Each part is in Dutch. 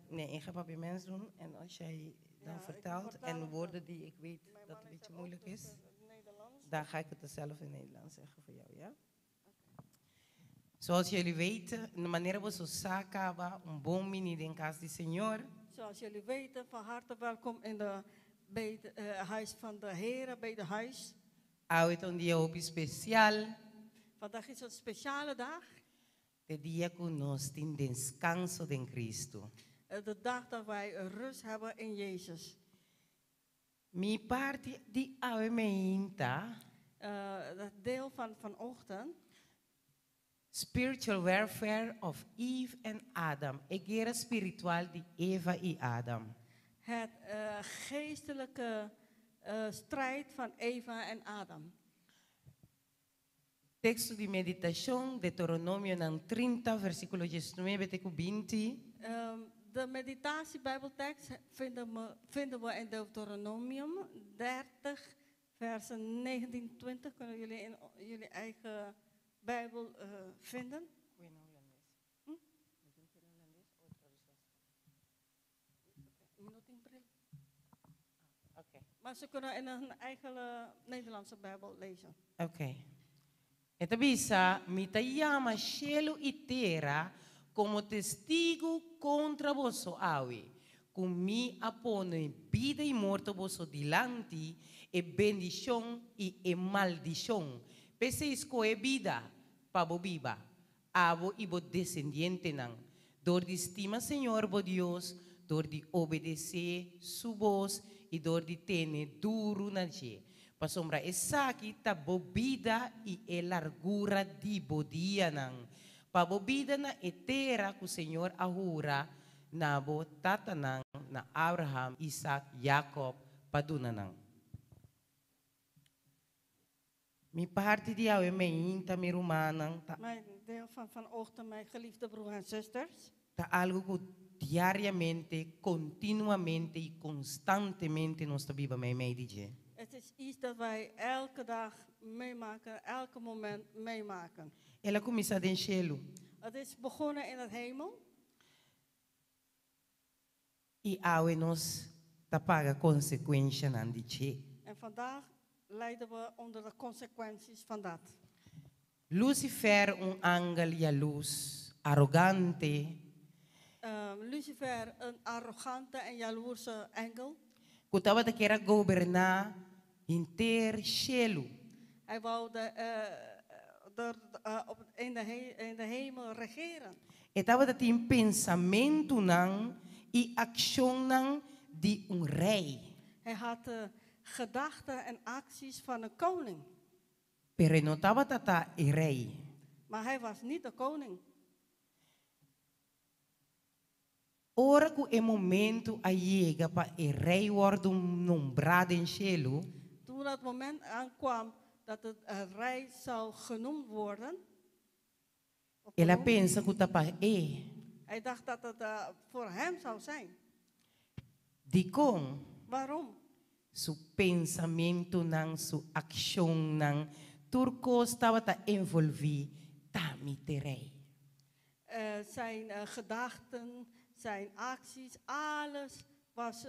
Nee, ik ga papiermens doen. En als jij dan vertelt en woorden die ik weet dat een beetje moeilijk is, dan ga ik het zelf in Nederlands zeggen voor jou, ja? Zoals jullie weten, de manier we zo sakaba, un bom mini den cas di Señor. Zoals jullie weten, van harte welkom bij het huis van de Heer, bij het huis. Hoy un día hopi especial, Vandaag is een speciale dag. de dia que nos tin descanso den Cristo. De dag dat wij rust hebben in Jezus. Mi parte di ave meinta, Dat deel van vanochtend. spiritual warfare of Eve and Adam. E guerra spiritual di Eva e Adam. Het geestelijke strijd van Eva en Adam. Texto de meditação, Deuteronômio 30, versículo 19 até 20. De meditatiebijbeltekst vinden we in Deuteronomium 30, versen 19, 20. Kunnen jullie in jullie eigen Bijbel vinden? Hm? Okay. Maar ze kunnen in hun eigen Nederlandse Bijbel lezen. Ok. Então, bisa, me chama cielo e terra como testigo contra vosso awe. Com mi apone vida e morte vosso dilante, e bendição e maldição. Pese escoe vida, pabo viva, abo e bo descendiente nan. Door de estima, Senhor, bo Deus, door de obedecer su voz e door de tene duro na je. Pa sombra esaki ta bobida e largura di bodia nang. Pa bobida na etera ku Senhor ahura na bo tatanang na Abraham, Isaac, Jacob, paduna nang. Mi parte di awe me inta mi rumanang ta, Mijn deel van vanochtend, mijn geliefde broers en zusters. ta algo que diariamente, continuamente e constantemente nos ta viva me medije. Het is iets dat wij elke dag meemaken, elke moment meemaken. Ela começa a enchê-lo. Het is begonnen in het hemel. E awe nos ta paga consequência nan di che. En vandaag lijden we onder de consequenties van dat. Lucifer, un ángel e a luz, arrogante, Lucifer, een arrogante en jaloerse engel. que estava de querer governar inteiro cielo. Hij wou in de hemel regeren. Estava de ter pensamento nan e ação nan de um rei. Hij had de gedachten en acties van een koning. Pero não estava tata e rei. Maar hij was niet de koning. Ora que é momento a chega para o rei worden nombrado em cielo, Toen dat moment aankwam dat het rij zou genoemd worden. ela pensa que tapa Hij dacht dat het voor hem zou zijn. de com Waarom? su pensamento nan su ação nan turco estava ta envolvi tamite rei. Zijn gedachten, zijn acties, alles was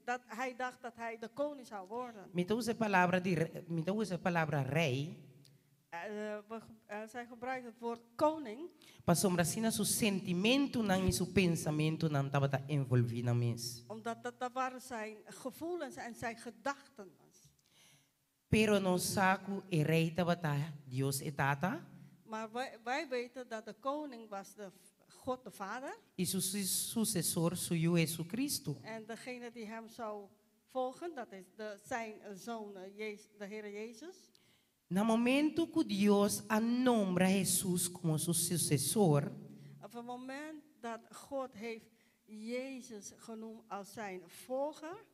dat hij dacht dat hij de koning zou worden. Me usa a palavra rei Zij gebruikt het woord koning, para sombracina su sentimento nan e su pensamento nan estava ta envolvi na mes. omdat dat waren zijn gevoelens en zijn gedachten. Pero no saco e rei estava ta Dios e tata Maar wij weten dat de koning was God de Vader. e su sucessor suyo Jesus Cristo. En degene die hem zou volgen, dat is zijn zoon, de Heer Jezus. No momento que Dios nombra Jesus como su sucessor, Op het moment dat God heeft Jezus genoemd als zijn volger,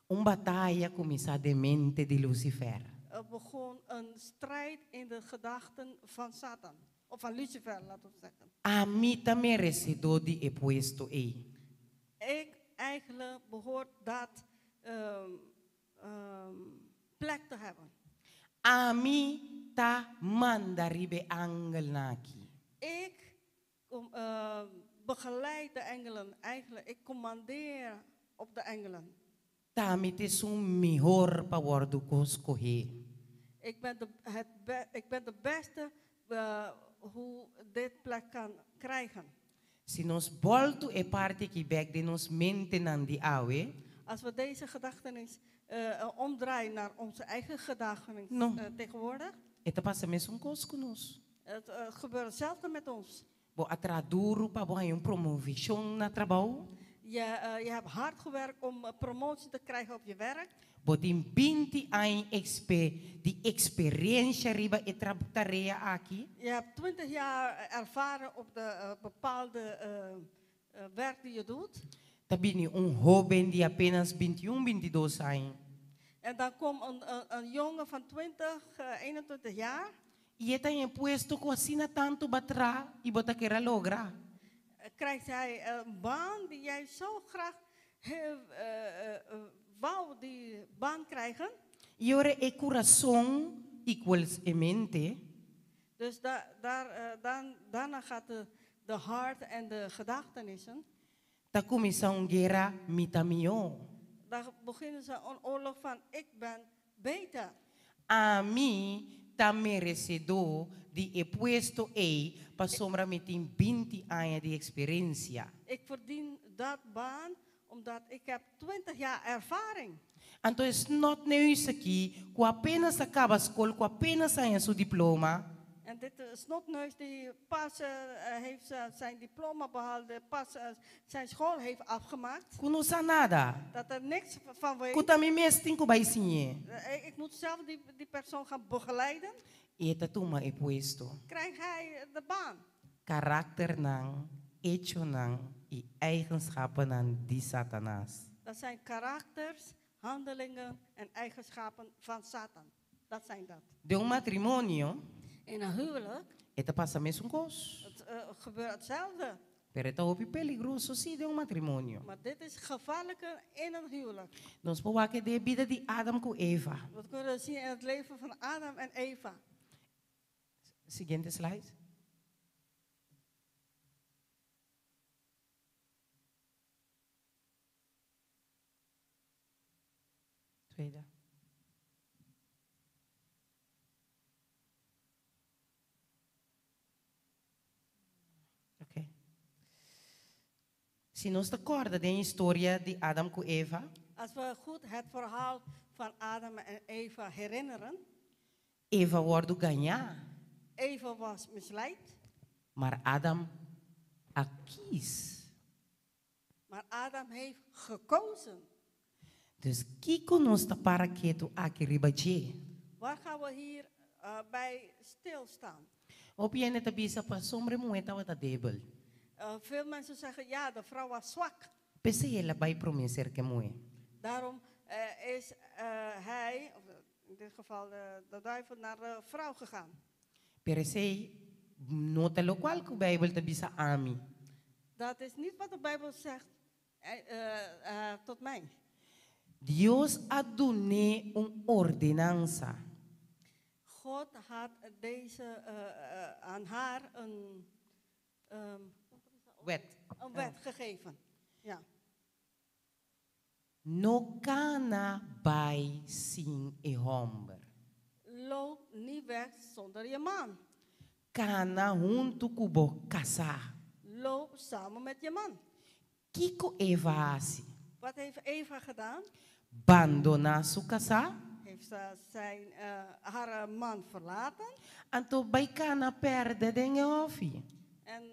batalha começa de mente de Lucifer. begon een strijd in de gedachten van Satan. Of van Lucifer, laten we zeggen. A mim também merecedor de puesto aí. Ik eigenlijk behoort dat plek te hebben. A mim tá manda ribe angel naki. Ik begeleid de engelen. Eigenlijk, ik commandeer op de engelen. Tamit is een mejor pa wordu koskohe. Ik ben de beste hoe dit plek kan krijgen. Si nos boltu e parte ki bek de nos maintenan di awe, Als we deze gedachtenis omdraaien naar onze eigen gedachtenis No. tegenwoordig. eta passa mesmo kosko nos. Het gebeurt hetzelfde met ons. Bo atraduru pa bo een promovision na trabalho. Je hebt hard gewerkt om promotie te krijgen op je werk. Bo din 20 an die experiência riba e tarea aqui. Je hebt 20 jaar ervaren op de bepaalde werk die je doet. Tabini jovem de apenas 21, 22 anos. En dan komt een jongen van 20, 21 jaar. E ele tem puesto com assina tanto batra e bota que era logra. Krijgt hij een baan die jij zo graag wou die baan krijgen. E ora é coração iguals e mente. Dus daarna gaat de hart en de gedachtenissen. Ta começar guerra mitamio. Daar beginnen ze een oorlog van ik ben beter. A mim tá merecedor de e puesto ei para sombra metin 20 anos de experiência. Ik verdien dat baan omdat ik heb 20 jaar ervaring. Então, not neus aqui, com apenas acaba a escola, com apenas saia seu diploma. En dit snotneus die pas heeft zijn diploma behaald, pas zijn school heeft afgemaakt. Com não sabe nada. Dat er niks van weet. Com também mesmo tem que baicinha. Ik moet zelf die persoon gaan begeleiden. E tá toma e puesto. Krijgt hij de baan. Karakter nang, hecho nang, e eigenschappen nang die Satanas. Dat zijn karakters, handelingen en eigenschappen van Satan. Dat zijn dat. De matrimonio, In een huwelijk eta passa mesmo cos. gebeurt hetzelfde. Pero está opi peligroso sim de matrimonio. Maar dit is gevaarlijker in een huwelijk. Nós podemos que de vida de Adam com Eva. Dat kunnen we zien in het leven van Adam en Eva. Seguinte slide. Tweede. Ok. Se nós recorda da história de Adam com Eva, Als we goed het verhaal van Adam en Eva herinneren. Eva wordt ganhar, Eva was misleid, maar Adam kies. maar Adam heeft gekozen. Dus kiko nós tá para que tu aqui ribaje. Waar gaan we hier bij stilstaan? Op je net bisa pa sombre moeta wat debel. Veel mensen zeggen, ja, de vrouw was zwak. Pese ela vai prometer que moe. Daarom is hij, of in dit geval de duivel, naar de vrouw gegaan. Pero sei nota lo qual que o Bible ta bisa ami. Dat is niet wat de Bijbel zegt tot mij. Dios adune un ordenanza. God had aan haar Wet. een wet gegeven. Ja. No cana by sin e hombre. Loop niet weg zonder je man. Cana junto cubo casa. Loop samen met je man. Kiko Eva asi. Wat heeft Eva gedaan? Abandona su casa. Heeft ze haar man verlaten. Anto by cana perde den ofi. En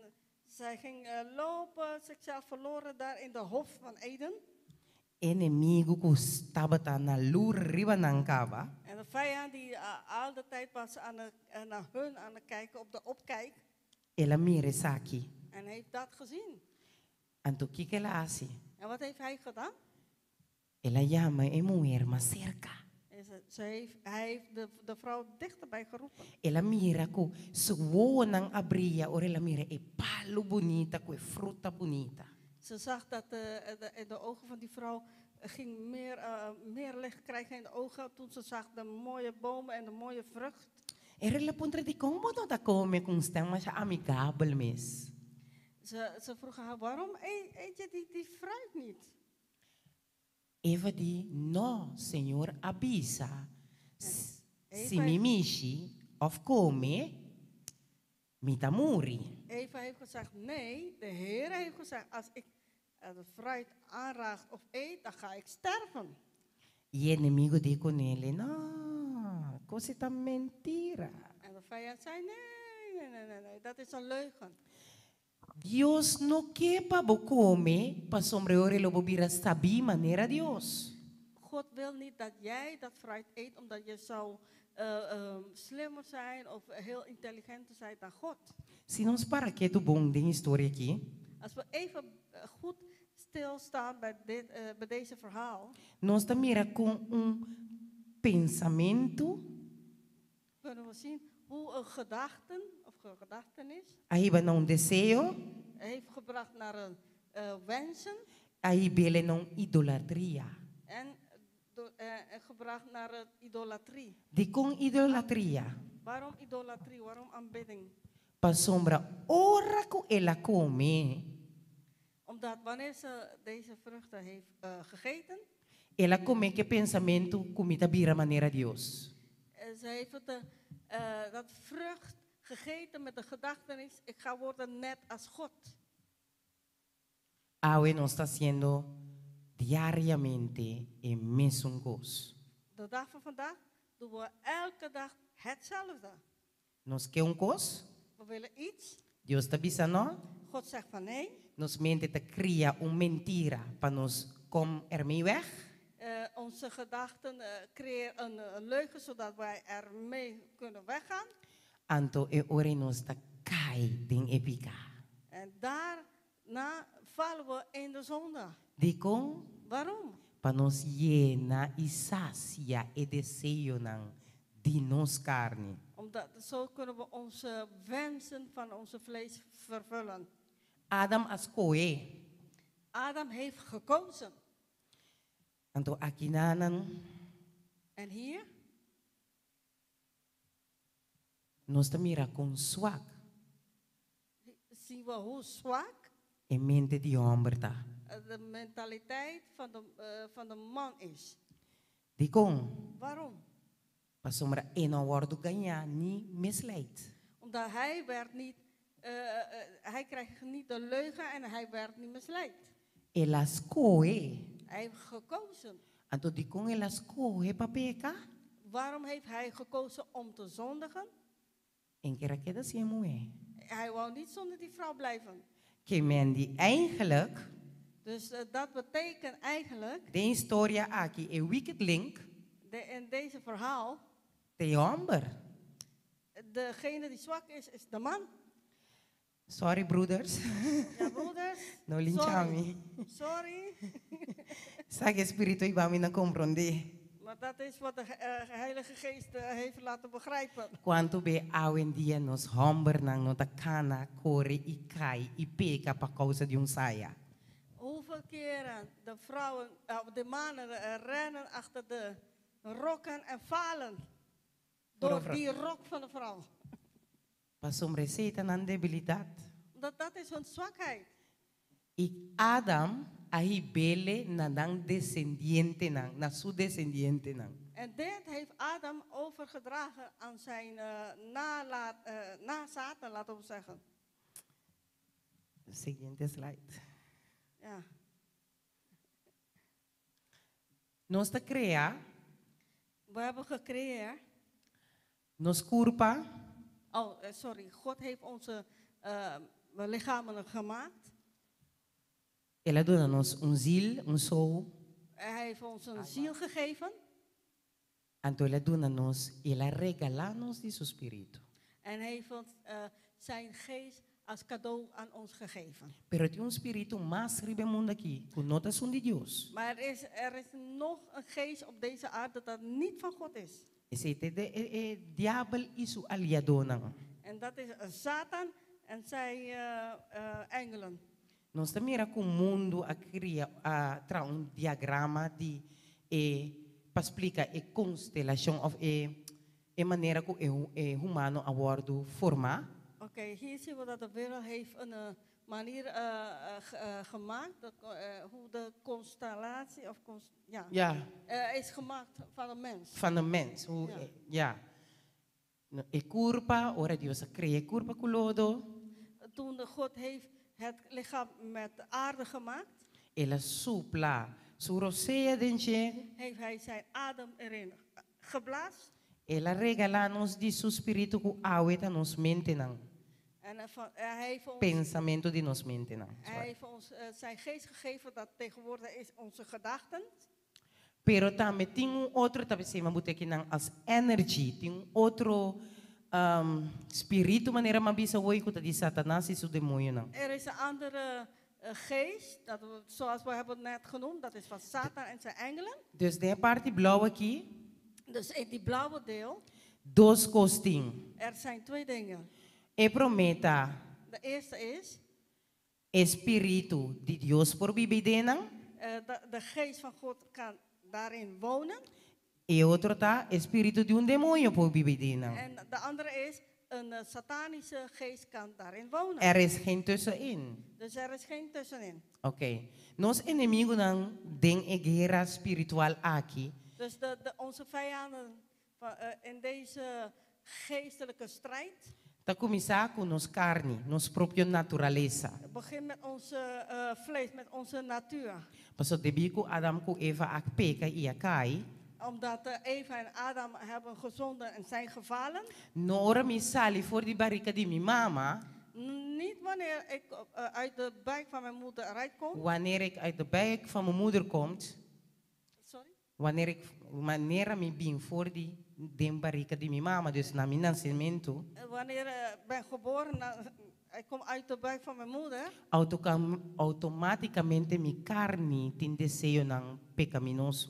zij ging lopen, zichzelf verloren daar in de hof van Eden. Enemigo que estava na lur riba ng cava. En de vijand die al de tijd was naar hun aan het kijken op de opkijk. Ela mire saki. En heeft dat gezien. Anto que ela asi. En wat heeft hij gedaan? Ela llama e mulher mas cerca. Hij heeft de vrouw dichterbij geroepen. Ela mira ko suwo nang abria or ela mira e palo bonita ko e fruta bonita. Ze zag dat in de ogen van die vrouw ging meer licht krijgen in de ogen toen ze zag de mooie bomen en de mooie vrucht. Era ela pontra de como não da come com stem mas amigable mes. Ze vroegen haar, waarom eet je die fruit niet? Eva di, no, Senhor, avisa. Eva Se mi misci of come, mita muri. Eva heeft gezegd, nee, de Heer heeft gezegd, als ik de fruit aanraak of eet, dan ga ik sterven. E o inimigo dice con ele, no, cosita mentira. En de vijand zei, nee, dat is een leugen. Dios no quepa bo come, pa sombre lo bobira sabi manera Dios. God wil niet dat jij dat fruit eet, omdat je zou slimmer zijn of heel intelligenter zijn dan God. Se nos para que tu bom den história aqui, Als we even goed stilstaan bij deze verhaal, nós ta mira com pensamento, kunnen we zien hoe een gedachtenis aí não desejo, heeft gebracht naar een wensen aí bele não idolatria. en gebracht naar een idolatrie. De com idolatria, Waarom idolatrie? Waarom aanbidding? pa sombra ora co ela come, Omdat wanneer ze deze vruchten heeft gegeten, ela come que pensamento comita bira manera Dios. ze heeft dat vrucht gegeten met de gedachtenis, ik ga worden net als God. Awe nos está haciendo diariamente el mesmo gozo. De dag van vandaag doen we elke dag hetzelfde. Nos quer gozo? We willen iets. Deus está avisando. God zegt van nee. Nos mente te cria mentira para nos kom ermee weg. Onze gedachten creëren een leugen zodat wij ermee kunnen weggaan. Anto e ore nos ta cai den epica. En daarna vallen we in de zonde. Dikong Waarom? para nos llena y sacia e desejo nan di nos carne. Omdat zo kunnen we onze wensen van onze vlees vervullen. Adam ascoe. Adam heeft gekozen. Anto akinanan En hier nos ta mira con swak zien we hoe zwak e mente di hombre ta. de mentaliteit van de man is. Dikong Waarom? pa sombra eno wordo ganha ni misleid. Omdat hij krijgt niet de leugen en hij werd niet misleid. El ascoe. Hij heeft gekozen. Anto dikong el ascoe pa peca. Waarom heeft hij gekozen om te zondigen? En que queda si moe. Hij wou niet zonder die vrouw blijven. Que men die eigenlijk Dus dat betekent eigenlijk, de historia aqui e wicked link in deze verhaal, de hombre. degene die zwak is de man. Sorry broeders. Ja, broeders. No linchami. Sorry. Sag espírito iba mi na comprende. Maar dat is wat de Heilige Geest heeft laten begrijpen. Quanto be awen dia nos hombre nang no takana kore i kai i peka pa causa di un saia. Hoeveel keren de vrouwen, de mannen rennen achter de rokken en falen. Door die rok van de vrouw. Pa sombre Satan an debilidad. Dat is hun zwakheid. I Adam ahi bele na nang descendiente nang, na su descendiente nang. En dit heeft Adam overgedragen aan zijn nazaten, laten we zeggen. Siguiente slide. Ja. Nos te crea, We hebben gecreëerd. nos culpa, Sorry. God heeft onze lichamen gemaakt. ela dona nos un ziel, un soul, Hij heeft ons een ziel gegeven. anto ela dona nos, ela regala nos di su spirito. En hij heeft ons zijn geest als cadeau aan ons gegeven. Pero tem un espírito más ribe mundo aqui, con notas son de Dios. Maar er is nog een geest op deze aarde dat niet van God is. Ese de diablo y su aliado nang. En dat is Satan en zijn engelen. Nós mira com o mundo a cria tra um diagrama de para explicar a constelação of a maneira que o humano aborda forma. Oké, hier zien we dat de wereld heeft een manier gemaakt, hoe de constellatie of Ja, is gemaakt van een mens. van een mens. Hoe, Ja. ja. No, e curpa, ora Dios crea curpa culodo. Toen God heeft het lichaam met aarde gemaakt, Ela supla, surosea denche. heeft hij zijn adem erin geblazen. Ela regala-nos de su espírito cu awet a nos mente nang. En hij heeft ons, Pensamento de nos mente nang. hij heeft ons zijn geest gegeven, dat tegenwoordig is onze gedachten. Pero también tem outro, talvez se mabuteki nang as energy, tem outro espírito maneira mabisa woi kuta di Satanas e su demonio nang. Er is een andere geest, zoals we hebben net genoemd, dat is van Satan en zijn engelen. Dus de parte blauwe aqui, Dus in die blauwe deel, dos costing. er zijn twee dingen. E prometa De eerste is, espírito de Deus por bibidenang. de geest van God kan daarin wonen. E outro tá espírito de demonio por bibidenang. En de andere is, een satanische geest kan daarin wonen. Er is geen tussenin. Dus er is geen tussenin. Ok. Nos inimigo nang den e guerra espiritual aqui. Dus onze vijanden in deze geestelijke strijd, Tá começar com nos carne, nos própria natureza. begint met onze vlees, met onze natuur. Paso debico Adam ku Eva ak peka ia kai. Omdat Eva en Adam hebben gezonden en zijn gevallen. No ora mi sali for di barrica di mi mama. Niet wanneer ik uit de buik van mijn moeder eruit kom. Wanneer ik uit de buik van mijn moeder komt. Sorry? Wanneer ik bin voor die den barrica di mi mama, dus na mi nascimento. Wanneer ik ben geboren, ik kom uit de buik van mijn moeder. Automaticamente mi carne tem desejo ng pecaminoso.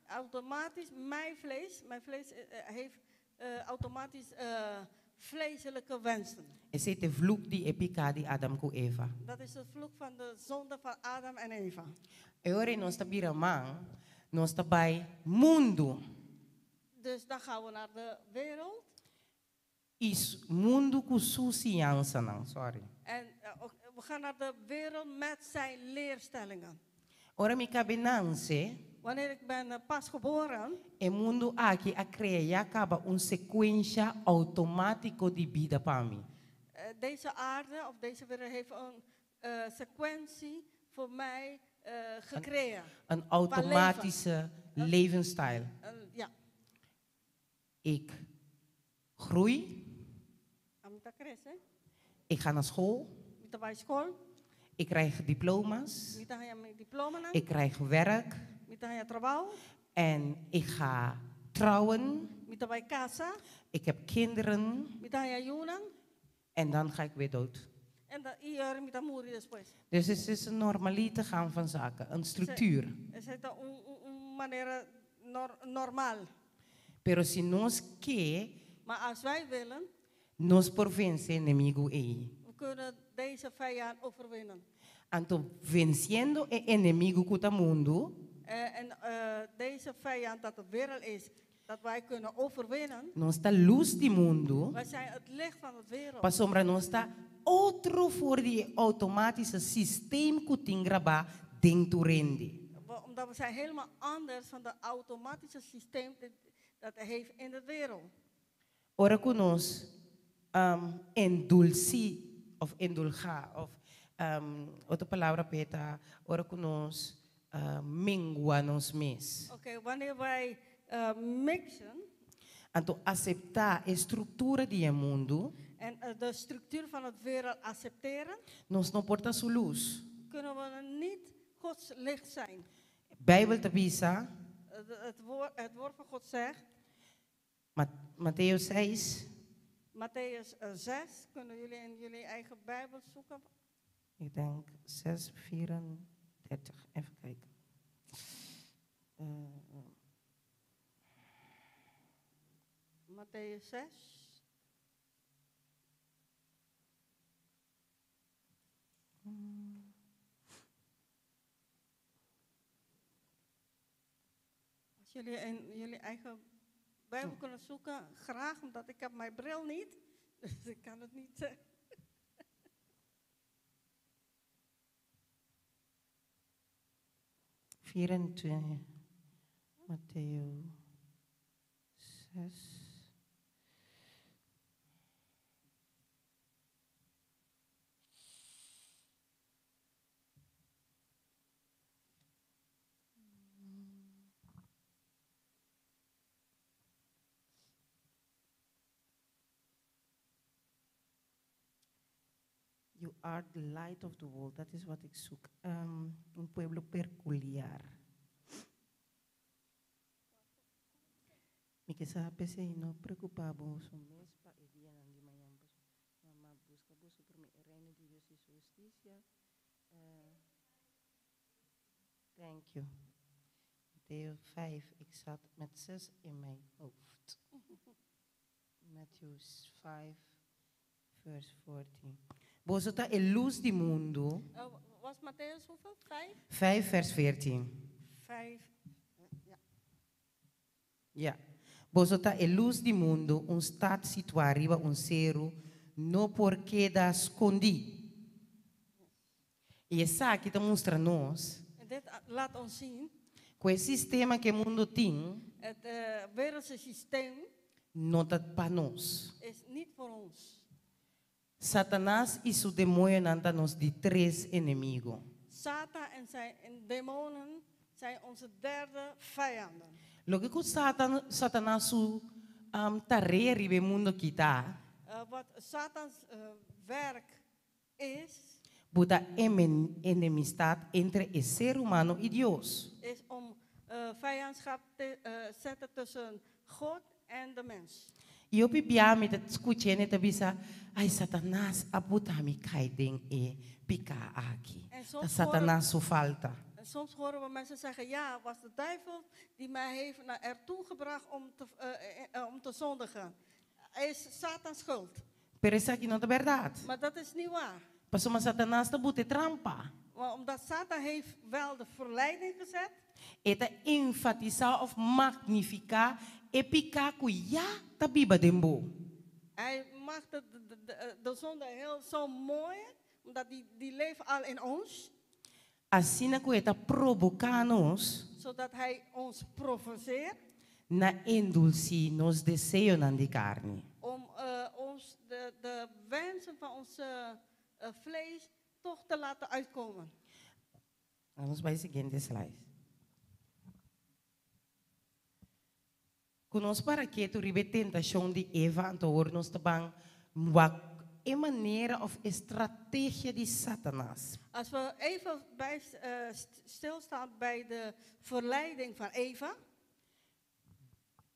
Automatisch mijn vlees heeft automatisch vleeselijke wensen. Esse é o vloek die epica de Adam com Eva. Dat is de vloek van de zonde van Adam en Eva. E ora nós está biramang, nós está bij mundo. Dus dan gaan we naar de wereld. Is mundo com suciança não, sorry. En we gaan naar de wereld met zijn leerstellingen. Ora mi cabinanse, Wanneer ik ben pas geboren, e mundo aqui a criar acaba sequência automático de vida para mim. deze aarde of deze wereld heeft een sequentie voor mij gecreëerd. Een automatische levensstijl. Ja. Ik groei. Ik ga naar school. Ik krijg diploma's. Ik krijg werk. En ik ga trouwen. Ik heb kinderen. En dan ga ik weer dood. Dus het is een normalite gaan van zaken, een structuur. Pero si nos que, maar als wij willen, nos por vencer enemigo we kunnen deze vijand overwinnen. Anto venciendo el enemigo kuta mundo. Deze vijand dat de wereld is, dat wij kunnen overwinnen. Nos está luz di mundo. Wij zijn het licht van de wereld. Pa sombra nos está outro voor die automatische systeem kutingraba dentro rende. Omdat we zijn helemaal anders van de automatische systeem dat hij heeft in de wereld. Ora conos endulci of endulga of outra palavra peta. Ora conos mingua nos mes. Oké, wanneer wij mixen. Anto aceitar a estrutura do mundo. En de structuur van het wereld accepteren. Nos não porta sua luz. Kunnen we niet Gods licht zijn. Bijbel te bisa. Het woord van God zegt. Matthäus 6. Matthäus 6. Kunnen jullie in jullie eigen Bijbel zoeken? Ik denk 6, 34. Even kijken. Matthäus 6. Als jullie in jullie eigen Bijbel kunnen zoeken, graag, omdat ik heb mijn bril niet, dus ik kan het niet. 24. Matthew 6. You are the light of the world. Dat is wat ik zoek. Un pueblo peculiar. Mi que sabe se no preocupado so mes pa e dia nan di mayambos. Mama busca por mi reino de Dios y su justicia. Thank you. Matthew 5. Ik zat met 6 in mijn hoofd. Matthew 5, vers 14. Bosota é luz do mundo. Was Matthäus hoeveel? 5? 5, vers 14. 5, ja. Ja. Bosota é luz do mundo, staat situado arriba cero, no porque da escondi. E essa aqui está mostrando nós. En dit laat ons zien, que o sistema que o mundo tem, het wereldse systeem não está para nós. is niet voor ons. Satanás e seu demônio nos de 3 inimigos. Satan en zijn demonen zijn onze derde vijanden. Logo que Satanás tarefa no mundo que está, Wat Satans werk is, Buda enemistad entre el ser humano y Dios. is om vijandschap te zetten tussen God en de mens. E eu bebia me escutando e tabisa, ai Satanás, abuta me cai den e pica aqui. Da Satanás só falta. En soms horen we mensen zeggen, ja, was de duivel die mij heeft ertoe gebracht om te zondigen. Hij is Satans schuld. Pero isso aqui não é verdade. Maar dat is niet waar. Passou uma Satanás tá bote trampa. Maar omdat Satan heeft wel de verleiding gezet. Eta enfatizar of magnificar e picar ku ja ta biba dembo. Hij maakt de zonde heel zo mooi, omdat die leeft al in ons. Assim na coeta provocar nos, Zodat hij ons provoceert. Na endulci nos desejos nan de carne. Om ons de wensen van ons vlees toch te laten uitkomen. Vamos para a seguinte slide. Conosco para que tu ribe tentação de Eva antor nos tabang é maneira of estratégia de Satanás. Als we even stilstaan bij de verleiding van Eva.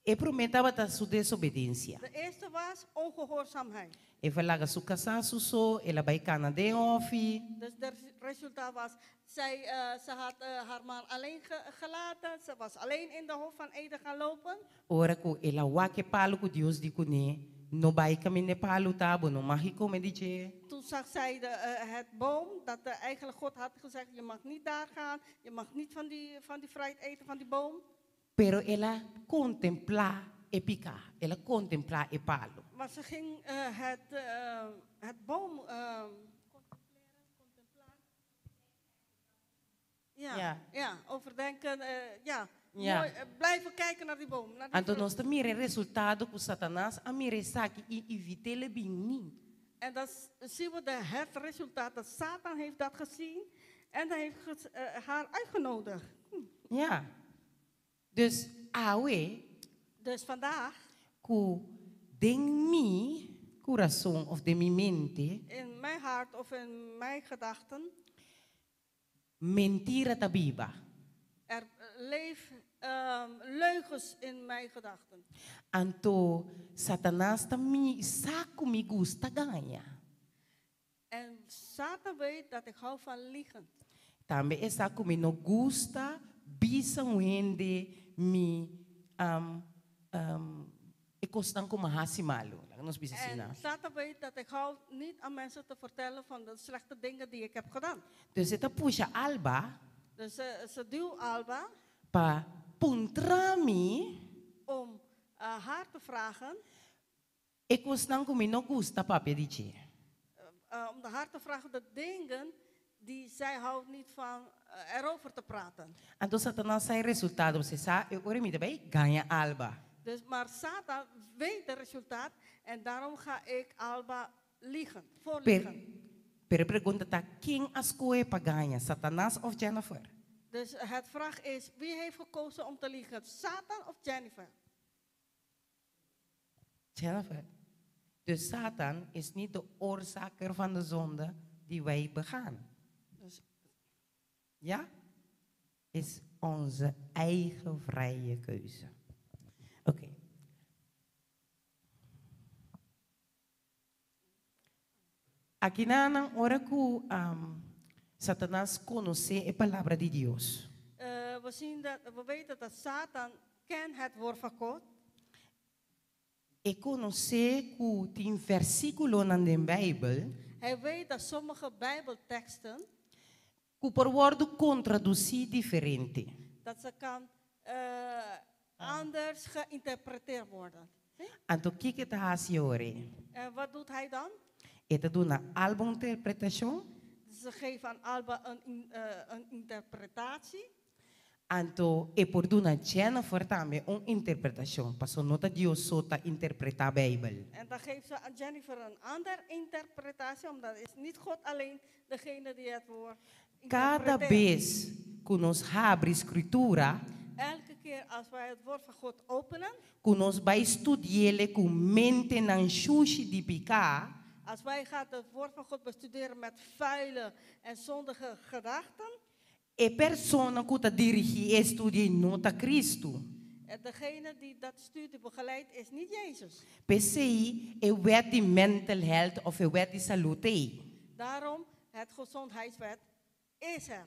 E prometava da sua desobediência. De eerste was ongehoorzaamheid. Eva laga su casa so, ela vai cana de ofi. Dus het resultaat was, ze had haar man alleen gelaten. Ze was alleen in de hof van Eden gaan lopen. Ora ko ela wake palo ko Dios di kune, no bai kami ne palo tabo, no mahiko me dice. Toen zag zij het boom, dat eigenlijk God had gezegd, je mag niet daar gaan. Je mag niet van die fruit eten, van die boom. Pero ela contempla e pica, ela contempla e palo. Maar ze ging het boom overdenken. Mooi, blijven kijken naar die boom. Então nós também o resultado com Satanás, a mire saque e evitele bem. En dan zien we het resultaat dat Satan heeft dat gezien en hij heeft haar uitgenodigd. Ja. Dus Dus vandaag, den mi coração of de mi mente, in mijn hart of in mijn gedachten, mentira tabiba. Er leven leugens in mijn gedachten. Anto Satanás também saco me gusta ganha. En Satan weet dat ik hou van liegen. Também é saco me no gusta bisa wende mi ik kostan como hasimalo. En Satan weet dat ik hou niet aan mensen te vertellen van de slechte dingen die ik heb gedaan. Dus het puxa Alba. Dus ze duwt Alba. Pa puntrami. Om haar te vragen. Ik kostan como no gusta papi dice. Om haar te vragen de dingen zij houdt niet van erover te praten. Então Satanás sai resultado, você sabe, eu ore me também ganha alba. Dus, maar Satan weet het resultaat en daarom ga ik Alba liegen, voorliegen. Per pergunta tá quem escolhe para ganhar, Satanás of Jennifer? Dus het vraag is, wie heeft gekozen om te liegen? Satan of Jennifer? Jennifer. Dus Satan is niet de oorzaker van de zonde die wij begaan. Dus, Ja? Is onze eigen vrije keuze. Oké. Aqui na hora que Satanás conhece a palavra de Deus. we weten dat Satan kent het woord van God. E conhece que tem versículo na Bijbel Hij weet dat sommige Bijbelteksten que por worden contraduzido diferente. dat ze kan anders geïnterpreteerd worden. Então, o que que está fazendo? En wat doet hij dan? Ele dá uma álbum-interpretação. Ze geven aan Alba een interpretatie. Então, e por doen a Jennifer também uma interpretação. Passou nota Deus só está interpretar a Bijbel. En dan geeft ze aan Jennifer een andere interpretatie, omdat het is niet God alleen degene die het woord Cada interpreteert. vez que nós abrimos a escritura, Elke keer als wij het woord van God openen, que nós vai estudar com mente não xuxi de picar, als wij gaan het woord van God bestuderen met vuile en zondige gedachten, e persona que está dirigindo a estudar nota Cristo. en degene die dat studie begeleidt is niet Jezus. PCI é wet de mental health of é wet de saúde. Daarom, het gezondheidswet is er.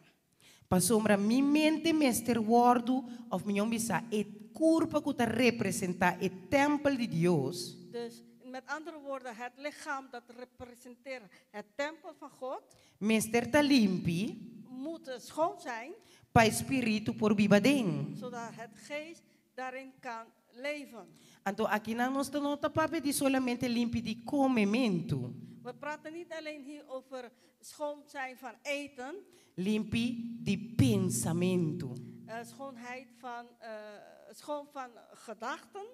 Pasombra mi mente meester wordo of mi bisa e curva que representa e templo de Deus. Dus met andere woorden, het lichaam dat representeert het tempel van God, Meester ta limpi moet schoon zijn, pa espírito por bibadeng. zodat het geest daarin kan leven. Então aqui na nossa nota pape de solamente limpi de comimento, We praten niet alleen hier over schoon zijn van eten, limpi de pensamento. Schoon van gedachten.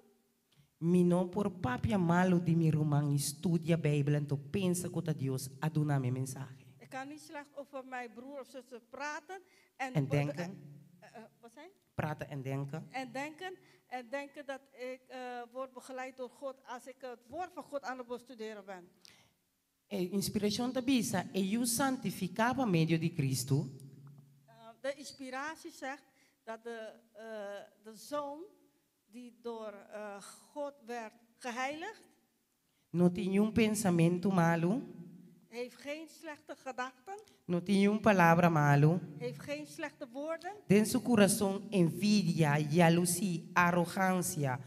Mi não por papia malo de mi romang estudia Bijbel en to pensa que Deus aduna mi mensagem. Ik kan niet slecht over mijn broer of zuster praten En denken. Wat zei je? Praten en denken. En denken dat ik word begeleid door God als ik het woord van God aan het bestuderen ben. Inspiração da bisa é eu santificar por meio de Cristo. De inspiratie zegt dat de zoon die door God werd geheiligd, Não tinha pensamento malo, heeft geen slechte gedachten, não tinha palavra malo. heeft geen slechte woorden, Tem seu coração envidia, jaloezie, arrogância,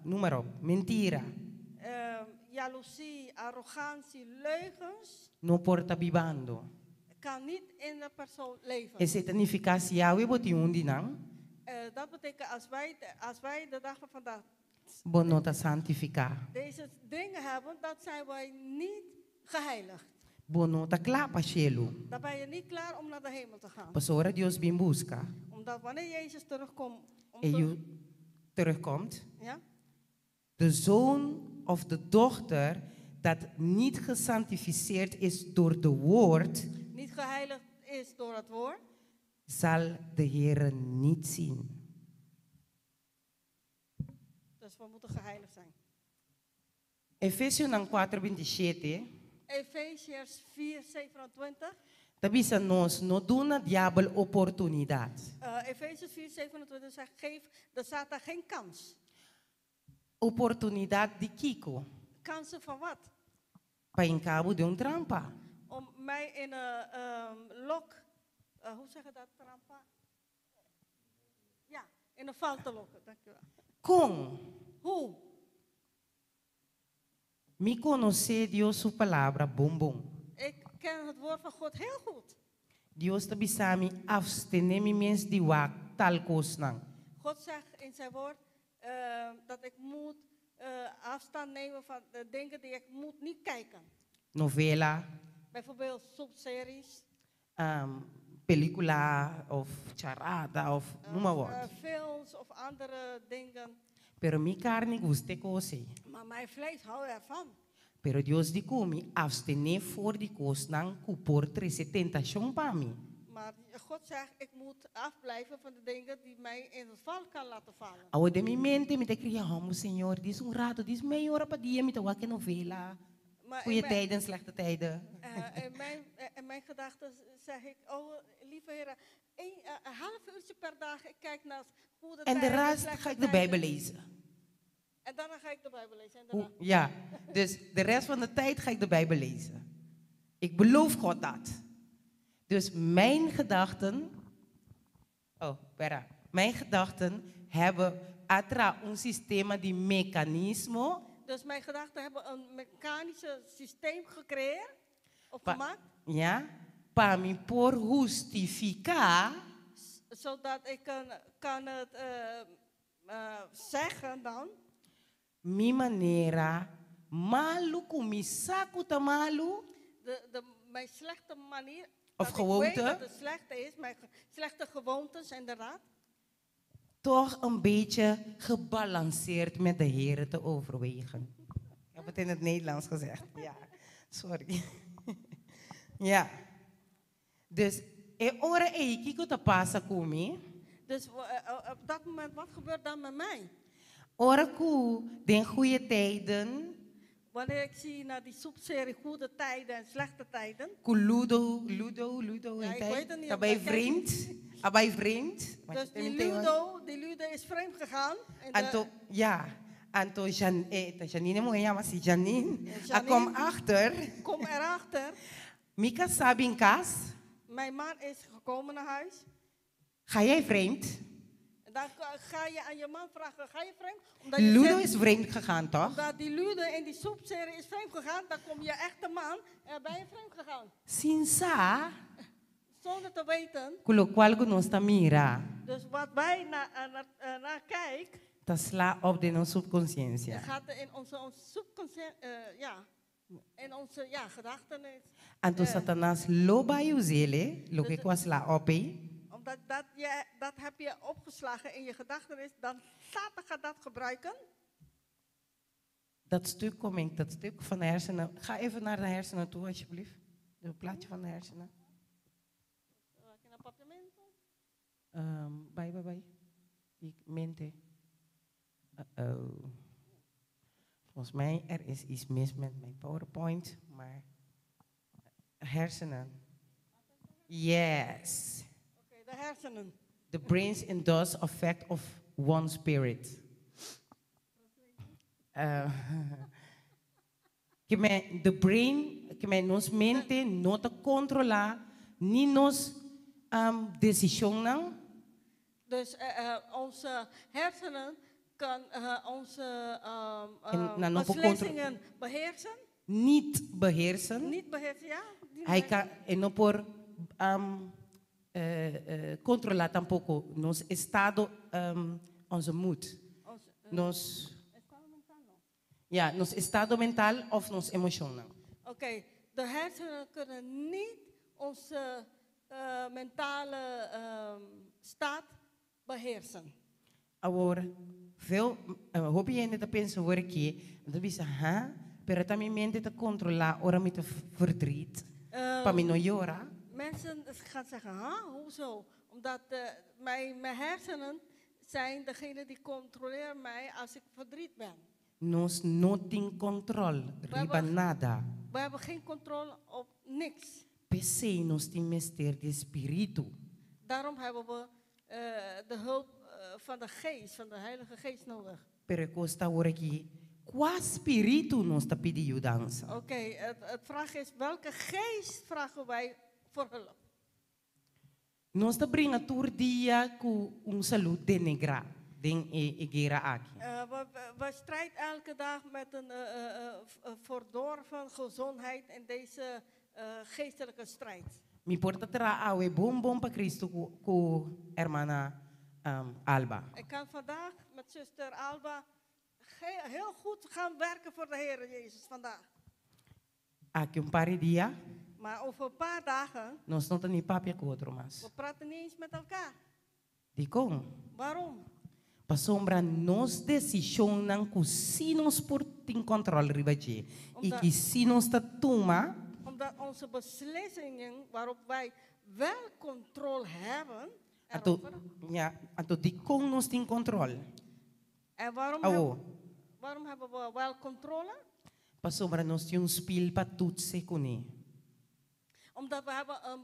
número, mentira. Jaloezie, arrogantie, leugens, Não porta vivando. kan niet in de persoon leven. E se significa se eu boti dinang, Dat betekent als wij de dag van vandaag bom nota santificar. deze dingen hebben, dan zijn wij niet geheiligd. Bom nota clapa cielo. Dan ben je niet klaar om naar de hemel te gaan. Pastora Deus bem busca. Omdat wanneer Jezus terugkomt, E eu terugkomt, ja, de zoon of de dochter dat niet gesantificeerd is door de woord, niet geheiligd is door het woord, zal de Heer niet zien. dus we moeten geheiligd zijn. Efesios 4:27, Efesiërs 4:27. tabisa nos no duna diablo oportunidad. Efesiërs 4:27 zegt, geef de Satan geen kans. Oportunidad de Kiko, Kansen van wat? para em cabo de trampa. Om mij in een lok, hoe zeg je dat, trampa? Ja, in een val te lokken, dankjewel. Com Hoe? me conhecer Deus sua palavra bom. Ik ken het woord van God heel goed. Deus tabisa me abstener me mens de wak tal kosnang. God zegt in zijn woord dat ik moet afstand nemen van de dingen die ik moet niet kijken. Novela, Bijvoorbeeld soapseries, película of charada of noem maar wat. films of andere dingen. Pero mi carne guste cose. Maar mijn vlees hou ervan. Pero Dios di kumi abstene voor die koos nang kupor 13 tentación pa mi. Maar God zegt, ik moet afblijven van de dingen die mij in het val kan laten vallen. Awo de mi mente mi te cria, oh senhor, dit is un rato, dit is meia hora pa dia, mi te wakke novela. Maar Goeie tijden, slechte tijden. in mijn gedachten zeg ik, oh lieve Heer, een half uurtje per dag, ik kijk naar goede En de tijden, rest slechte ga ik de tijden. Bijbel lezen. En daarna ga ik de Bijbel lezen. En daarna. Ja, dus de rest van de tijd ga ik de Bijbel lezen. Ik beloof God dat. Dus mijn gedachten, mijn gedachten hebben atra un sistema di mecanismo Dus mijn gedachten hebben een mechanisch systeem gecreëerd of Pa- gemaakt, ja, para me por justificar zodat ik kan het zeggen dan. mi manera malu kumi saku tamalu Mijn slechte manier, of dat ik weet gewoonte dat het slechte is, mijn slechte gewoontes inderdaad, toch een beetje gebalanceerd met de Heer te overwegen. Ik heb het in het Nederlands gezegd. Ja, sorry. Ja. Dus, ora kiko te pasa kumi. dus op dat moment, wat gebeurt dan met mij? Ora ku den goede tijden, Wanneer ik zie naar die soepserie goede tijden en slechte tijden. ku ludo, Ja, ik weet het niet, Daarbij omdat vreemd. Abai vreemd. Dus die Ludo is vreemd gegaan. Anto, ja. Anto Janine mo ja, maar si Janine. Janine. Kom achter. Kom erachter, Mika sabi in kas. mijn man is gekomen naar huis. Ga jij vreemd? En dan ga je aan je man vragen, ga je vreemd? Omdat je Ludo zegt, is vreemd gegaan, toch? omdat die Ludo in die soepserie is vreemd gegaan, dan kom je echte man en ben je vreemd gegaan. Sinsa, Zonder te weten. kulo kwal gunosta mira. Dus wat wij naar kijken, Dat sla op de non subconsciencia. gaat in onze subconscient, in onze gedachtenis. Anto Satanas loba yuzele, lo que kwa sla op. Omdat dat heb je opgeslagen in je gedachtenis, dan Satan gaat dat gebruiken. Dat stuk dat stuk van de hersenen. Ga even naar de hersenen toe, alsjeblieft. Het plaatje van de hersenen. Bye. Die mente. Volgens mij er is iets mis met mijn PowerPoint, maar hersenen. Yes. Oké, de hersenen. The brain's endorse effect of one spirit. The brain, que nos mente no te controla, ni nos decisión nang. Dus onze hersenen kan onze beslissingen beheersen. Niet beheersen. Niet beheersen, ja. Hij kan no por controlar tampoco nos estado onze moed. Nos ja, nos estado mental of nos emocional. Oké, de hersenen kunnen niet onze mentale staat beheersen. Agora, veel hoop je niet te pensen hoor ik dat is pero también mente te controlar ora met verdriet. Pa mi no llora. Mensen gaan zeggen, hoezo? Omdat mijn hersenen zijn degene die controleren mij als ik verdriet ben. Nos no tin control, riba nada. We hebben geen controle op niks. Pese nos tin mester de espiritu. Daarom hebben we de hulp van de geest, van de Heilige Geest nodig. Pero costa hoor ik qua spiritu nos ta pidi judanza. Oké, het vraag is, welke geest vragen wij voor hulp? Nos ta bringa tour dia ku salut de negra. Den egera aki. We strijden elke dag met een verdorven gezondheid in deze geestelijke strijd. Mi porta tra awe bom pa Cristo ku hermana Alba. Ik kan vandaag met zuster Alba heel goed gaan werken voor de Heer Jezus vandaag. Aki un pari dia. Maar over een paar dagen, nós não temos papia com outro mais. we praten niet eens met elkaar. De como? Waarom? Para sombra nos decisão não que se nós por tem controle ribaji e que se nós tá toma Omdat onze beslissingen waarop wij wel controle hebben, ato erover. ja ato de como nós tem controle. En waarom, Awo, waarom hebben we wel controle? para sombra nós tem spil para toetsen kuni. Omdat we hebben een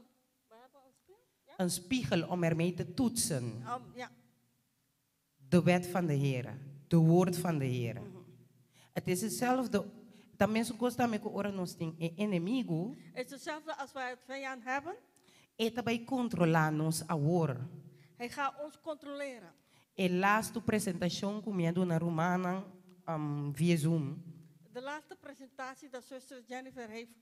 speel. Ja? Een spiegel om ermee te toetsen. Ja. De wet van de Heer, de woord van de Heer. Het is hetzelfde. Dat mensen kosten met oren nos ting inimigo. Het is hetzelfde als wij het vijand hebben. Eta bij controlar nos a woord. Hij gaat ons controleren. E laatste presentação que me na Romana via Zoom. De laatste presentatie dat zuster Jennifer heeft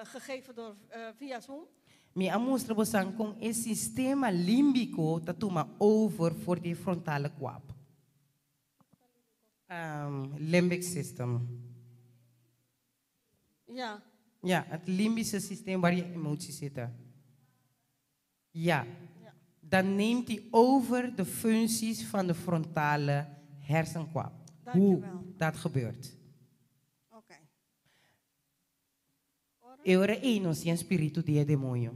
gegeven door, via Zoom. Me amostra você com esse sistema límbico dat toma over voor die frontale kwap. Limbic system. Ja. Ja, het limbische systeem waar je emoties zitten. Ja. Dan neemt hij over de functies van de frontale hersenkwap. Hoe dat gebeurt. Oké. Eure enos en spiritu die demonio.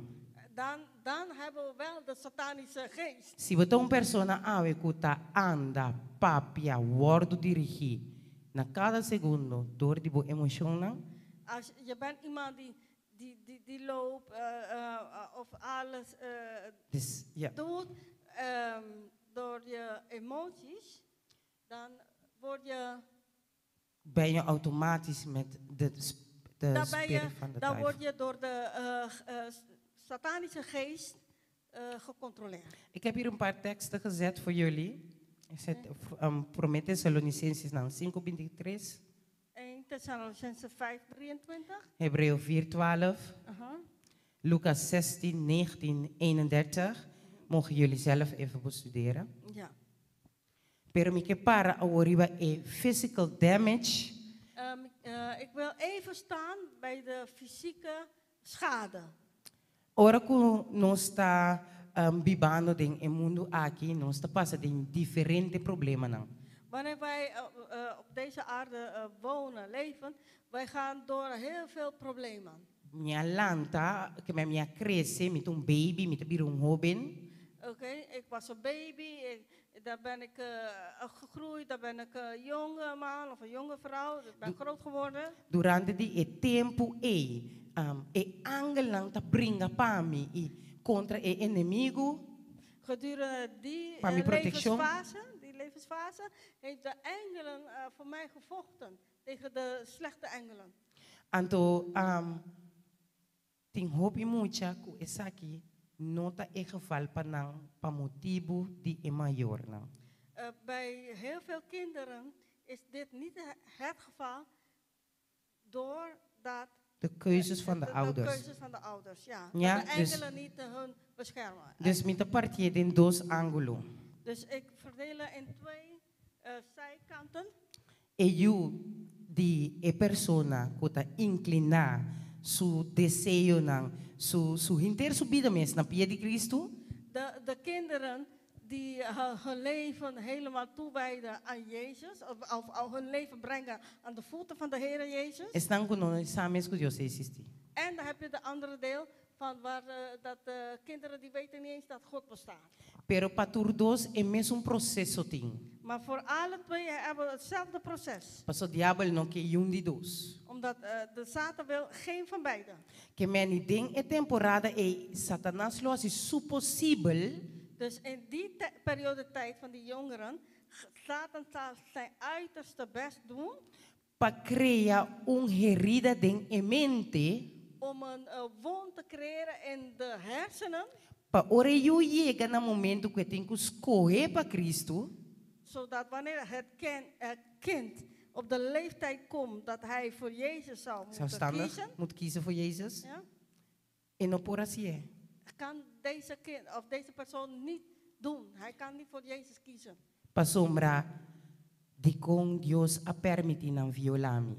Dan hebben we wel de satanische geest. Se você uma persona ave que anda, papia, wordo dirigir, na cada segundo, door die emotionen. Als je bent iemand die loopt of alles Dus, ja. doet door je emoties, dan word je... Ben je automatisch met de spirit van de dan word je door de satanische geest gecontroleerd. Ik heb hier een paar teksten gezet voor jullie. Ik zet Prometheus Thessalonicenses 5:23. 1 Thessalonicenzen 5:23. Hebreeën 4:12. Lucas 16:19-31. Mogen jullie zelf even bestuderen. Ja. Pero mi que para aworiba physical damage. Ik wil even staan bij de fysieke schade. Ora que nós está vivendo em um mundo aqui, nós está passando em diferentes problemas não. Wanneer wij op deze aarde wonen, leven, wij gaan door heel veel problemen. Minha lanta, que minha cresce, met een baby, met een jovem. Oké, ik was een baby, daar ben ik gegroeid, daar ben ik een jonge man of een jonge vrouw, ik ben groot geworden. Durante die tempo angel lang ta bringa para mim contra o inimigo. Gedurende die levensfase heeft de engelen voor mij gevochten tegen de slechte engelen. Anto tem hope mucha que essa aqui não tá geval para motivo de maior não. Bij heel veel kinderen is dit niet het geval doordat de keuzes van de ouders. De keuzes van de ouders, ja. Ja, de engelen niet hun beschermen. Dus met de partij in dos ángulos. Dus ik verdeel in twee zijkanten. E you die persona que está inclinar su desejo nang su inteiro su vida mes na pie de Cristo. De kinderen die hun leven helemaal toewijden aan Jezus, of hun leven brengen aan de voeten van de Heer Jezus. Están con samen con Dios existi. En dan heb je de andere deel van waar dat kinderen die weten niet eens dat God bestaat. Pero para todos é mesmo processo ting. Maar voor alle twee hebben hetzelfde proces. Pas o diabo não que um de dos. Omdat de Satan wil geen van beiden. Que men ding é temporada e Satanás lo hace su possível. Dus in die periode tijd van die jongeren, Satan zal zijn uiterste best doen. Para criar herida em mente. Om een wond te creëren in de hersenen. Para ora eu chega no momento que tem que escolher para Cristo. Zodat wanneer het kind op de leeftijd komt dat hij voor Jezus zou moeten kiezen. Moet kiezen voor Jezus. Ja? En op oratie. Kan deze kind of deze persoon niet doen. Hij kan niet voor Jezus kiezen. Pa sombra de com Deus a permitir não violar-me.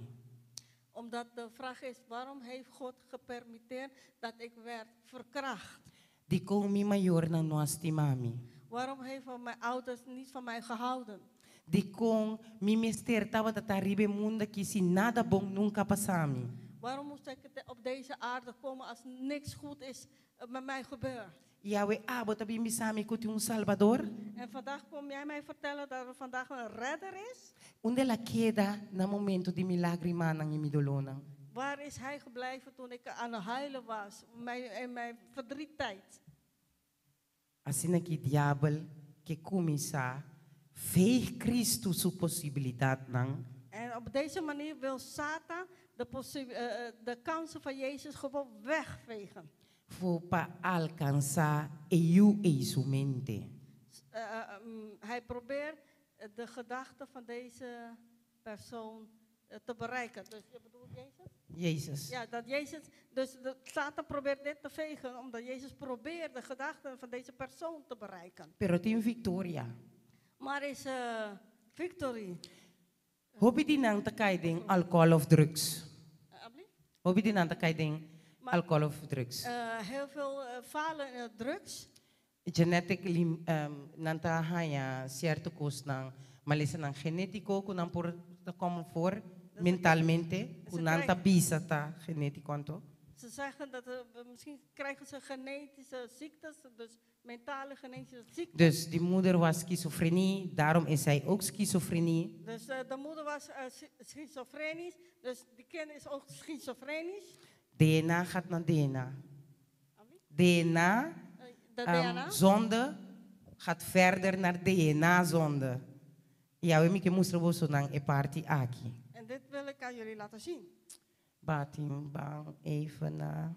Omdat de vraag is, waarom heeft God gepermitteerd dat ik werd verkracht? Di ko mi mayor na nuasti mami. Waarom hebben mijn ouders niet van mij gehouden? Di kong mi mister tawa tataribe munda kisi nada bong nunca pasami. Waarom moest ik op deze aarde komen als niks goed is met mij gebeurd? Yawe abo tabi misami kuti un salvador. En vandaag kom jij mij vertellen dat er vandaag een redder is? Unde la queda na momento di milagri manang imidolona. Waar is hij gebleven toen ik aan het huilen was? In mijn verdriettijd. Assim que diabel que começa veeg Christus su possibilidad nang. En op deze manier wil Satan de kansen van Jezus gewoon wegvegen. Voor pa alcançar e su mente. Hij probeert de gedachten van deze persoon te bereiken. Dus je bedoelt Jezus? Jezus. Ja, dat Jezus. Dus Satan probeert dit te vegen, omdat Jezus probeert de gedachten van deze persoon te bereiken. Pero tin victoria. Maar is victory. Hobi di nang takay ding alcohol of drugs. Hobi di nang takay ding alcohol of drugs. Heel veel falen in drugs. Genetically nanta haya cierto cos nang malisa nang genetico kunang por ta como for mentalmente kunanta bisa ta genetico anto. Ze zeggen dat misschien krijgen ze genetische ziektes, dus mentale genetische ziektes. Dus die moeder was schizofrenie, daarom is zij ook schizofrenie. Dus de moeder was schizofrenisch, dus die kind is ook schizofrenisch. DNA gaat naar DNA. DNA, zonde gaat verder naar DNA-zonde. Ja, we moeten moesten zo naar een party aki. En dit wil ik aan jullie laten zien. Batim bang even naar.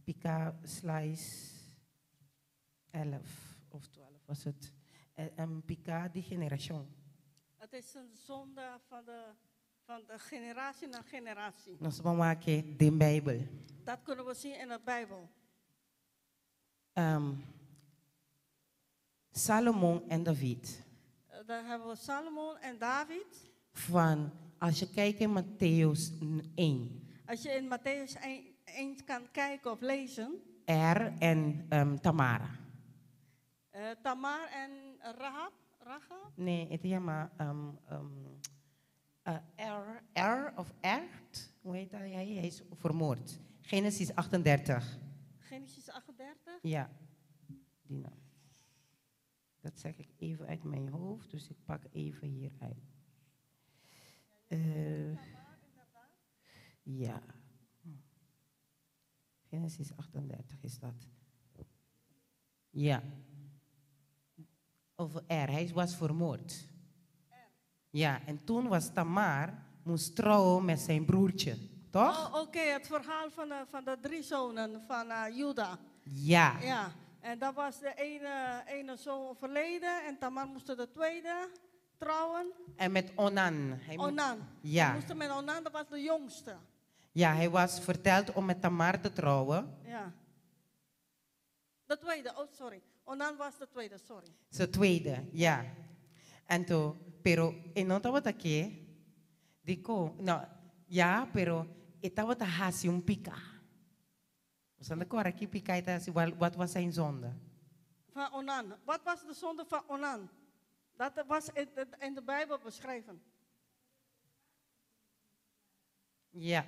Pika slice 11 of 12 was het. Pika die generatie. Het is een zonde van de generatie naar generatie. Nos maken de Bijbel. Dat kunnen we zien in de Bijbel. Salomon en David. Daar hebben we Salomon en David. Van, als je kijkt in Matthäus 1. Als je in Matthäus 1 kan kijken of lezen. En Tamara. Tamar en Rahab? Nee, het is maar of Erd. Hoe heet dat? Hij is vermoord. Genesis 38. Genesis 38? Ja, die naam. Dat zeg ik even uit mijn hoofd, dus ik pak even hier uit. Ja. Genesis 38 is dat. Ja. Over hij was vermoord. Ja, en toen was Tamar, moest trouwen met zijn broertje, toch? Oh, oké, het verhaal van de 3 zonen van Juda. Ja. Ja, en dat was de ene zoon overleden en Tamar moest de tweede trouwen. En met Onan. Onan. Ja. Hij moest met Onan, dat was de jongste. Ja, hij was verteld om met Tamar te trouwen. Ja. De tweede, oh sorry. Onan was de tweede, sorry. De tweede, ja. En toen, pero, nota wat aqui, dico, no, ja, pero, estava te hasi pika. Zonder kora aqui pika ita, wat was zijn zonde? Van Onan. Wat was de zonde van Onan? Dat was in de Bijbel beschreven. Ja.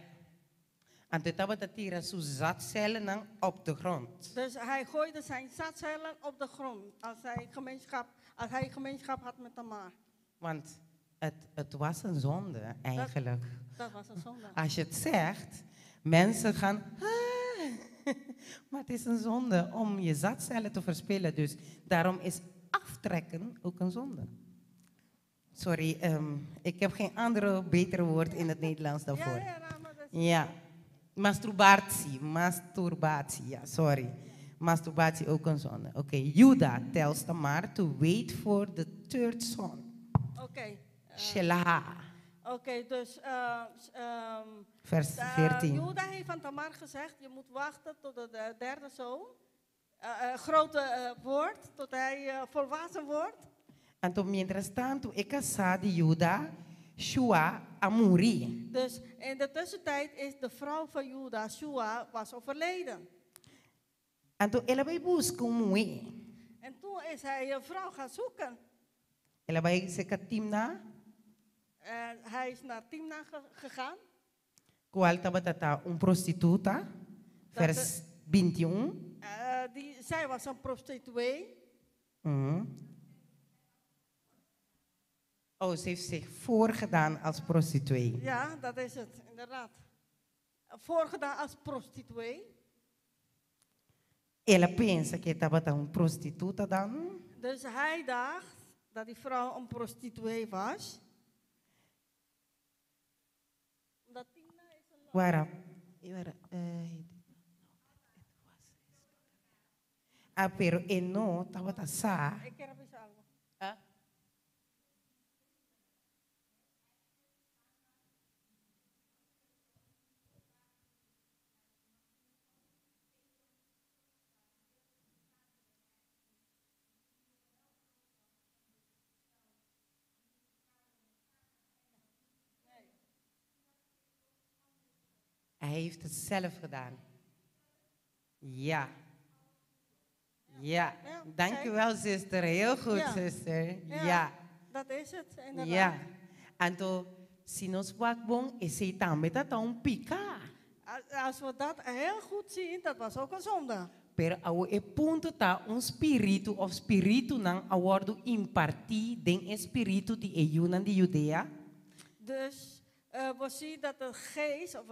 En toen estava te tirar zijn zaadcellen op de grond. Dus hij gooide zijn zaadcellen op de grond als hij gemeenschap had met Tamar. Want het was een zonde eigenlijk. Dat was een zonde. Als je het zegt, mensen gaan, maar het is een zonde om je zaadcellen te verspillen. Dus daarom is aftrekken ook een zonde. Sorry, ik heb geen andere betere woord in het Nederlands daarvoor. Ja. Masturbatie, ja, sorry. Masturbatie ook een zonde. Oké, Juda tells Tamar to wait for the third son. Oké. Shelah. Oké, dus Vers 14. Juda heeft aan Tamar gezegd, je moet wachten tot de derde zoon grote wordt, tot hij volwassen wordt. Então, mientras tanto, é casado Juda, Shua, Amuri. Dus in de tussentijd is de vrouw van Juda, Shua, was overleden. Então, ela vai buscar mulher. En toen is hij een vrouw gaan zoeken. Ela vai se Timna, En hij is naar Timna gegaan. qual estava prostituta. Vers 21. Zij was een prostituee. Oh, ze heeft zich voorgedaan als prostituee. Ja, dat is het, inderdaad. Voorgedaan als prostituee. Ela pensa que estava prostituta dan. Dus hij dacht dat die vrouw een prostituee was. Omdat Timna is een... Guarda. Pero no estava sa. Ik ken hem algo. Hij heeft het zelf gedaan. Ja. Ja. Ja, Dankjewel, zuster. Heel goed, Ja. zuster. Ja, Ja. dat is het, inderdaad. Ja. Então, se nós bom, esse também tá pica. Als we dat heel goed zien, dat was ook een zonde. Pero ao ponto tá espírito of espírito não awardo impartir den espírito de Ejunan de Judea. Dus we zien dat de geest, of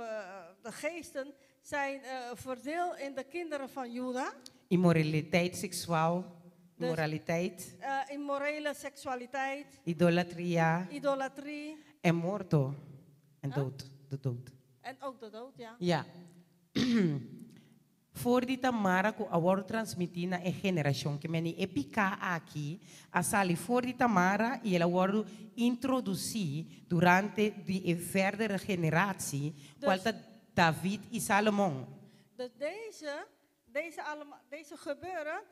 de geesten, zijn verdeeld in de kinderen van Juda. Immoraliteit seksual, Dus- immoraliteit, Immorele seksualiteit, idolatria idolatrie en morto. En dood, de dood. en ook de dood, ja. Ja. Voor die Tamara ko award transmitir na e generação que meni epica aqui, a sali voor die Tamara e ela award introduzir durante die verdere generatie, qual David e Salomon. Dus deze gebeuren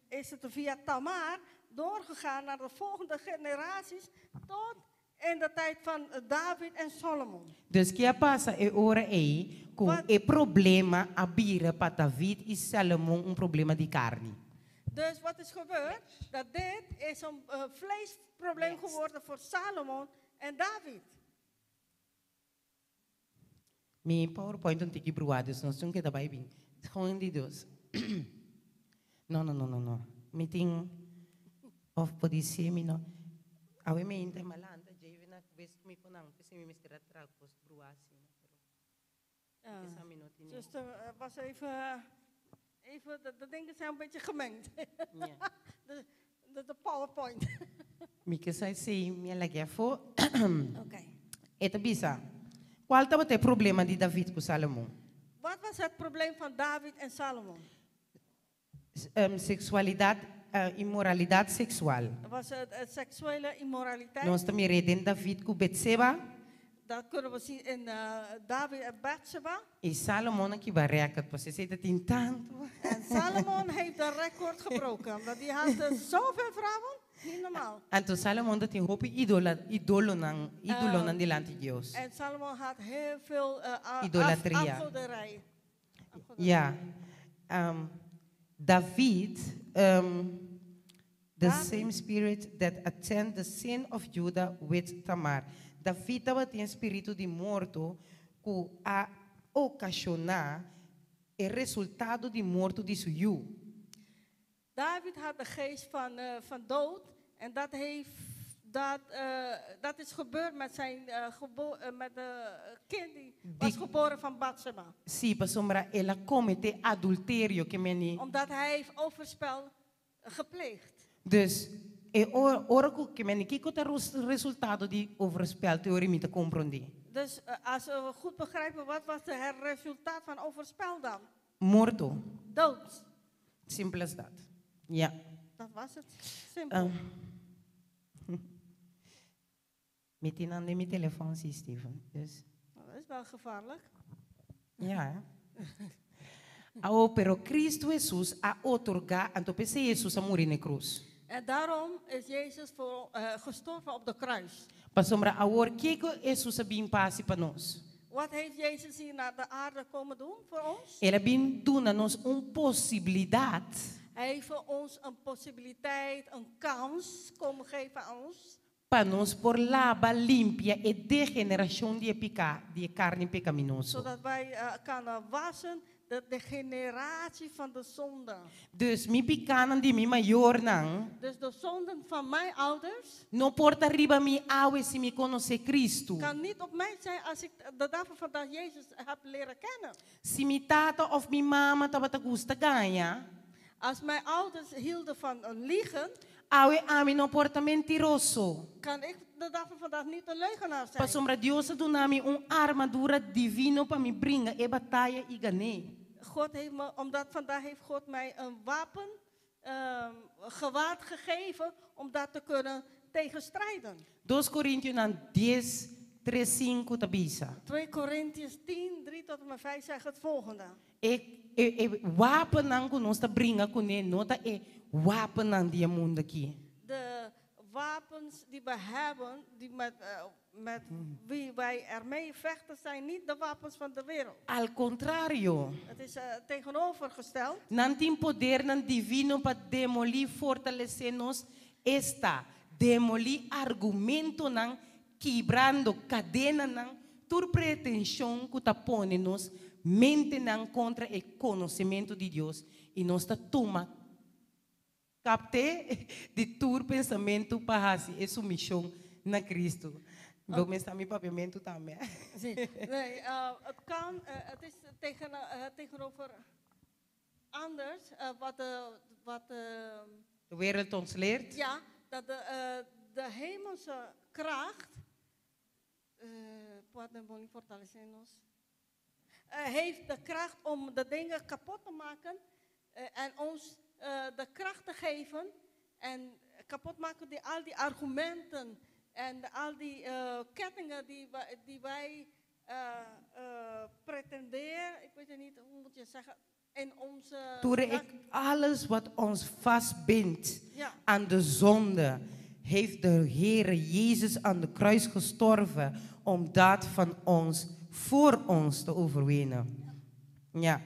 is het via Tamar doorgegaan naar de volgende generaties tot in de tijd van David en Solomon. Dus que passa e ora aí com e problema abira para David e Salomon problema de carne. Dus wat is gebeurd? Dat dit is een vleesprobleem geworden voor Salomon en David. Mijn PowerPoint não tem que broar, dus nós temos que dar bem. Gewoon die dus. No. Meeting of policia mi no. Awe me inte malanda, jeve na vez me konang, pesi me mistera trapos broasi. Esa minuti ni. Dus er was even de dingen zijn een beetje gemengd. De PowerPoint. Mike sai sei mi alagia fo. Oké. Eta bisa. Qual estava o problema de David com Salomão? Wat was het probleem van David en Salomon? Sexualidade, imoralidade sexual. Was het seksuele immoraliteit? Nós também reden David com Betseba. Dat kunnen we zien in David en Bathsheba. E Salomão aqui vai recat, você sei dat in tanto. En Salomon heeft de record gebroken. Omdat hij had zoveel vrouwen. Niet normaal. Então Salomão dat in hoop idolo nan delante de Deus. En Salomon had heel veel Idolatria. afgoderij. Ja. David, the same spirit that attend the sin of Judah with Tamar. David estava tem espírito de morto que a ocasionar o resultado de morto de seu. David had de geest van dood. En dat is gebeurd met zijn met de kind die was geboren van Bathsheba. Sim, para sombra ela comete adultério que meni. Omdat hij heeft overspel gepleegd. Dus ora que meni kiko ta resultado de overspel teorie me te compreender. Dus als we goed begrijpen, wat was het resultaat van overspel dan? Morto. Dood. Simpel as dat. Ja. Dat was het. Simpel. Meteen aan mijn telefoon, zie Steven. Dus, Dat is wel gevaarlijk. ja. Pero Cristo Jesus a otorga, en toen zei Jezus a morir in cruz. En daarom is Jezus gestorven op de kruis. Pasombra awor kiko Jesus a bin pasi pa nos. Wat heeft Jezus hier naar de aarde komen doen voor ons? Ela bin duna nos possibilidad Hij heeft voor ons een possibiliteit, een kans komen geven aan ons. para nos por lava limpia e degeneração de carne pecaminoso. Zodat wij kunnen wassen de generatie van de zonde. Dus mi picanan de mi mayor nang, Dus de zonden van mijn ouders no porta riba mi awe si mi conoce Cristo. kan niet op mij zijn als ik de dag van vandaag Jezus heb leren kennen. Si mi tata of mi mama tabata gusta ganha, Als mijn ouders hielden van een liegen, awe ami no porta mentiroso. kan ik de dag van vandaag niet een leugenaar zijn. Pasombra Dios do nami armadura divino para mi bringa e batalha e gane. God heeft me, omdat vandaag heeft God mij een wapen, gewaad gegeven om dat te kunnen tegenstrijden. 2 Coríntios 10, 3, 5 tabisa. 2 Korintiërs 10, 3 tot en met 5 zegt het volgende. Wapen nang kuno sta bringa kune nota wapen nang dia mundo aqui. De wapens die we hebben, die met wie wij ermee vechten, zijn niet de wapens van de wereld. Al contrario, Het is tegenovergesteld. nantin poder nan divino para demolir fortalecernos esta demolir argumento nang quebrando cadena nang tur pretensão que tapone nos mente nang contra o conhecimento de Deus e nós ta toma capte de tur pensamento para assim é submissão na Cristo. Wil mensen aan mijn papiamento também. Nee, het kan, het is tegenover anders wat De wereld ons leert. ja, dat de hemelse kracht, heeft de kracht om de dingen kapot te maken en ons de kracht te geven en kapot maken die al die argumenten en al die kettingen die wij pretenderen, ik weet niet hoe moet je zeggen, in onze... Toen alles wat ons vastbindt Ja. aan de zonde, heeft de Heer Jezus aan de kruis gestorven om dat van ons, voor ons te overwinnen. Ja.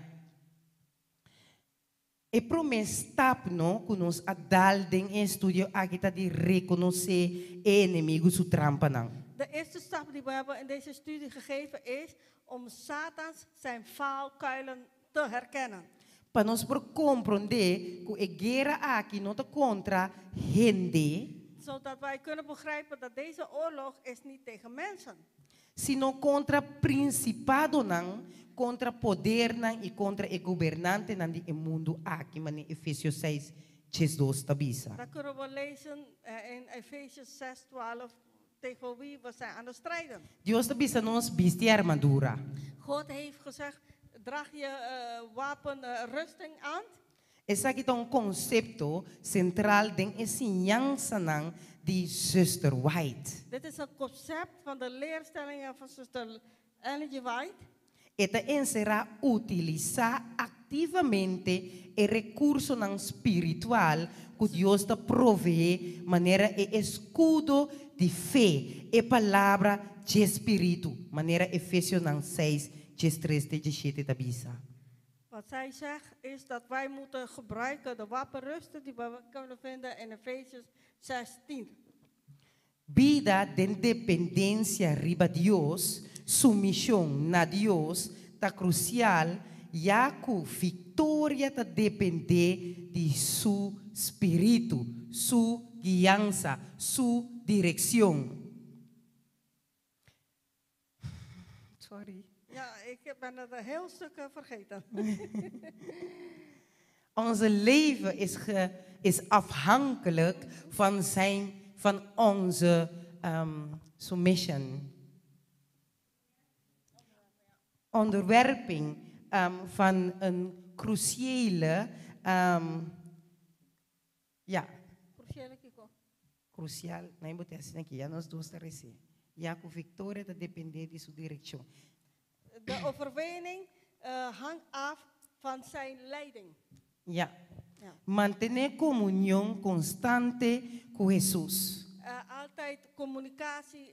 E promes stap no, que nos adalden in studio agita di reconocer enemigo su trampa nang. De eerste stap die we hebben in deze studie gegeven is om Satans zijn valkuilen te herkennen. Para nós por compreender que a guerra aqui não está contra gente, Zodat wij kunnen begrijpen dat deze oorlog is niet tegen mensen. sino contra principado nang, contra poder nang e contra o governante nang di mundo aqui, mani Efesios 6, 2 tabisa. Dat kunnen we lezen in Efesiërs 6, 12, tegen wie we zijn aan het strijden. Deus tabisa nos viste armadura. God heeft gezegd, draag je wapenrusting aan. Essa aqui é conceito central da ensinança nang di Sister White. Dit is een concept van de leerstellingen van zuster Ellen G. White. Esta será utilizar ativamente o recurso nang espiritual que Deus te provee, maneira e escudo de fé e palavra de espírito, maneira Efésios 6, 3, 17 tabisa. Wat zij zegt is dat wij moeten gebruiken de wapenrusten die we kunnen vinden in Efesiërs 16. Vida de dependência riba Deus, submissão na Deus, tá crucial, já que vitória tá depender de su espírito, su guiança, su direção. Sorry. Ja, ik ben het een heel stuk vergeten. Onze leven is afhankelijk van onze submission. Onderwerping van een cruciale, Cruciale Kiko. crucial, nee, moet je zeggen, ja, nos dos teresi. Ja, com Victoria está depender de sua direção. De overwinning hangt af van zijn leiding. Ja. Ja. Mantener comunhão constante com Jesus. Altijd communicatie,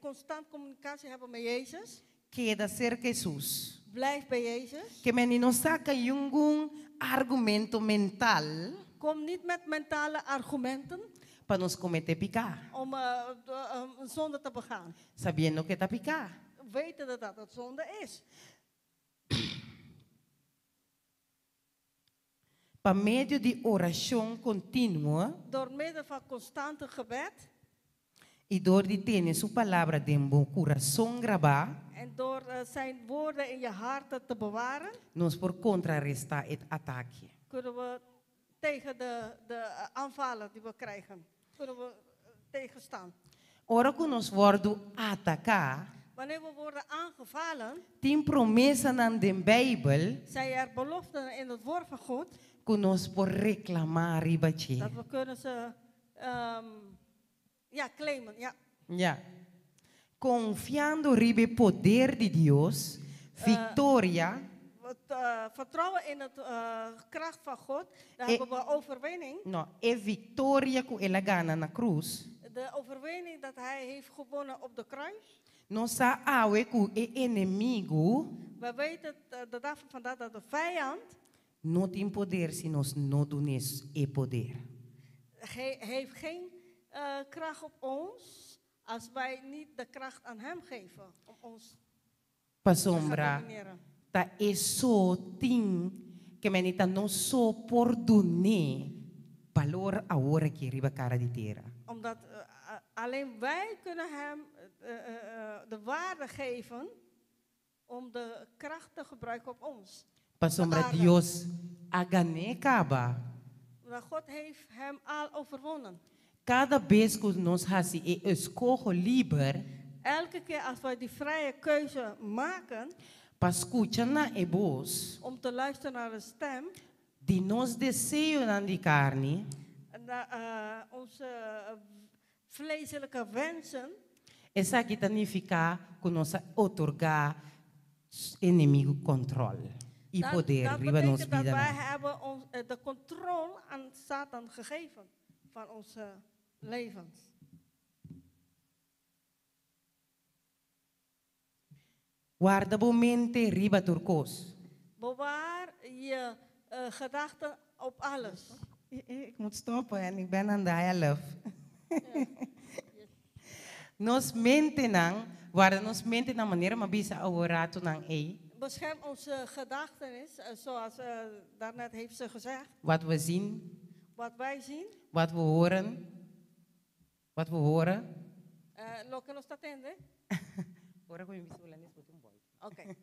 constant communicatie hebben met Jezus. Queda cerca de Jesus. Blijf bij Jezus. Que men não saca nenhum argumento mental Kom niet met mentale argumenten para nos cometer pecar. om een zonde te begaan. Sabendo que está pecar. Weten dat het zonde is. Por meio de oração contínua Door middel van constante gebed e door de ter sua palavra dentro do coração gravar, en door zijn woorden in je hart te bewaren, nós por contrarrestar het ataque. kunnen we tegen de aanvallen die we krijgen, kunnen we tegenstaan. Ora que nós worden atacar, Wanneer we worden aangevallen, tem promessa na Bijbel zijn er beloften in het woord van God que nós por reclamar ribache. dat we kunnen ze claimen. Ja. Ja. Confiando ribe poder de Deus, vitória Vertrouwen in het kracht van God, daar hebben we overwinning. no, é vitória que ela gana na cruz. De overwinning dat hij heeft gewonnen op de kruis. Nossa awe que o inimigo We weten de dag van vandaag dat de vijand não tem poder se nós não damos e poder. heeft geen kracht op ons als wij niet de kracht aan hem geven om ons Pa te sombra, gaan domineren. tá é só tem que menita não só por donner valor a hora que riba cara de terra. Omdat alleen wij kunnen hem de waarde geven om de kracht te gebruiken op ons. Pa sombra aarde. Deus agane caba. Maar God heeft hem al overwonnen. Cada vez que nós fazemos e escolho livre, Elke keer als wij die vrije keuze maken para escutar na e voz om te luisteren naar de stem, de nós desejo na de carne, naar onze vleeselijke wensen, essa aqui significa que nós otorgar inimigo controle e dat poder riba nos betekent dat vida. wij hebben ons, de controle aan Satan gegeven van onze levens. Guarda bom mente riba turcos. Bewaar je gedachten op alles. Ik moet stoppen en ik ben aan de helft. Nos mente nang, guarda nos mente na maneira maar bisa aworato nang Bescherm onze gedachtenis, zoals daarnet heeft ze gezegd. wat we zien, Wat wij zien. wat we horen, wat we horen. Lo que nos está atende. Ora com isso lá nesse boy. Oké.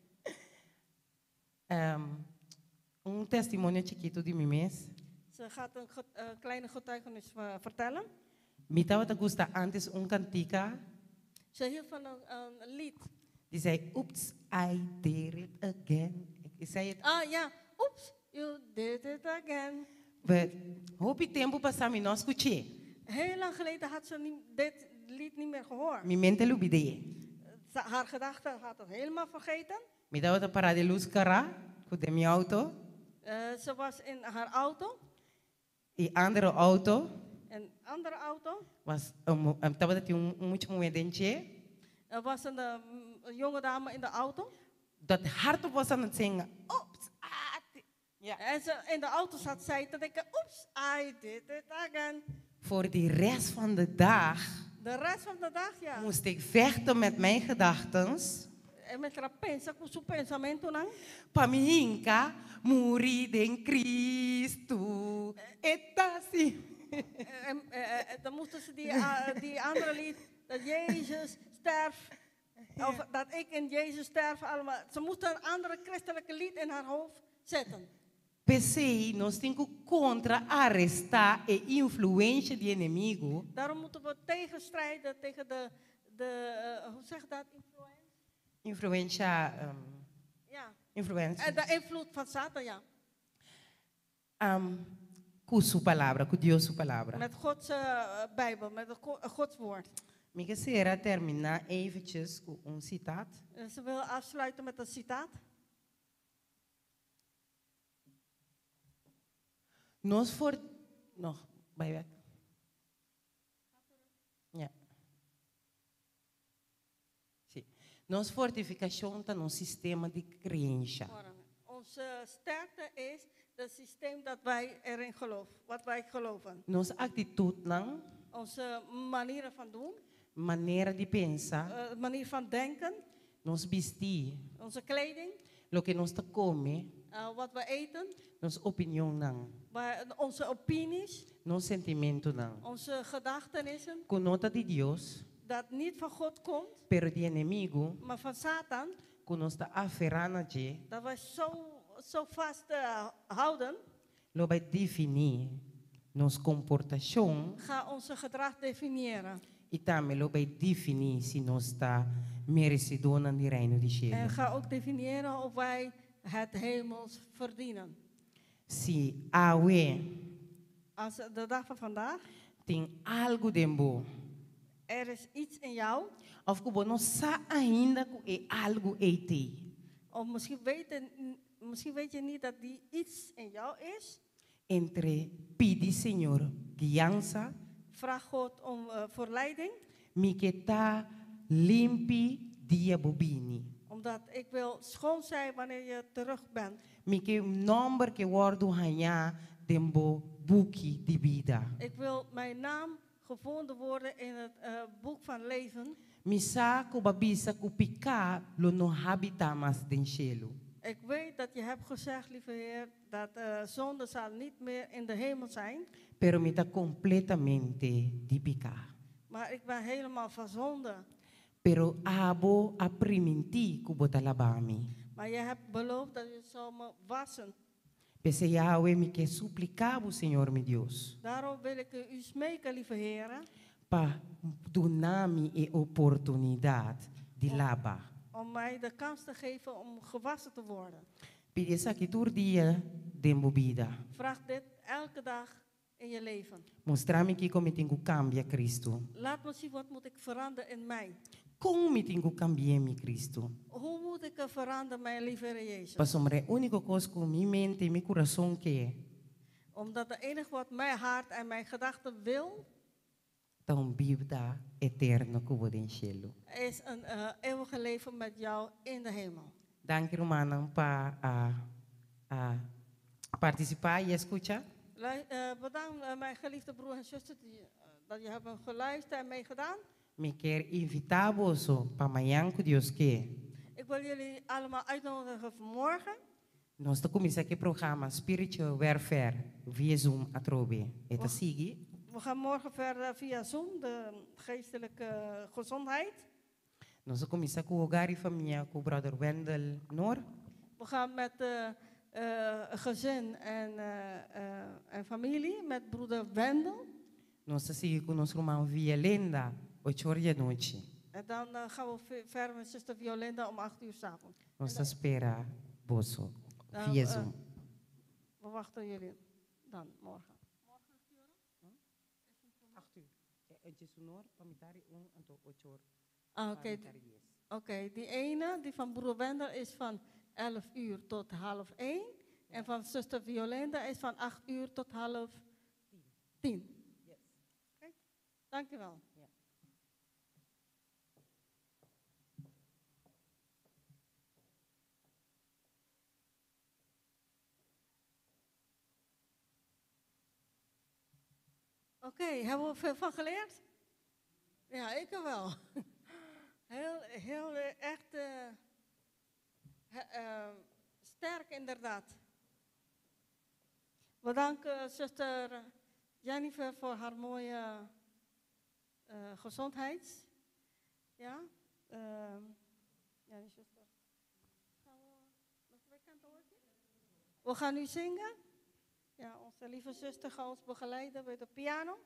Testemunho chiquito de mim mês. Ze gaat een kleine getuigenis vertellen. Me estava gusta antes cantica. Ze hield van een lied. Die zei, oops, I did it again. Ik zei het. Ah ja, oeps, you did it again. But, hoop tempo passar me não escutei. Heel lang geleden had ze dit lied niet meer gehoord. Me mente lubide. Haar gedachten had het helemaal vergeten. Me estava a parar de luz cara, com de minha auto. Ze was in haar auto. E andere auto Een andere auto. was estava tinha muito moedente. Er was een jonge dame in de auto. Dat hardop was aan het zingen. Oops, Ja. En ze in de auto zat zij te denken, oeps, I did it again. Voor de rest van de dag De rest van de dag, ja. moest ik vechten met mijn gedachten. En met haar pensa, com seu pensamento, não? Para me hinca, morir em Cristo. Eta sim. Dan moesten ze die andere lied, dat Jezus sterft, of dat ik in Jezus sterf, allemaal. Ze moesten een andere christelijke lied in haar hoofd zetten. Pensei, nós temos que contra-arrestar a influência do inimigo. Daarom moeten we tegenstrijden tegen hoe zeg je dat, Influência, ja. influência. De invloed van Satan, ja. Com sua palavra, com Deus sua palavra. Met Gods Bijbel, met Gods woord. Ik quisiera terminar eventjes con un citaat. Ze wil afsluiten met een citaat. Nos for... Nog, bij weg. Ja. Sim. Nos fortificação está num sistema de crença. Onze sterkte is het systeem dat wij erin geloven, wat wij geloven. Nos atitude não, Onze manieren van doen, maneira de pensar, manier van denken, nos vestir, onze kleding, lo que nos come, wat we eten, nos opinião não, onze opinies, nos sentimento não. onze gedachtenissen, Com nota de Deus, dat niet van God komt, pero de inimigo, maar van Satan, com nos está aferrando je, dat wij zo vast houden, lo vai definir nos comportação ga onze gedrag definiëren. e também lo vai definir se nós está merecedor no reino de cielo. En ga ook definiëren of wij het hemels verdienen. Se awe Als de dag van vandaag, tem algo dentro, er is iets in jou, of que não sabe ainda que é algo em ti, of misschien weet je niet dat die iets in jou is. entre pedir Senhor guiança, Vraag God om verleiding, me que tá limpi dia bobini, omdat ik wil schoon zijn wanneer je terug bent. me que nombre que guardo hanha dentro buki de vida, Ik wil mijn naam gevonden worden in het boek van leven. me sa que babisa que picar lo no habita mais den cielo. Ik weet dat je hebt gezegd, lieve Heer, dat zonde zal niet meer in de hemel zijn. Pero me está completamente de picar. Maar ik ben helemaal van zonde. Pero abo a primiti que bota labami. Maar je hebt beloofd dat je zal me wassen. Pese Yahweh me que suplicava o Senhor meu Deus, Daarom wil ik u smeken, lieve Heer, para donar-me a oportunidade de lavar. om mij de kans te geven om gewassen te worden. Pedi essa que todo dia de vida. Vraag dit elke dag in je leven. Mostrar-me que como tenho que cambiar Cristo. Laat me zien wat moet ik veranderen in mij. Como tenho que cambiar me Cristo? Hoe moet ik er veranderen, mijn lieve Heer Jezus? Para somar a única coisa que minha mente e meu coração quer. Omdat de enige wat mijn hart en mijn gedachten wil, Então, vida eterna que vou in cielo. is een eeuwige leven met jou in de hemel. Dank je, Romanen, para participar e escuchar. Bedankt mijn geliefde broer en zuster dat je hebben geluisterd en meegedaan. Me quer invitar você para amanhã que Deus quer. Ik wil jullie allemaal uitnodigen voor morgen. Nós estamos começando aqui o programa Spiritual Warfare via Zoom a trobe. Eta sigue. We gaan morgen verder via Zoom, de geestelijke gezondheid. Nós vamos começar com o hogar e família com o brother Wendel Noor. We gaan met gezin en familie, met broeder Wendel. Nós seguimos com nosso irmão Via Lenda, 8 horas da noite. En dan gaan we verder met zuster Violinda om 8 uur 's avonds. Nós espera você via Zoom. We wachten jullie dan morgen. 8 uur. Het Noor, pamitari 1 en 8 uur. Oké, die ene, die van broer Wendel, is van 11 uur tot 12:30. En van zuster Violinda is van 8 uur tot 9:30. Yes. Okay. Dankjewel. Ja. Oké, hebben we veel van geleerd? Ja, ik er wel. Heel echt sterk inderdaad. We danken zuster Jennifer voor haar mooie gezondheid. Ja, ja, die zuster. Gaan we nog 2 kanten horen? We gaan nu zingen. Ja, onze lieve zuster gaat ons begeleiden bij de piano.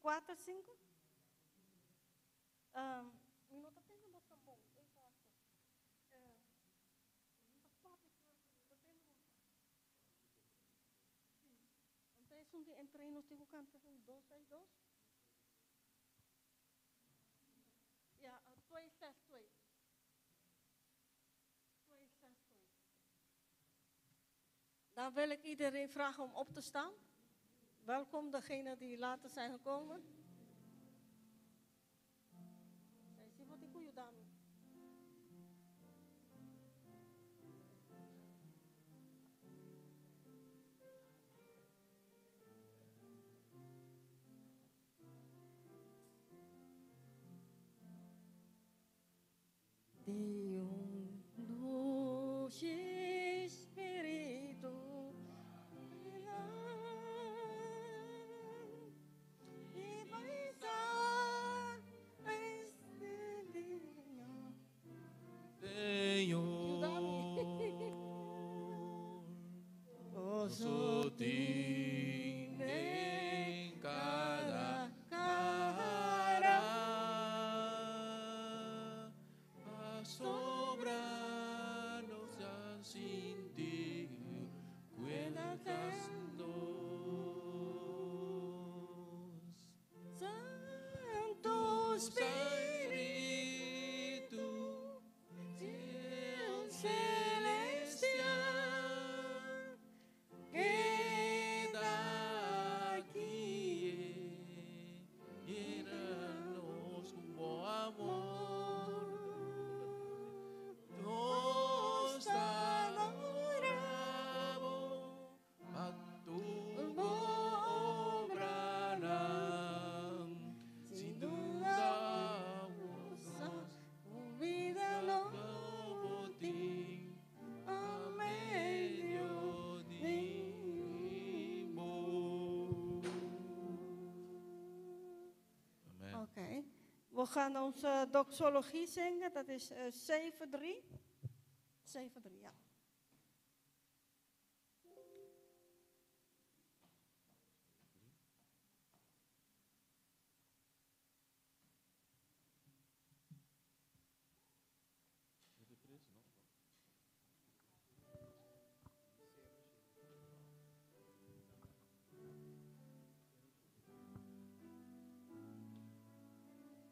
4, 5. Minuto tengo más tambor. Entonces, entre nos tengo que cantar 2, 6, 2. Ja, 2, 6, 2. 2, 6, 2. Dan wil ik iedereen vragen om op te staan. Welkom degenen die later zijn gekomen. Zie wat ik je dan. Dios Espíritu y bailar este día. Señor, sostiene cada cara, asombrarnos ya sin ti, cuéntanos. Santo Espíritu, Dios celestial, Queda aquí, llénanos con tu amor. Nos adoramos a tu obra, sin duda olvídalo como ti, a medio Amen. Oké, we gaan onze doxologie zingen, dat is 7-3. 7-3, ja.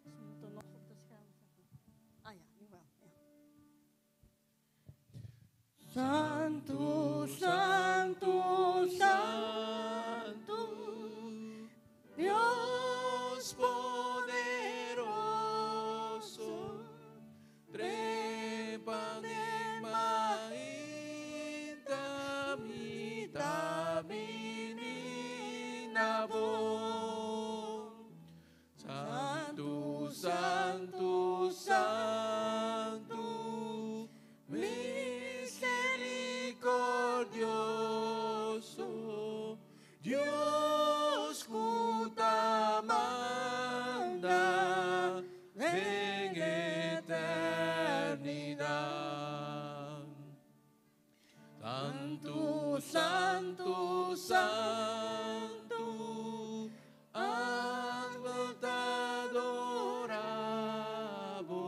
Ze moeten nog op de scherm zetten. Ah ja, nu wel. Ja. Santo, Santo, Santo, Dios poderoso, trepa de maíta, mita, minina, Santo, Santo, Santo, misericordioso, Dios cutamanda en eternidad. Santo, Santo, Santo, adorabo,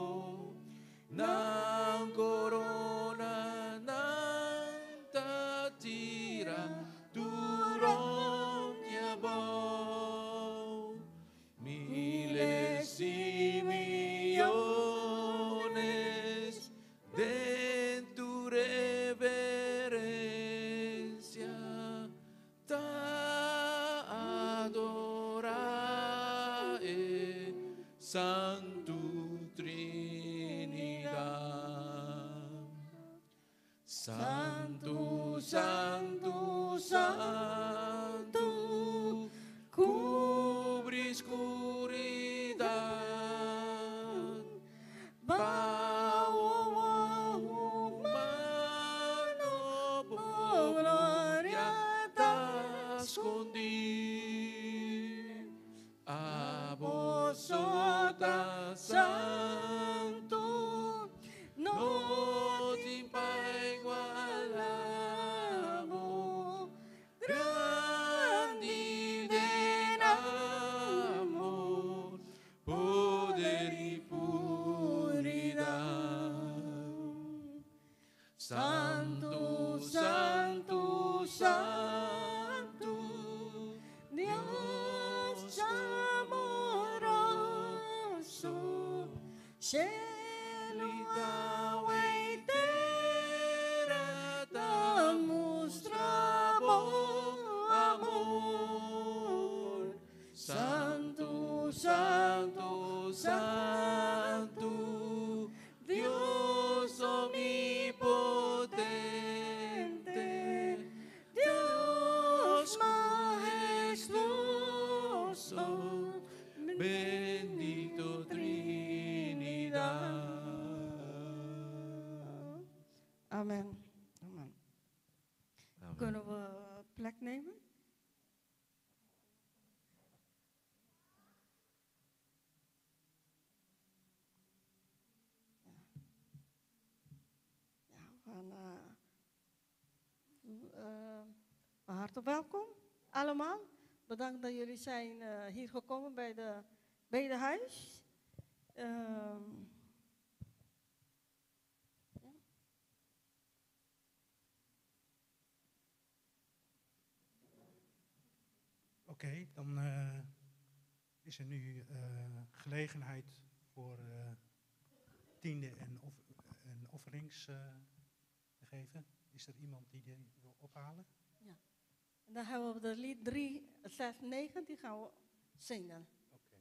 nan corona, nan tatira, turon yabo, miles y millones de tu reverencia ta adorae, Santo Trinidad. Santo, Santo, Santo, cubre oscuridad, bajo humano por gloria te escondí. A vosotras, Santo, no te igualamos. Santo, Santo, Dios amoroso, cielo, agua y tierra, damos amor. Santo, Santo, Santo, Dios omnipotente, Dios majestuoso, bendito Trinidad. Amen. Amen. Kunnen we plek nemen? Van harte welkom, allemaal. Bedankt dat jullie zijn hier gekomen bij de bedehuis. Oké, dan is er nu gelegenheid voor tiende en offerings te geven. Is er iemand die wil ophalen? Ja. En dan hebben we de lied 369, die gaan we zingen. Oké.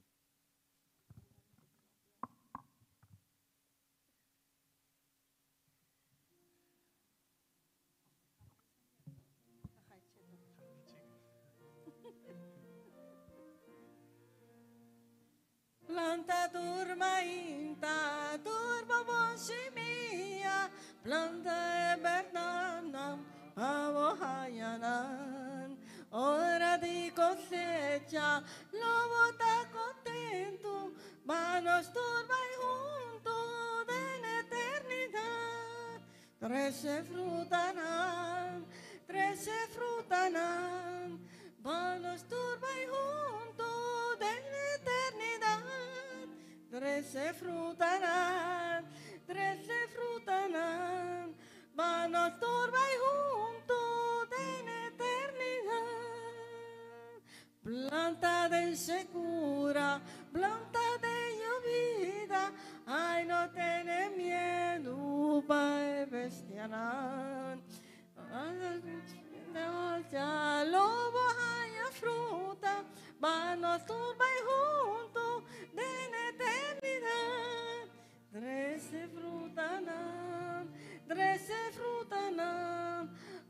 Dan ga je zitten. Planta turma inta, turba bonsimia, planta ebernanam, avohayanan. Hora de cosecha, lobo está contento, manos turba y junto de la eternidad. 13 frutarán, manos turba y junto de la eternidad. 13 frutarán, manos turba y junto de la eternidad. Planta de segura, planta de llovida, ay no tiene miedo, pai bestianán. Ya lobo haya fruta, manos turba y junto de la eternidad. 13 frutarán,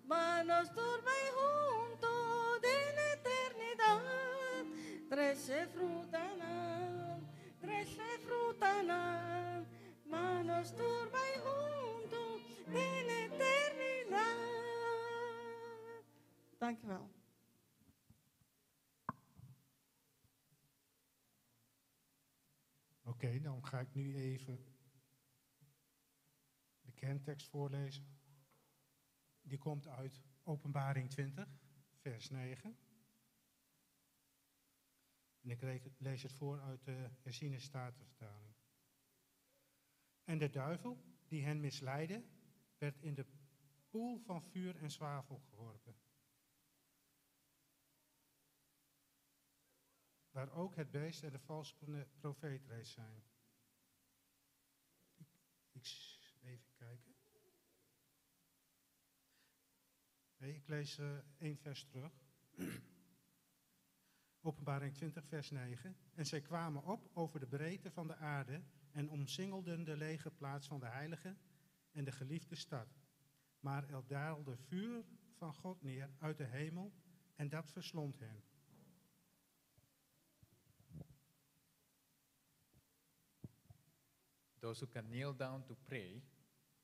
manos turba y junto de la eternidad. 13 frutarán, manos turba y junto de la eternidad. Dank u wel. Oké, dan ga ik nu even de kerntekst voorlezen. Die komt uit Openbaring 20, vers 9. En ik lees het voor uit de herziene statenvertaling. En de duivel, die hen misleidde, werd in de poel van vuur en zwavel geworpen. Waar ook het beest en de valse profeet reeds zijn. Even kijken. Nee, ik lees 1 vers terug. Openbaring 20 vers 9. En zij kwamen op over de breedte van de aarde en omsingelden de lege plaats van de heilige en de geliefde stad. Maar er daalde vuur van God neer uit de hemel en dat verslond hen. Those who can kneel down to pray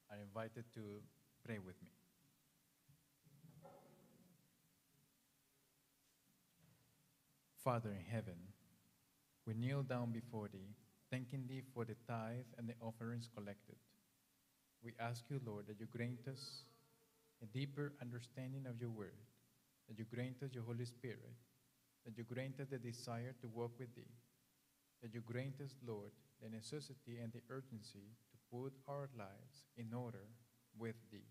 are invited to pray with me. Father in heaven, we kneel down before thee, thanking thee for the tithe and the offerings collected. We ask you, Lord, that you grant us a deeper understanding of your word, that you grant us your Holy Spirit, that you grant us the desire to walk with thee, that you grant us, Lord, the necessity and the urgency to put our lives in order with thee.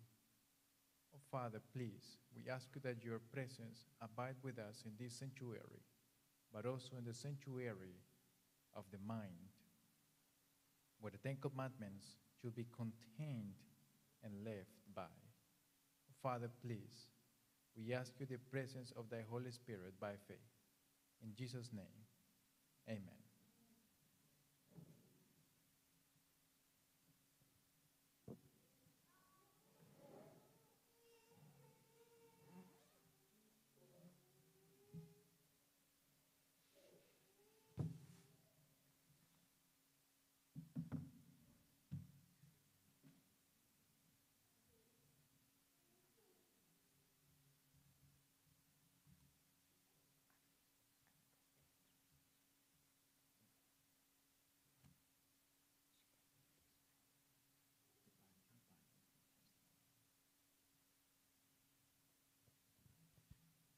Father, please, we ask you that your presence abide with us in this sanctuary, but also in the sanctuary of the mind, where the Ten Commandments should be contained and lived by. Father, please, we ask you the presence of thy Holy Spirit by faith. In Jesus' name, amen.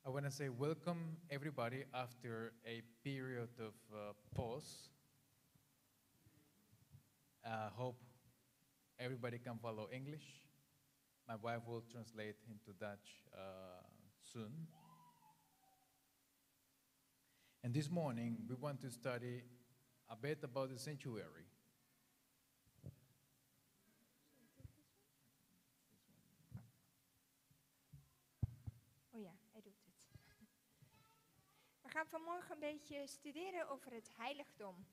I want to say welcome everybody after a period of pause. Hope everybody can follow English. My wife will translate into Dutch soon. And this morning we want to study a bit about the sanctuary. Oh ja, hij doet het. We gaan vanmorgen een beetje studeren over het heiligdom.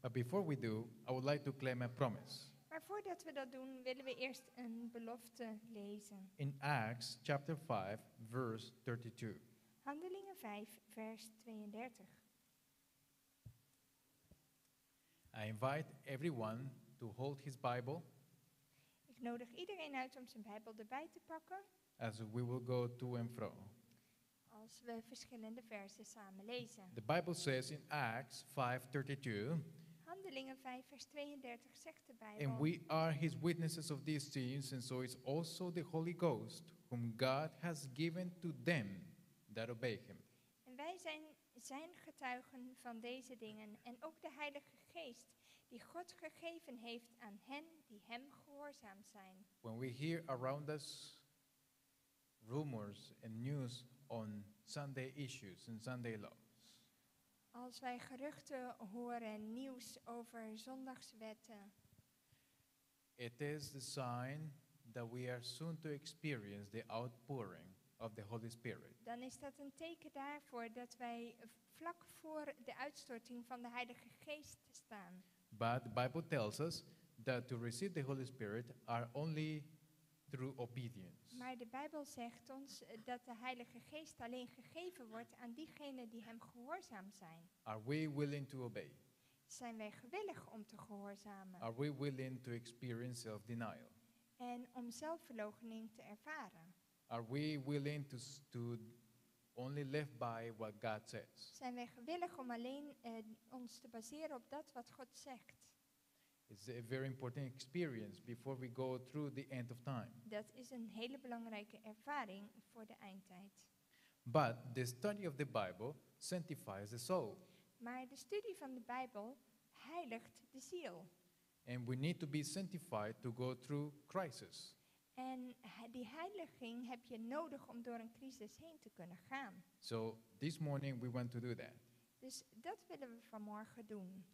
But before we do, I would like to claim a promise. Maar voordat we dat doen, willen we eerst een belofte lezen. In Acts chapter 5, verse 32. Handelingen 5, vers 32. I invite everyone to hold his Bible Ik nodig iedereen uit om zijn Bijbel erbij te pakken as we will go to and fro. als we verschillende versen samen lezen. The Bible says in Acts 5:32, Handelingen 5, vers 32 zegt de and Bijbel. we are his witnesses of these things, and so is also the Holy Ghost, whom God has given to them that obey him. En wij zijn getuigen van deze dingen en ook de Heilige Geest die God gegeven heeft aan hen die hem gehoorzaam zijn. When we hear around us rumors and news on Sunday issues and Sunday laws, Als wij geruchten horen, nieuws over zondagswetten, it is the sign that we are soon to experience the outpouring of the Holy Spirit. dan is dat een teken daarvoor dat wij vlak voor de uitstorting van de Heilige Geest staan. But the Bible tells us that to receive the Holy Spirit are only through obedience. Maar de Bijbel zegt ons dat de Heilige Geest alleen gegeven wordt aan diegenen die hem gehoorzaam zijn. Are we willing to obey? Zijn wij gewillig om te gehoorzamen Are we willing to experience self-denial? en om zelfverloochening te ervaren? Are we willing to only live by what God says? Zijn wij gewillig om alleen ons te baseren op dat wat God zegt? It's a very important experience before we go through the end of time. Dat is een hele belangrijke ervaring voor de eindtijd. But the study of the Bible sanctifies the soul. Maar de studie van de Bijbel heiligt de ziel. And we need to be sanctified to go through crisis. En die heiliging heb je nodig om door een crisis heen te kunnen gaan. So this morning we want to do that. Dus dat willen we vanmorgen doen.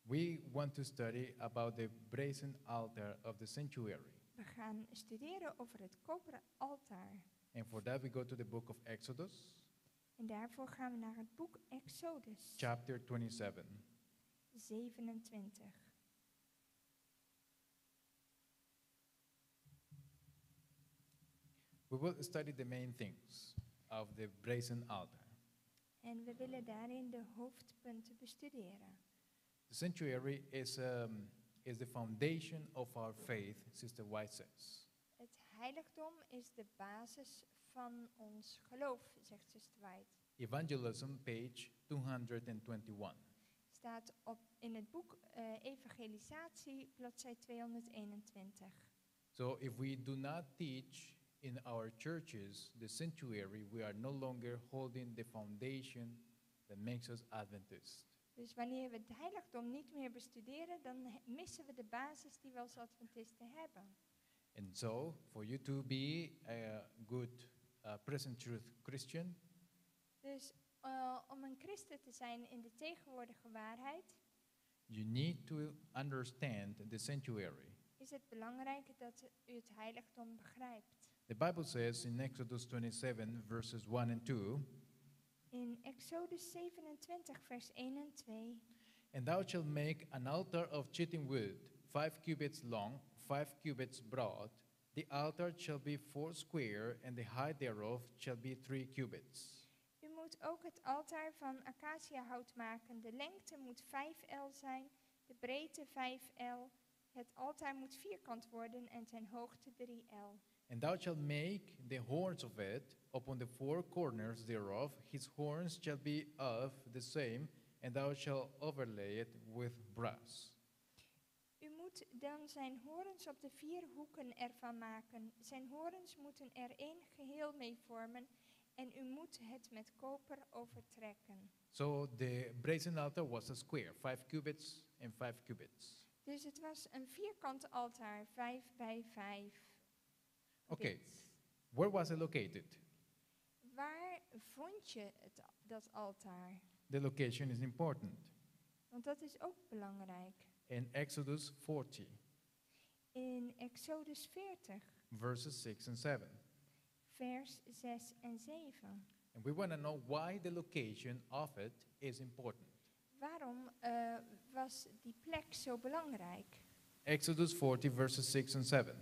We want to study about the brazen altar of the sanctuary. We gaan studeren over het koperen altaar. And for that we go to the book of Exodus, En daarvoor gaan we naar het boek Exodus chapter 27. 27. We will study the main things of the brazen altar. En we willen daarin de hoofdpunten bestuderen. The sanctuary is the foundation of our faith, Sister White says. Het heiligdom is de basis van ons geloof, zegt Zuster White. Evangelism, page 221. Staat in het boek Evangelisatie, bladzij 221. So if we do not teach in our churches the sanctuary, we are no longer holding the foundation that makes us Adventists. Dus wanneer we het heiligdom niet meer bestuderen, dan missen we de basis die we als Adventisten hebben. And so, for you to be a good present truth Christian, Dus om een christen te zijn in de tegenwoordige waarheid, you need to understand the sanctuary. is het belangrijk dat u het heiligdom begrijpt. The Bible says in Exodus 27, verses 1 and 2, In Exodus 27, vers 1 en 2. and thou shalt make an altar of shittim wood, 5 cubits long, 5 cubits broad. The altar shall be 4 square, and the height thereof shall be 3 cubits. U moet ook het altaar van acaciahout maken. De lengte moet 5 L zijn, de breedte 5 L. Het altaar moet vierkant worden en zijn hoogte 3 L. And thou shalt make the horns of it upon the 4 corners thereof. His horns shall be of the same, and thou shalt overlay it with brass. U moet dan zijn horens op de 4 hoeken ervan maken. Zijn horens moeten er één geheel mee vormen en u moet het met koper overtrekken. So the brazen altar was a square, 5 cubits and 5 cubits. Dus het was een vierkant altaar, 5 bij 5. Okay, where was it located? Waar vond je dat altaar? The location is important. Want dat is ook belangrijk. In Exodus 40, In Exodus 40, verses 6 and 7. vers 6 en 7. And we want to know why the location of it is important. Waarom was die plek zo belangrijk? Exodus 40, verses 6 and 7.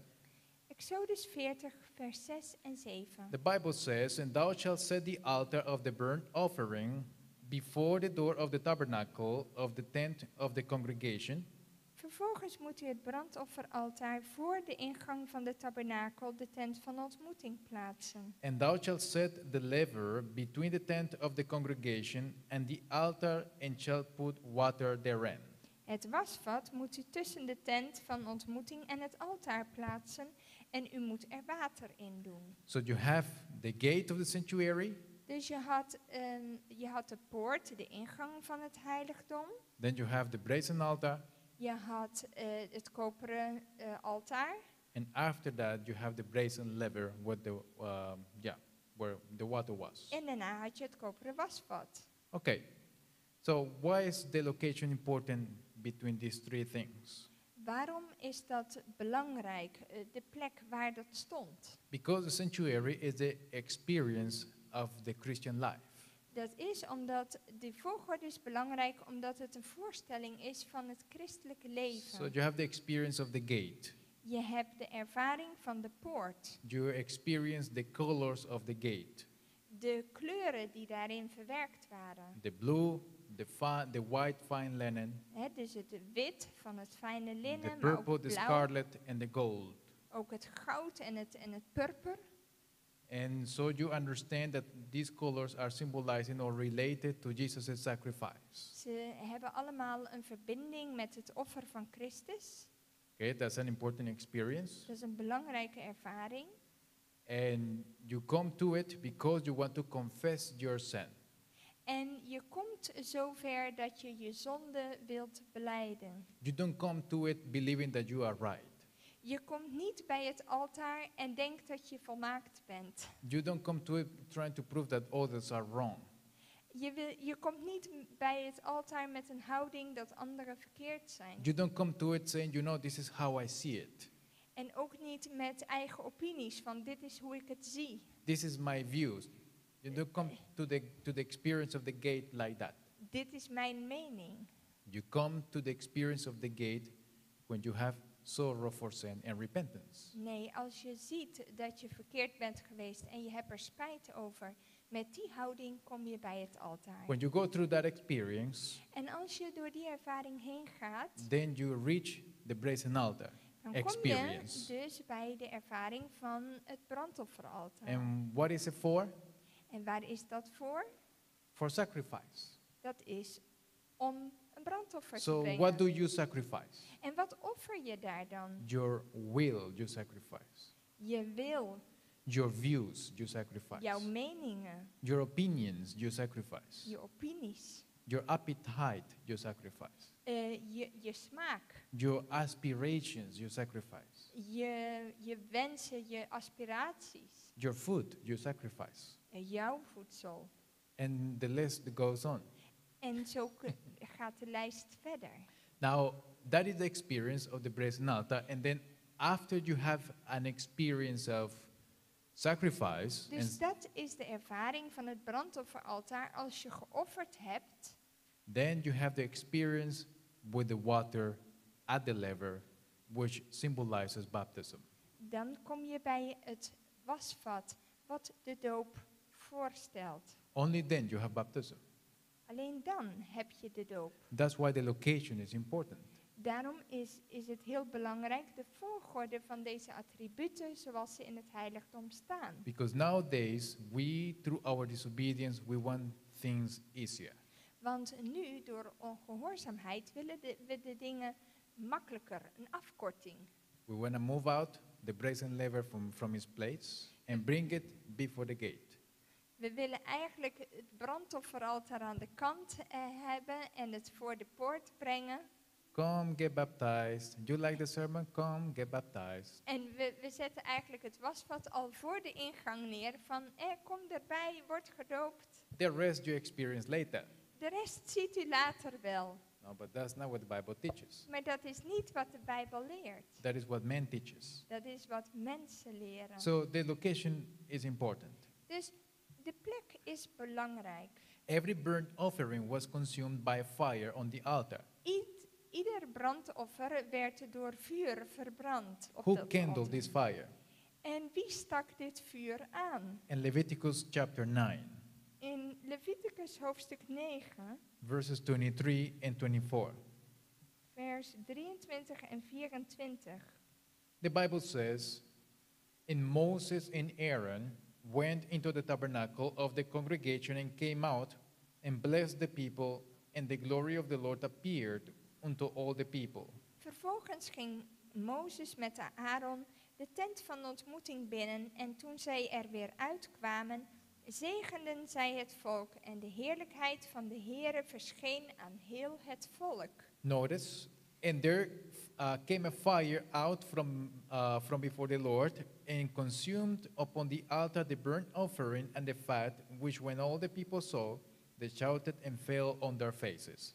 Exodus 40, vers 6 en 7. The Bible says, and thou shalt set the altar of the burnt offering before the door of the tabernacle of the tent of the congregation. Vervolgens moet u het brandofferaltaar voor de ingang van de tabernakel, de tent van ontmoeting, plaatsen. And thou shalt set the laver between the tent of the congregation and the altar, and shalt put water therein. Het wasvat moet u tussen de tent van ontmoeting en het altaar plaatsen en u moet er water in doen. So you have the gate of the sanctuary, Dus je had de poort, de ingang van het heiligdom. then you have the brazen altar, Je had het koperen altaar. and after that you have the brazen laver where where the water was. En daarna had je het koperen wasvat. Okay, so why is the location important between these 3 things? Waarom is dat belangrijk, de plek waar dat stond? Because the sanctuary is the experience of the Christian life. Dat is omdat de volgorde is belangrijk, omdat het een voorstelling is van het christelijke So leven. you have the experience of the gate. Je hebt de ervaring van de poort. You experience the colors of the gate. De kleuren die daarin verwerkt waren. The blue, the white fine linen, Dus het wit van het fijne the linnen, maar ook purple, the blauw, scarlet, and the gold. ook het goud en het purper. And so you understand that these colors are symbolizing or related to Jesus' sacrifice. Ze hebben allemaal een verbinding met het offer van Christus. Okay, that's an important experience. Dat is een belangrijke ervaring. And you come to it because you want to confess your sin. En je komt zover dat je je zonde wilt belijden. You don't come to it believing that you are right. Je komt niet bij het altaar en denkt dat je volmaakt bent. You don't come to it trying to prove that others are wrong. Je komt niet bij het altaar met een houding dat anderen verkeerd zijn. You don't come to it saying, you know, this is how I see it. En ook niet met eigen opinies van dit is hoe ik het zie. This is my views. You don't come to the experience of the gate like that. Dit is mijn mening. You come to the experience of the gate when you have sorrow for sin and repentance. Nee, als je ziet dat je verkeerd bent geweest en je hebt er spijt over, met die houding kom je bij het altaar. When you go through that experience, En als je door die ervaring heen gaat, then you reach the brazen altar dan kom je experience. dus bij de ervaring van het brandofferaltaar. And what is it for? En waar is dat voor? For sacrifice. Dat is om een brandoffer te So brengen. what do you sacrifice? En wat offer je daar dan? Your will you sacrifice. Je wil, Your views you sacrifice. jouw meningen, Your opinions you sacrifice. je opinies. Your appetite, you sacrifice. Je smaak, Your aspirations, you sacrifice. je wensen, je aspiraties, Your food, you sacrifice. jouw voedsel. And the list goes on. En zo gaat de lijst verder. Now, that is the experience of the brazen altar. And then after you have an experience of sacrifice, Dus dat is de ervaring van het brandofferaltaar als je geofferd hebt. then you have the experience with the water at the laver, which symbolizes baptism. Dan kom je bij het wasvat, wat de doop voorstelt. Only then you have baptism. Alleen dan heb je de doop. That's why the location is important. Daarom is het heel belangrijk de volgorde van deze attributen zoals ze in het heiligdom staan. Because nowadays, through our disobedience, we want things easier. Want nu, door ongehoorzaamheid, willen we de dingen makkelijker, een afkorting. We want to move out the brazen laver from its place and bring it before the gate. We willen eigenlijk het brandofferaltaar aan de kant hebben en het voor de poort brengen. Come, get baptized. You like the sermon? Come, get baptized. En we zetten eigenlijk het wasvat al voor de ingang neer van kom erbij, word gedoopt. The rest you experience later. De rest ziet u later wel. No, but that's not what the Bible teaches. Maar dat is niet wat de Bijbel leert. That is what man teaches. Dat is wat mensen leren. So the location is important. Dus de plek is belangrijk. Every burnt offering was consumed by fire on the altar. Ieder brandoffer werd door vuur verbrand. Op Who dat kindled altaar. this fire? En wie stak dit vuur aan? In Leviticus chapter 9, In Leviticus hoofdstuk 9, verses 23 and 24. vers 23 en 24. The Bible says, "And Moses and Aaron went into the tabernacle of the congregation and came out and blessed the people, and the glory of the Lord appeared unto all the people." Vervolgens ging Mozes met Aaron de tent van ontmoeting binnen en toen zij er weer uitkwamen, zegenden zij het volk en de heerlijkheid van de Heere verscheen aan heel het volk. Notice, and there came a fire out from before the Lord and consumed upon the altar the burnt offering and the fat, which when all the people saw, they shouted and fell on their faces.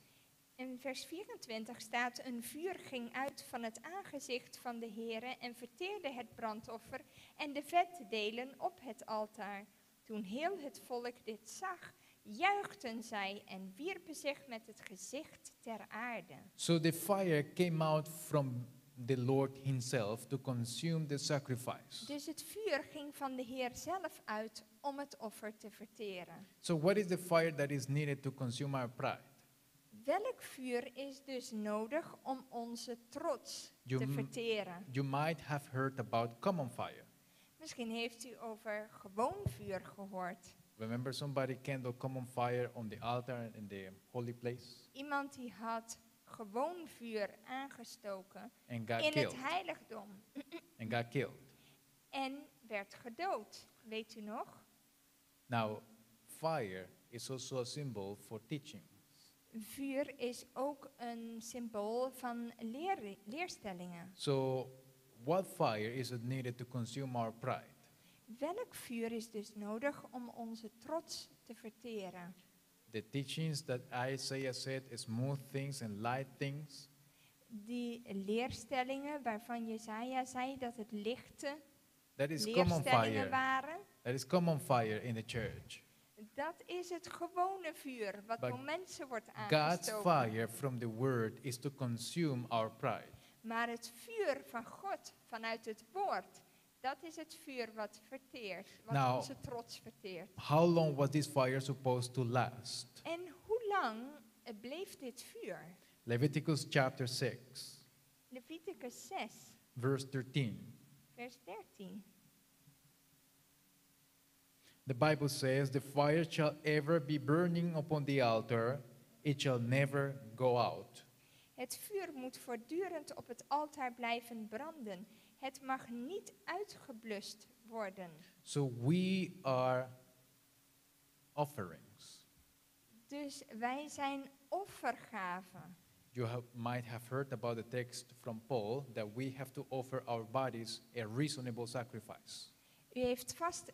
In vers 24 staat, een vuur ging uit van het aangezicht van de Heere en verteerde het brandoffer en de vetdelen op het altaar. Toen heel het volk dit zag, juichten zij en wierpen zich met het gezicht ter aarde. So the fire came out from the Lord himself to consume the sacrifice. Dus het vuur ging van de Heer zelf uit om het offer te verteren. So what is the fire that is needed to consume our pride? Welk vuur is dus nodig om onze trots You te m- verteren? You might have heard about common fire. Misschien heeft u over gewoon vuur gehoord. Remember somebody kindled common fire on the altar in the holy place Iemand die had gewoon vuur aangestoken and got in killed. het heiligdom And got killed. en werd gedood. Weet u nog? Now, fire is also a symbol for teaching. Vuur is ook een symbool van leerstellingen. So, what fire is it needed to consume our pride? Welk vuur is dus nodig om onze trots te verteren? The teachings that Isaiah said, smooth things and light things, Die leerstellingen waarvan Jesaja zei dat het lichte that is common leerstellingen fire. waren. That is common fire in the church. Dat is het gewone vuur wat But door mensen wordt God's aangestoken. fire from the word is to consume our pride. Maar het vuur van God vanuit het woord, dat is het vuur wat verteert, wat Now- onze trots verteert. How long was this fire supposed to last? En hoe lang bleef dit vuur? Leviticus chapter 6, Leviticus 6, verse 13. vers 13. The Bible says, "The fire shall ever be burning upon the altar, it shall never go out." Het vuur moet voortdurend op het altaar blijven branden. Het mag niet uitgeblust worden. So we are offerings. Dus wij zijn offergaven. Might have heard about the text from Paul that we have to offer our bodies a reasonable sacrifice. U heeft vast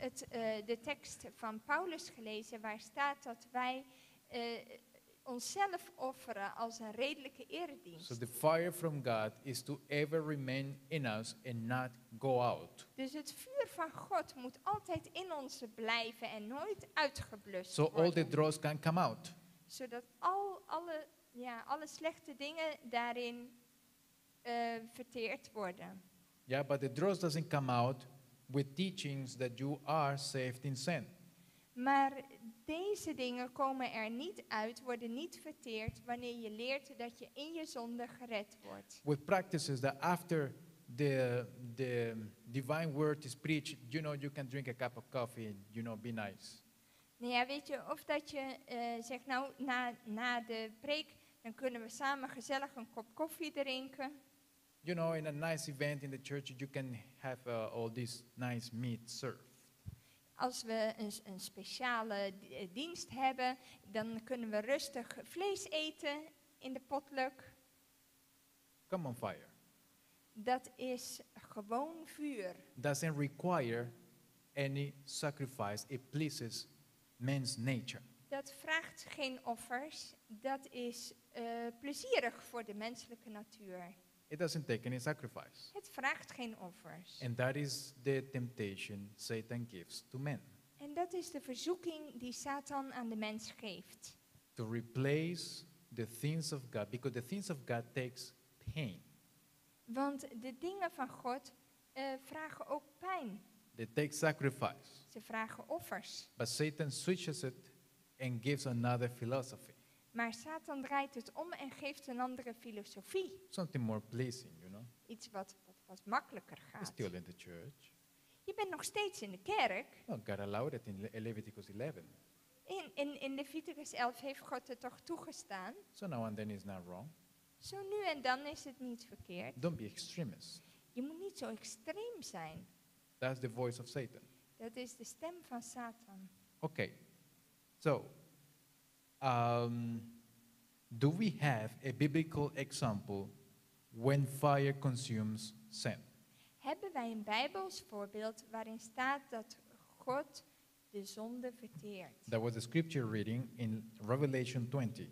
de tekst van Paulus gelezen waar staat dat wij onszelf offeren als een redelijke eredienst. So the fire from God is to ever remain in us and not go out. Dus het vuur van God moet altijd in ons blijven en nooit uitgeblust So all the worden. dross can come out. Zodat alle slechte dingen daarin verteerd worden. Yeah, but the dross doesn't come out with teachings that you are saved in sin. Maar deze dingen komen er niet uit, worden niet verteerd wanneer je leert dat je in je zonde gered wordt. With practices that after the divine word is preached, you can drink a cup of coffee and, be nice. Nou ja, weet je, of dat je zegt, nou, na de preek, dan kunnen we samen gezellig een kop koffie drinken. In a nice event in the church, you can have all this nice meat served. Als we een speciale dienst hebben, dan kunnen we rustig vlees eten in de potluck. Come on, fire. Dat is gewoon vuur. Doesn't require any sacrifice. It pleases man's nature. Dat vraagt geen offers. Dat is plezierig voor de menselijke natuur. It doesn't take any sacrifice. Het vraagt geen offers. And that is the temptation Satan gives to men. En dat is de verzoeking die Satan aan de mens geeft. To replace the things of God, because the things of God takes pain. Want de dingen van God vragen ook pijn. They take sacrifice. Ze vragen offers. But Satan switches it and gives another philosophy. Maar Satan draait het om en geeft een andere filosofie. Something more pleasing, Iets wat makkelijker It's gaat. still in the church. Je bent nog steeds in de kerk. No, God allowed it in Leviticus 11. In Leviticus 11 heeft God het toch toegestaan. So now and then it's not wrong. Zo nu en dan is het niet verkeerd. Don't be extremist. Je moet niet zo extreem zijn. That's the voice of Satan. Dat is de stem van Satan. Okay. So, do we have a biblical example when fire consumes sin? Hebben wij een Bijbels voorbeeld waarin staat dat God de zonde verteert? That was the scripture reading in Revelation 20.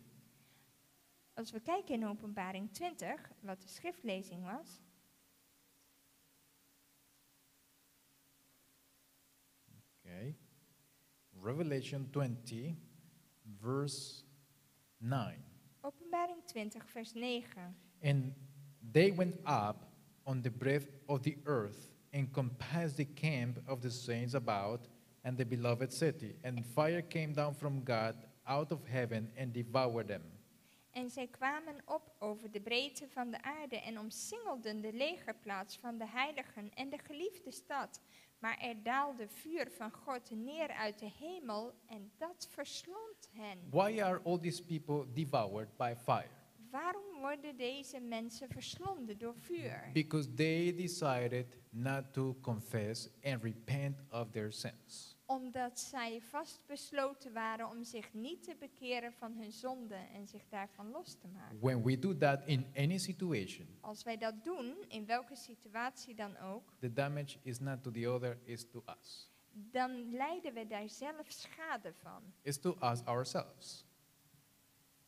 Als we kijken in Openbaring 20, wat de schriftlezing was. Okay. Revelation 20, verse 9. Openbaring 20, vers 9. And they went up on the breadth of the earth and compassed the camp of the saints about and the beloved city. And fire came down from God out of heaven and devoured them. En zij kwamen op over de breedte van de aarde en omsingelden de legerplaats van de heiligen en de geliefde stad. Maar er daalde vuur van God neer uit de hemel en dat verslond hen. Why are all these people devoured by fire? Waarom worden deze mensen verslonden door vuur? Because they decided not to confess and repent of their sins. Omdat zij vastbesloten waren om zich niet te bekeren van hun zonde en zich daarvan los te maken. When we do that in any situation, Als wij dat doen, in welke situatie dan ook, the damage is not to the other, it's to us. dan lijden we daar zelf schade van. It's to us ourselves.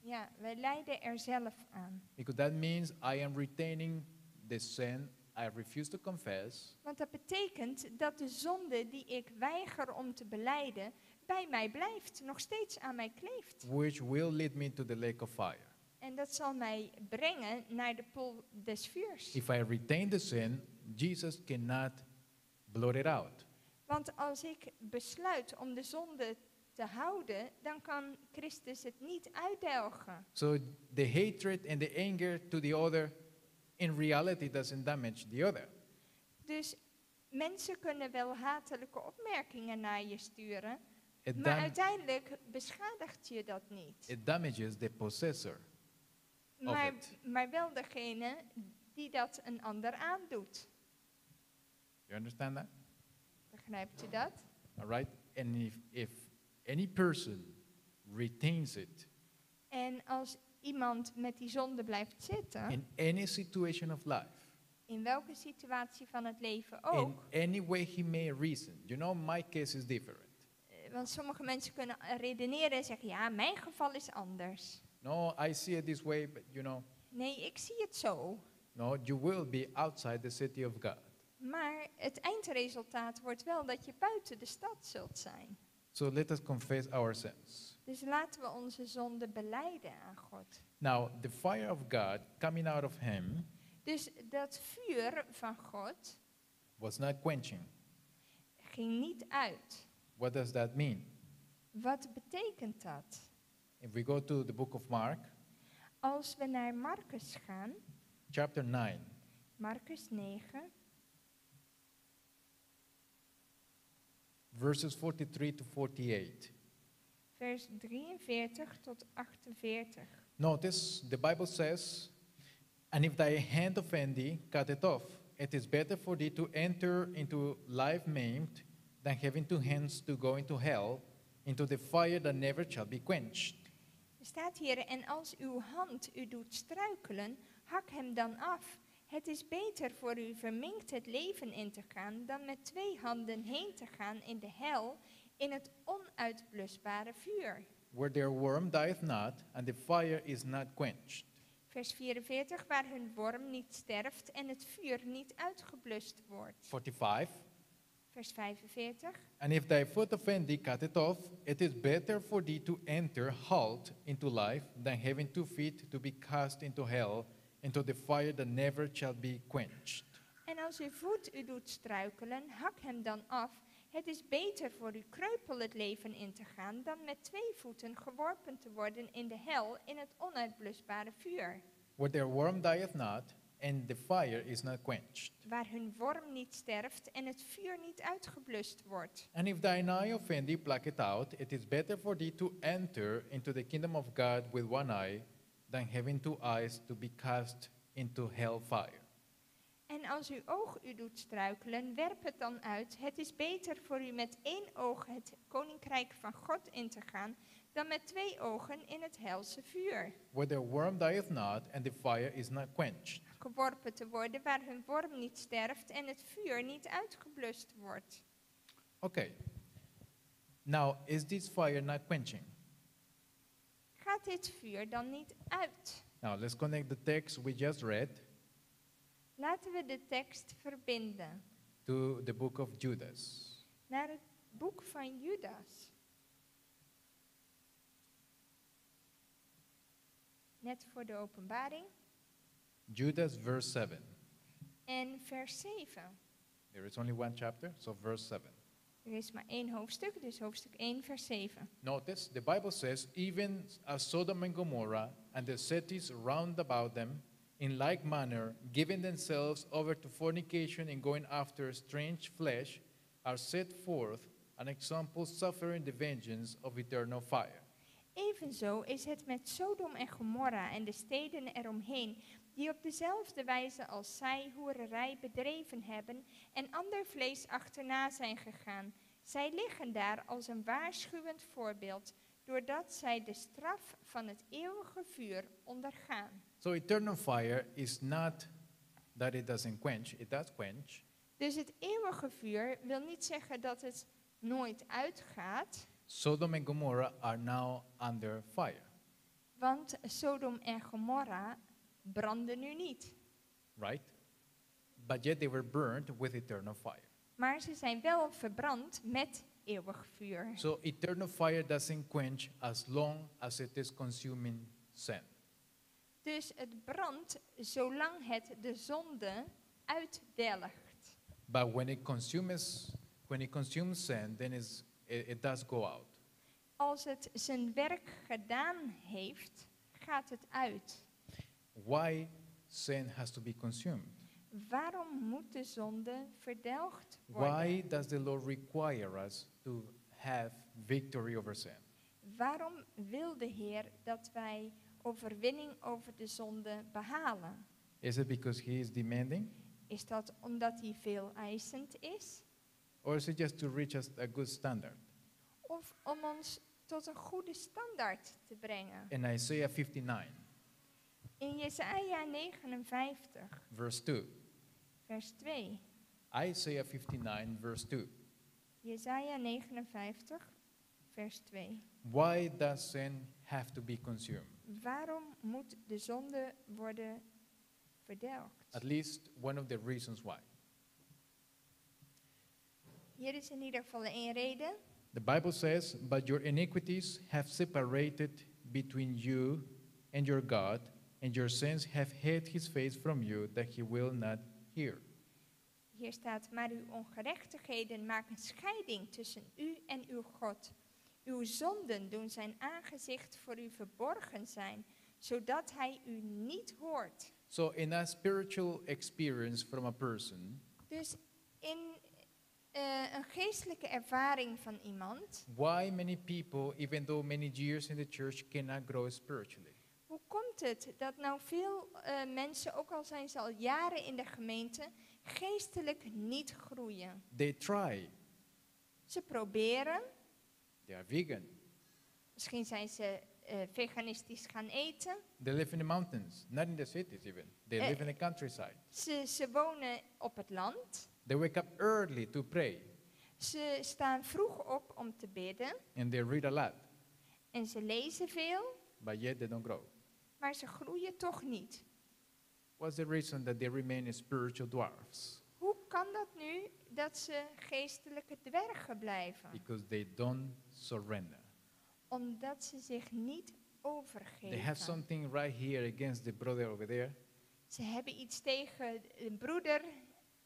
Ja, wij lijden er zelf aan. Because that means I am retaining the sin I refuse to confess, Want dat betekent dat de zonde die ik weiger om te belijden, bij mij blijft, nog steeds aan mij kleeft. which will lead me to the lake of fire. En dat zal mij brengen naar de poel des vuurs. If I retain the sin, Jesus cannot blot it out. Want als ik besluit om de zonde te houden, dan kan Christus het niet uitdelgen. So the hatred and the anger to the other in reality doesn't damage the other. Dus mensen kunnen wel hatelijke opmerkingen naar je sturen, It, maar dam- uiteindelijk beschadigt je dat niet. it damages the possessor. Maar, it. maar wel degene die dat een ander aandoet. You understand that? Begrijpt u dat? All right? And if any person retains it En als iemand met die zonde blijft zitten, in any situation of life, in welke situatie van het leven in ook, any way he may reason, you know, my case is different. want sommige mensen kunnen redeneren en zeggen, ja, mijn geval is anders. No, I see it this way, but you know, Nee, ik zie het zo. no, you will be outside the city of God. Maar het eindresultaat wordt wel dat je buiten de stad zult zijn. So let us confess our sins. Dus laten we onze zonde belijden aan God. Now, the fire of God coming out of him Dus dat vuur van God was not quenching. ging niet uit. What does that mean? Wat betekent dat? If we go to the book of Mark, Als we naar Marcus gaan, chapter 9, Marcus 9, verses 43 to 48. vers 43 tot 48. Notice the Bible says, "And if thy hand offend thee, cut it off. It is better for thee to enter into life maimed than having two hands to go into hell, into the fire that never shall be quenched." Er staat hier, en als uw hand u doet struikelen, hak hem dan af. Het is beter voor u verminkt het leven in te gaan, dan met 2 handen heen te gaan in de hel, in het onuitblusbare vuur. Where their worm dieth not, and the fire is not quenched. Vers 44, waar hun worm niet sterft en het vuur niet uitgeblust wordt. 45. Vers 45, And if thy foot offend thee, cut it off. It is better for thee to enter halt into life than having 2 feet to be cast into hell, into the fire that never shall be quenched. en als uw voet u doet struikelen, hak hem dan af. Het is beter voor u kreupel het leven in te gaan, dan met 2 voeten geworpen te worden in de hel, in het onuitblusbare vuur. Where their worm dieth not, and the fire is not quenched. Waar hun worm niet sterft en het vuur niet uitgeblust wordt. And if thine eye offend thee, pluck it out. It is better for thee to enter into the kingdom of God with one eye, than having 2 eyes to be cast into hell fire. En als uw oog u doet struikelen, werp het dan uit. Het is beter voor u met 1 oog het koninkrijk van God in te gaan, dan met 2 ogen in het helse vuur. Where their worm dieth not, and the fire is not quenched. Geworpen te worden waar hun worm niet sterft en het vuur niet uitgeblust wordt. Okay. Now, is this fire not quenching? Gaat dit vuur dan niet uit? Now, let's connect the text we just read Laten we de tekst verbinden to the book of Judas. naar het boek van Judas. Net voor de openbaring. Judas, verse 7. En vers 7. There is only one chapter, so verse 7. Er is maar 1 hoofdstuk, dus hoofdstuk 1, vers 7. Notice, the Bible says, even as Sodom and Gomorrah and the cities round about them, in like manner, giving themselves over to fornication and going after strange flesh, are set forth an example suffering the vengeance of eternal fire. Evenzo is het met Sodom en Gomorra en de steden eromheen, die op dezelfde wijze als zij hoererij bedreven hebben en ander vlees achterna zijn gegaan. Zij liggen daar als een waarschuwend voorbeeld, doordat zij de straf van het eeuwige vuur ondergaan. So eternal fire is not that it doesn't quench, it does quench. Dus het eeuwige vuur wil niet zeggen dat het nooit uitgaat, Sodom and Gomorrah are now under fire, want Sodom en Gomorra branden nu niet. right? But yet they were burned with eternal fire. Maar ze zijn wel verbrand met eeuwig vuur. So eternal fire doesn't quench as long as it is consuming sin. Dus het brandt zolang het de zonde uitdelgt. But when it consumes sin, then it does go out. Als het zijn werk gedaan heeft, gaat het uit. Why sin has to be consumed? Waarom moet de zonde verdelgd worden? Why does the Lord require us to have victory over sin? Waarom wil de Heer dat wij overwinning over de zonde behalen? Is it because he is demanding? Is dat omdat hij veel eisend is? Or is it just to reach us a good standard? Of om ons tot een goede standaard te brengen. In Isaiah 59, In Jesaja 59, verse 2. vers 2. Isaiah 59, verse 2. Jesaja 59, vers 2. Why does sin have to be consumed? Waarom moet de zonde worden verdelgd? At least one of the reasons why. Hier is in ieder geval één reden. The Bible says, "But your iniquities have separated between you and your God, and your sins have hid his face from you, that he will not hear." Hier staat, maar uw ongerechtigheden maken scheiding tussen u en uw God. Uw zonden doen zijn aangezicht voor u verborgen zijn, zodat hij u niet hoort. So in a spiritual experience from a person, Dus in een geestelijke ervaring van iemand, why many people, even though many years in the church, cannot grow spiritually? hoe komt het dat nou veel mensen, ook al zijn ze al jaren in de gemeente, geestelijk niet groeien? They try. Ze proberen, They are vegan. misschien zijn ze veganistisch gaan eten. They live in the mountains, not in the cities even. They live in the countryside. Ze wonen op het land. They wake up early to pray, Ze staan vroeg op om te bidden. and they read a lot, En ze lezen veel, but yet they don't grow. maar ze groeien toch niet. What's the reason that they remain spiritual dwarfs? Hoe kan dat nu dat ze geestelijke dwergen blijven? Because they don't surrender. Omdat ze zich niet They have overgeven. something right here against the brother over there, Ze hebben iets tegen een broeder.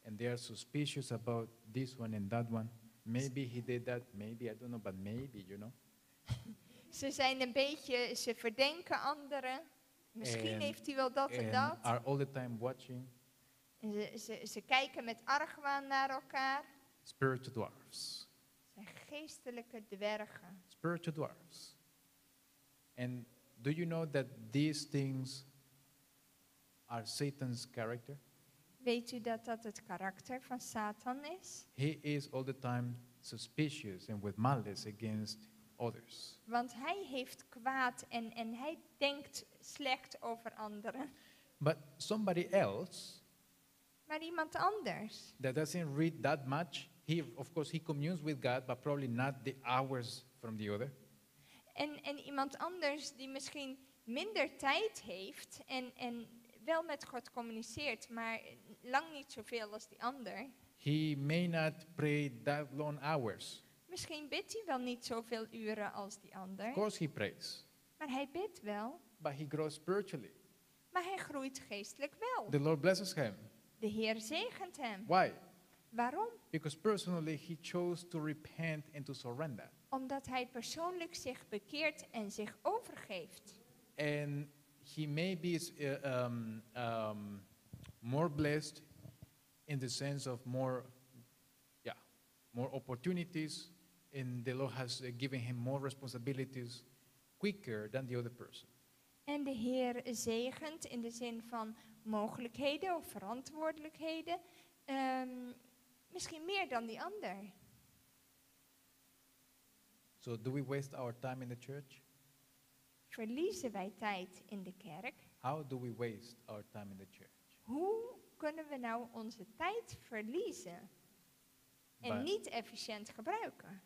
and they are suspicious about this one and that one. Maybe he did that, maybe, I don't know, but maybe, you know. Ze zijn een beetje, ze verdenken anderen. Misschien En- heeft hij wel dat en And dat. are all the time watching En ze kijken met argwaan naar elkaar. spiritual dwarfs. Ze zijn geestelijke dwergen. Spiritual dwarfs. And do you know that these things are Satan's character? Weet u dat dat het karakter van Satan is? He is all the time suspicious and with malice against others. Want hij heeft kwaad en hij denkt slecht over anderen. But somebody else Maar iemand anders, that doesn't read that much, of course, he communes with God, but probably not the hours from the other. en iemand anders die misschien minder tijd heeft en wel met God communiceert, maar lang niet zoveel als die ander. He may not pray that long hours. Misschien bidt hij wel niet zoveel uren als die ander, Of course he prays, maar hij bidt wel, but he grows spiritually. maar hij groeit geestelijk wel. The Lord blesses him. De Heer zegent hem. Why? Waarom? Because personally he chose to repent and to surrender. Omdat hij persoonlijk zich bekeert en zich overgeeft. And he may be more blessed in the sense of more opportunities, and the Lord has given him more responsibilities quicker than the other person. En de Heer zegent in de zin van mogelijkheden of verantwoordelijkheden, misschien meer dan die ander. So do we waste our time in the church? Verliezen wij tijd in de kerk? How do we waste our time in the church? Hoe kunnen we nou onze tijd verliezen en By- niet efficiënt gebruiken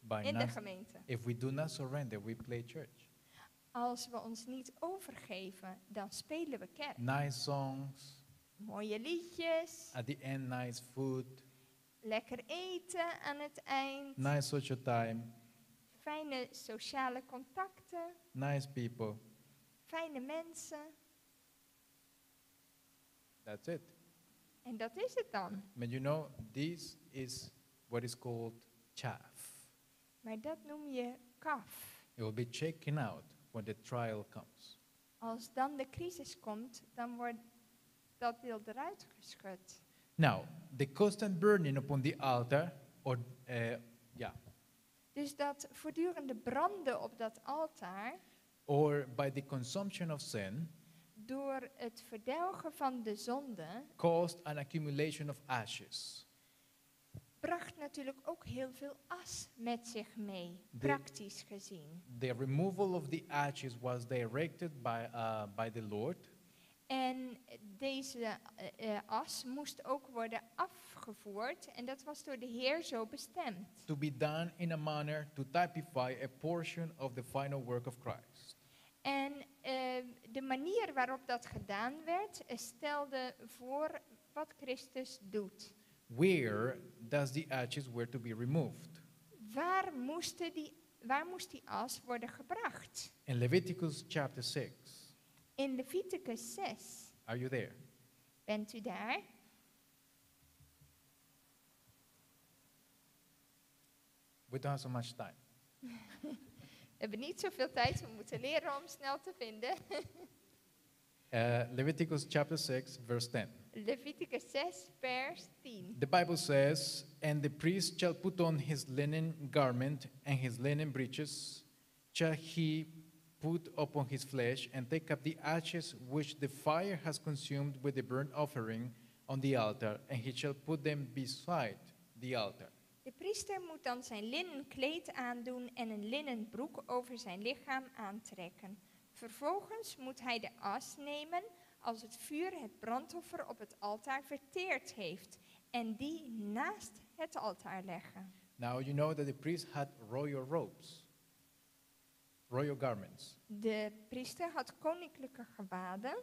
By in de not, gemeente? if we do not surrender, we play church. Als we ons niet overgeven, dan spelen we kerk. Nice songs, Mooie liedjes, at the end nice food, lekker eten aan het eind, nice social time, fijne sociale contacten, nice people. fijne mensen. That's it. En dat is het dan. But you know, this is what is called chaff. Maar dat noem je kaf. It will be shaken out when the trial comes. Als dan de crisis komt, dan wordt dat deel eruit geschud. Now, the constant burning upon the altar, Dus dat voortdurende branden op dat altaar, or by the consumption of sin, door het verdelgen van de zonde, caused an accumulation of ashes. bracht natuurlijk ook heel veel as met zich mee, praktisch gezien. The removal of the ashes was directed by the Lord. En deze as moest ook worden afgevoerd en dat was door de Heer zo bestemd. To be done in a manner to typify a portion of the final work of Christ. En de manier waarop dat gedaan werd, stelde voor wat Christus doet. Where does the ashes were to be removed? Waar moest die as worden gebracht? In Leviticus chapter 6. In Leviticus 6. Are you there? Bent u daar? We don't have so much time. We hebben niet zoveel tijd, we moeten leren om snel te vinden. Leviticus chapter 6, verse 10. Leviticus 6, vers 10. The Bible says, "And the priest shall put on his linen garment and his linen breeches, shall he put upon his flesh, and take up the ashes which the fire has consumed with the burnt offering on the altar, and he shall put them beside the altar." De priester moet dan zijn linnen kleed aandoen en een linnen broek over zijn lichaam aantrekken. Vervolgens moet hij de as nemen als het vuur het brandoffer op het altaar verteerd heeft en die naast het altaar leggen. Now you know that the priest had royal robes, royal garments. De priester had koninklijke gewaden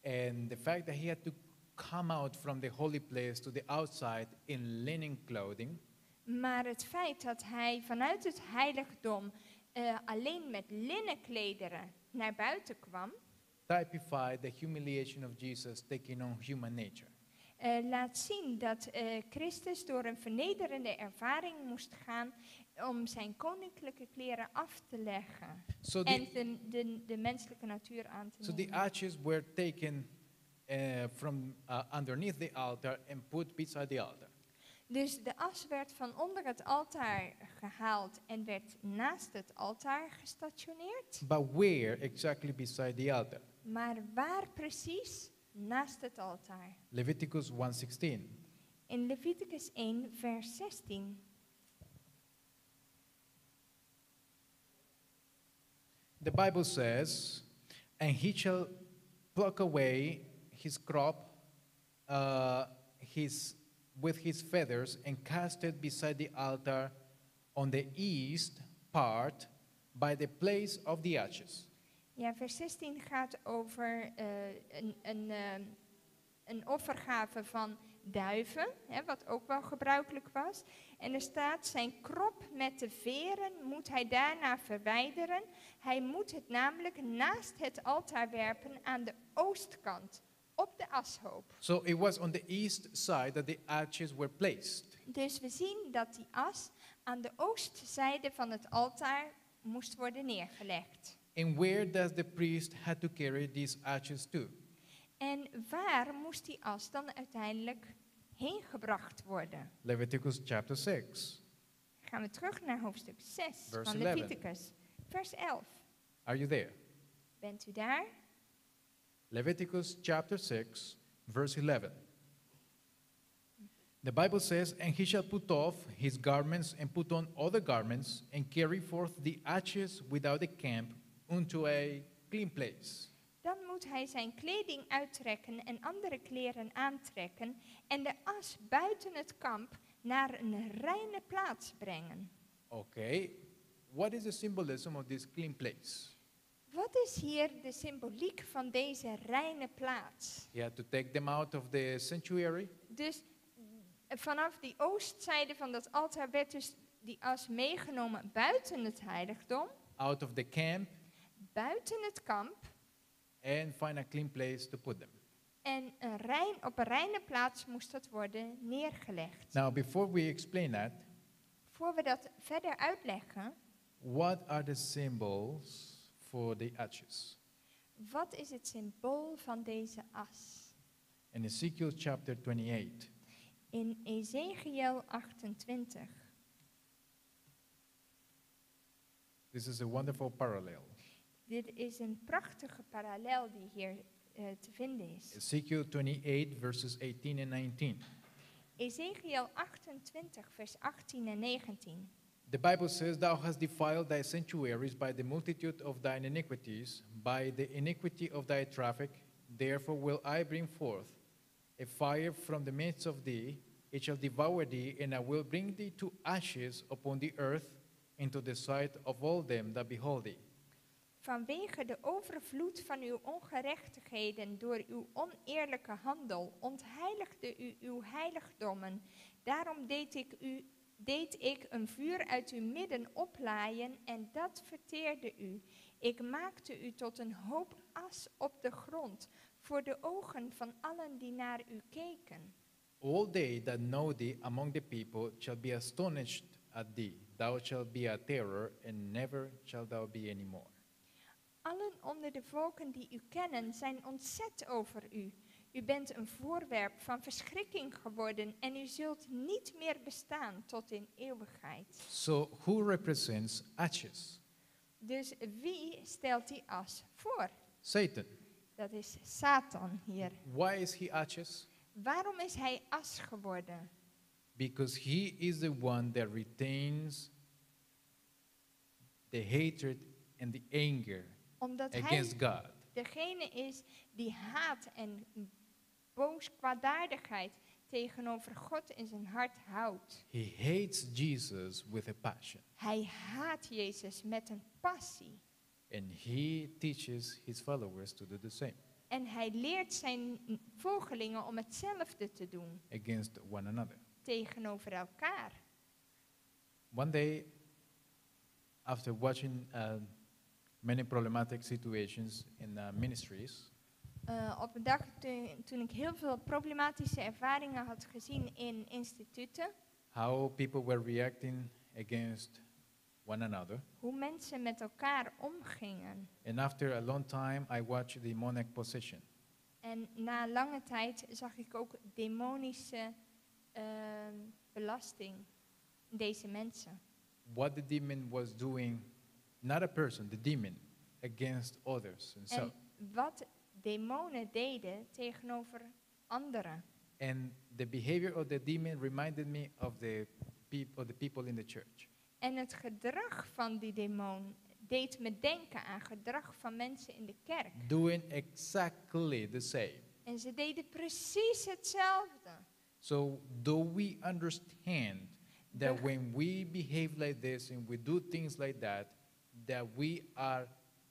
And the fact that he had to come out from the holy place to the outside in linen clothing maar het feit dat hij vanuit het heiligdom alleen met linnen klederen naar buiten kwam, typified the humiliation of Jesus taking on human nature. laat zien dat Christus door een vernederende ervaring moest gaan om zijn koninklijke kleren af te leggen So en the, de menselijke natuur aan te so the nemen. ashes were taken from underneath the altar and put beside the altar. Dus de as werd van onder het altaar gehaald en werd naast het altaar gestationeerd. But where exactly beside the altar? Maar waar precies? Naast het altaar. Leviticus 1:16. In Leviticus 1, vers 16. The Bible says, "And he shall pluck away his crop, with his feathers, and cast it beside the altar on the east part, by the place of the ashes." Ja, vers 16 gaat over een offergave van duiven, hè, wat ook wel gebruikelijk was. En er staat, zijn krop met de veren moet hij daarna verwijderen. Hij moet het namelijk naast het altaar werpen aan de oostkant, op de ashoop. So it was on the east side that the ashes were placed. Dus we zien dat die as aan de oostzijde van het altaar moest worden neergelegd. And where does the priest have to carry these ashes to? En waar moest die as dan uiteindelijk heen gebracht worden? Leviticus chapter 6. Gaan we terug naar hoofdstuk 6 Verse van 11. Leviticus, vers 11. Are you there? Bent u daar? Leviticus chapter 6, verse 11. The Bible says, "And he shall put off his garments and put on other garments, and carry forth the ashes without the camp unto a clean place." Dan moet hij zijn kleding uittrekken en andere kleren aantrekken en de as buiten het kamp naar een reine plaats brengen. Okay, what is the symbolism of this clean place? Wat is hier de symboliek van deze reine plaats? He had to take them out of the sanctuary, Dus vanaf die oostzijde van dat altaar werd dus die as meegenomen buiten het heiligdom, out of the camp, buiten het kamp and find a clean place to put them. en op een reine plaats moest dat worden neergelegd. Now, before we explain that, Voor we dat verder uitleggen, what are the symbols for the ashes? wat is het symbool van deze as? In Ezekiel chapter 28, In Ezekiel 28. this is a wonderful parallel. Dit is een prachtige parallel die hier te vinden is. Ezekiel 28, verses 18 and 19. Ezekiel 28, vers 18 en 19. The Bible says, Thou hast defiled thy sanctuaries by the multitude of thine iniquities, by the iniquity of thy traffic. Therefore will I bring forth a fire from the midst of thee, it shall devour thee, and I will bring thee to ashes upon the earth, into the sight of all them that behold thee. Vanwege de overvloed van uw ongerechtigheden door uw oneerlijke handel ontheiligde u uw heiligdommen. Daarom deed ik een vuur uit uw midden oplaaien en dat verteerde u. Ik maakte u tot een hoop as op de grond, voor de ogen van allen die naar u keken. All they that know thee among the people shall be astonished at thee. Thou shalt be a terror, and never shalt thou be any more. Allen onder de volken die u kennen zijn ontzet over u. U bent een voorwerp van verschrikking geworden en u zult niet meer bestaan tot in eeuwigheid. So who represents ashes? Dus wie stelt die as voor? Satan. Dat is Satan hier. Why is he ashes? Waarom is hij as geworden? Because he is the one that retains the hatred and the anger Omdat against hij God. degene is die haat en boos kwaadaardigheid tegenover God in zijn hart houdt. He hates Jesus with a passion, Hij haat Jezus met een passie. and he teaches his followers to do the same En hij leert zijn volgelingen om hetzelfde te doen against one another. tegenover elkaar. One day, after watching many problematic situations in ministries, Op een dag toen ik heel veel problematische ervaringen had gezien in instituten, how people were reacting against one another. hoe mensen met elkaar omgingen. And after a long time, I watched demonic possession. En na lange tijd zag ik ook demonische belasting in deze mensen. What the demon was doing, not a person, the demon, against others and so. En wat demonen deden tegenover anderen. And the behavior of the demon reminded me of the people in the church. En het gedrag van die demon deed me denken aan gedrag van mensen in de kerk. Doing exactly the same. En ze deden precies hetzelfde. So do we understand that Beg- when we behave like this and we do things like that we are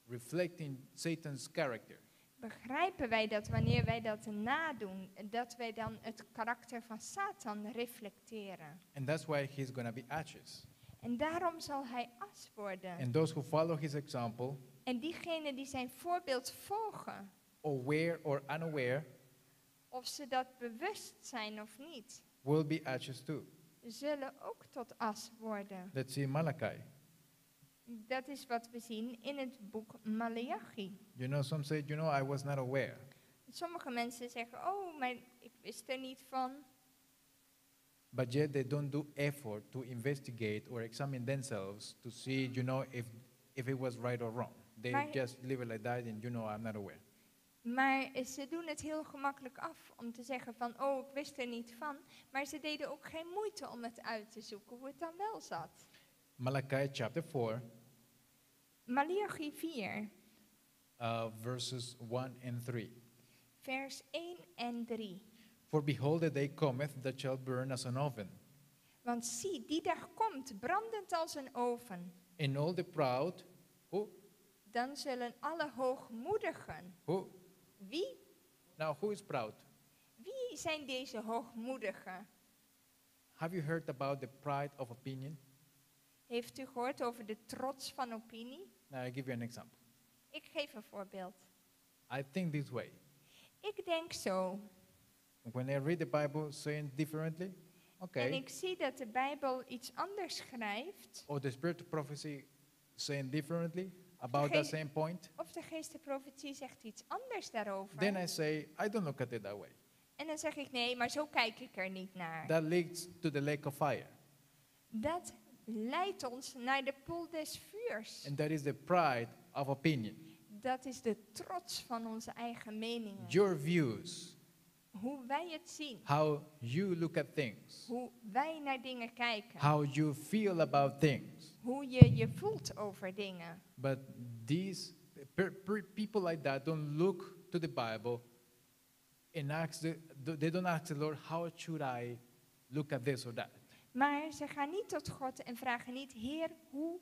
reflecting Satan's character? Begrijpen wij dat wanneer wij dat nadoen, dat wij dan het karakter van Satan reflecteren? And that's why he's going to be ashes. En daarom zal hij as worden. And those who follow his example, En diegenen die zijn voorbeeld volgen, aware or unaware, of ze dat bewust zijn of niet, will be ashes too. zullen ook tot as worden. Let's see Malachi. Dat is wat we zien in het boek Maleachi. You know, some say, I was not aware. Sommige mensen zeggen, oh, maar ik wist er niet van. But yet they don't do effort to investigate or examine themselves to see, if it was right or wrong. They Maar- just leave it like that and I'm not aware. Maar ze doen het heel gemakkelijk af om te zeggen van, oh, ik wist er niet van. Maar ze deden ook geen moeite om het uit te zoeken hoe het dan wel zat. Malachi chapter 4, Maleachi 4, verses 1 and 3. vers 1 en 3. For behold, the day cometh that shall burn as an oven, Want zie, die dag komt, brandend als een oven. and all the proud, Dan zullen alle hoogmoedigen. who? Wie? Now who is proud? Wie zijn deze hoogmoedigen? Have you heard about the pride of opinion? Heeft u gehoord over de trots van opinie? Now I give you an example. Ik geef een voorbeeld. I think this way. Ik denk zo. When I read the Bible saying differently, En okay. ik zie dat de Bijbel iets anders schrijft. Or the spirit of prophecy saying differently about that Degene- same point, Of de geest der profetie zegt iets anders daarover. then I say, I don't look at it that way. En dan zeg ik nee, maar zo kijk ik er niet naar. That leads to the lake of fire. Dat leidt ons naar de poel des vuurs. And that is the pride of opinion. Dat is de trots van onze eigen meningen. Your views Hoe wij het zien. how you look at things, Hoe wij naar dingen kijken. how you feel about things. Hoe je je voelt over dingen. But these people like that don't look to the Bible and they don't ask the Lord, how should I look at this or that? Maar ze gaan niet tot God en vragen niet, Heer, hoe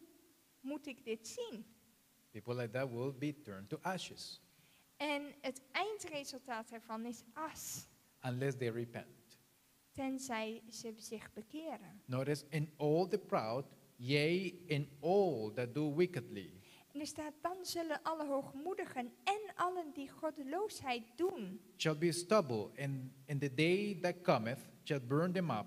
moet ik dit zien? People like that will be turned to ashes En het eindresultaat ervan is as, unless they repent. tenzij ze zich bekeren. Notice, in all the proud, yea, in all that do wickedly. En er staat, dan zullen alle hoogmoedigen en allen die goddeloosheid doen, Shall be stubble, and in the day that cometh shall burn them up,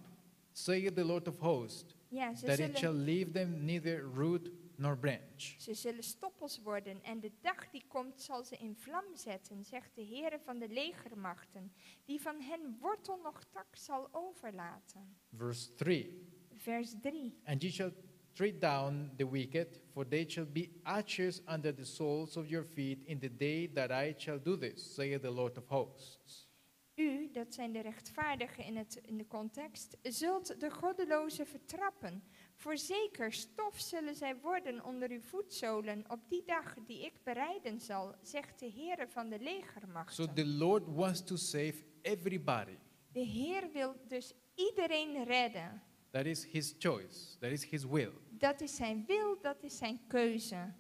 saith the Lord of hosts, ja, ze that it shall zullen, leave them neither root nor branch. ze zullen stoppels worden en de dag die komt zal ze in vlam zetten, zegt de Heere van de legermachten, die van hen wortel nog tak zal overlaten. Verse 3. Vers 3. And ye shall tread down the wicked, for they shall be ashes under the soles of your feet in the day that I shall do this, saith the Lord of hosts. U, dat zijn de rechtvaardigen in de context, zult de goddelozen vertrappen. Voorzeker stof zullen zij worden onder uw voetzolen op die dag die ik bereiden zal, zegt de Heere van de So legermachten. the Lord wants to save everybody. De Heer wil dus iedereen redden. That is his choice. That is his will. Dat is zijn wil, dat is zijn keuze.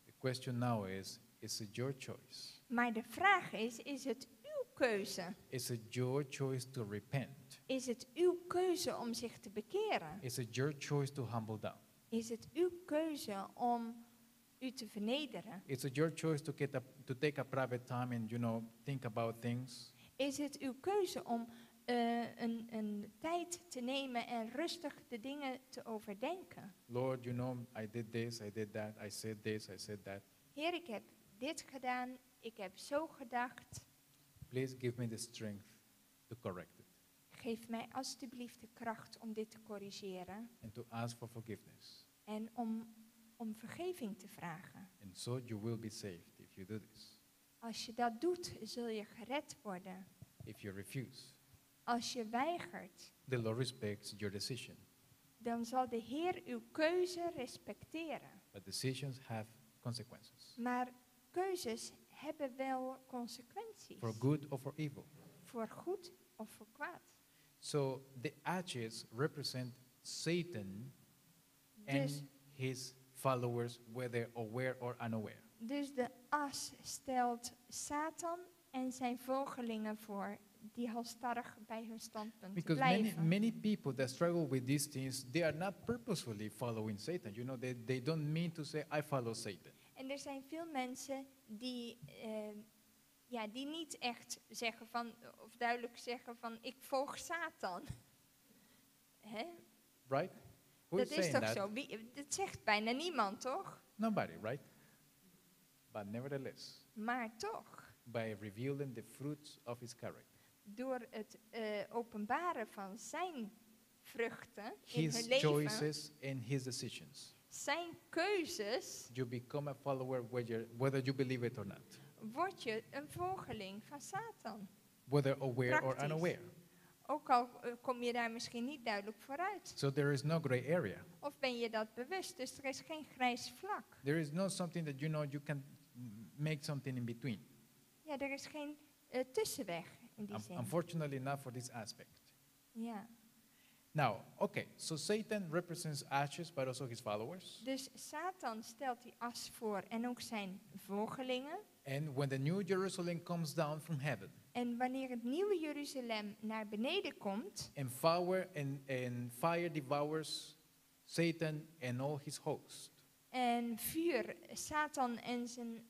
The question now is it your choice? Maar de vraag is het uw keuze? Is it your choice to repent? Is het uw keuze om zich te bekeren? Is it your choice to humble down? Is het uw keuze om u te vernederen? Is it your choice to take a private time and, think about things? Is het uw keuze om een tijd te nemen en rustig de dingen te overdenken? Lord, I did this, I did that, I said this, I said that. Heer, ik heb dit gedaan, ik heb zo gedacht. Please give me the strength to correct it Geef mij alstublieft de kracht om dit te corrigeren and to ask for forgiveness. en om vergeving te vragen. And so you will be saved if you do this. Als je dat doet, zul je gered worden. If you refuse, Als je weigert, the Lord respects your decision. dan zal de Heer uw keuze respecteren. But decisions have consequences, Maar keuzes hebben wel consequenties. for good or for evil. Voor goed of voor kwaad. So the ashes represent Satan and Dus, his followers, whether aware or unaware. dus de as stelt Satan en zijn volgelingen voor, die halstarrig bij hun standpunt Because blijven. many people that struggle with these things, they are not purposefully following Satan. They don't mean to say, I follow Satan. En er zijn veel mensen die niet echt zeggen van, of duidelijk zeggen van, ik volg Satan. Hè? Right? Who Dat is is saying toch that? zo? Dat zegt bijna niemand, toch? Nobody, right? But nevertheless, Maar toch, by revealing the fruits of his character, door het openbaren van zijn vruchten in his hun leven, choices and his decisions, zijn keuzes, you become a follower whether you believe it or not, word je een volgeling van Satan. whether aware or Praktisch. unaware. Ook al kom je daar misschien niet duidelijk vooruit. So there is no gray area. Of ben je dat bewust, dus er is geen grijs vlak. There is no something that you can make something in between. Ja, er is geen tussenweg in die zin. Unfortunately, not for this aspect. Ja. Now, okay, so Satan represents ashes, but also his followers. Dus Satan stelt die as voor en ook zijn volgelingen. And when the New Jerusalem comes down from heaven, En wanneer het nieuwe Jeruzalem naar beneden komt and fire devours Satan and all his host, en vuur Satan en zijn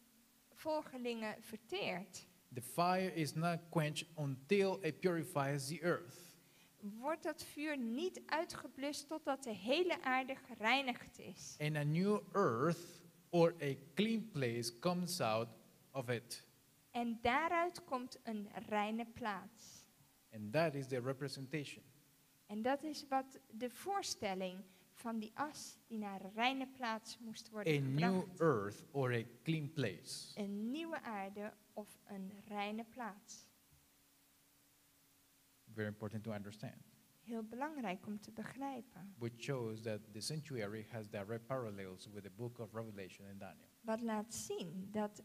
volgelingen verteert, the fire is not quenched until it purifies the earth. wordt dat vuur niet uitgeblust totdat de hele aarde gereinigd is. And a new earth or a clean place comes out of it. En daaruit komt een reine plaats. And that is the representation. En dat is wat de voorstelling van die as die naar een reine plaats moest A worden new gebracht. earth or a clean place. Een nieuwe aarde of een reine plaats. Very important to understand. Heel belangrijk om te begrijpen. Which shows that the sanctuary has direct parallels with the book of Revelation and Daniel. Wat laat zien dat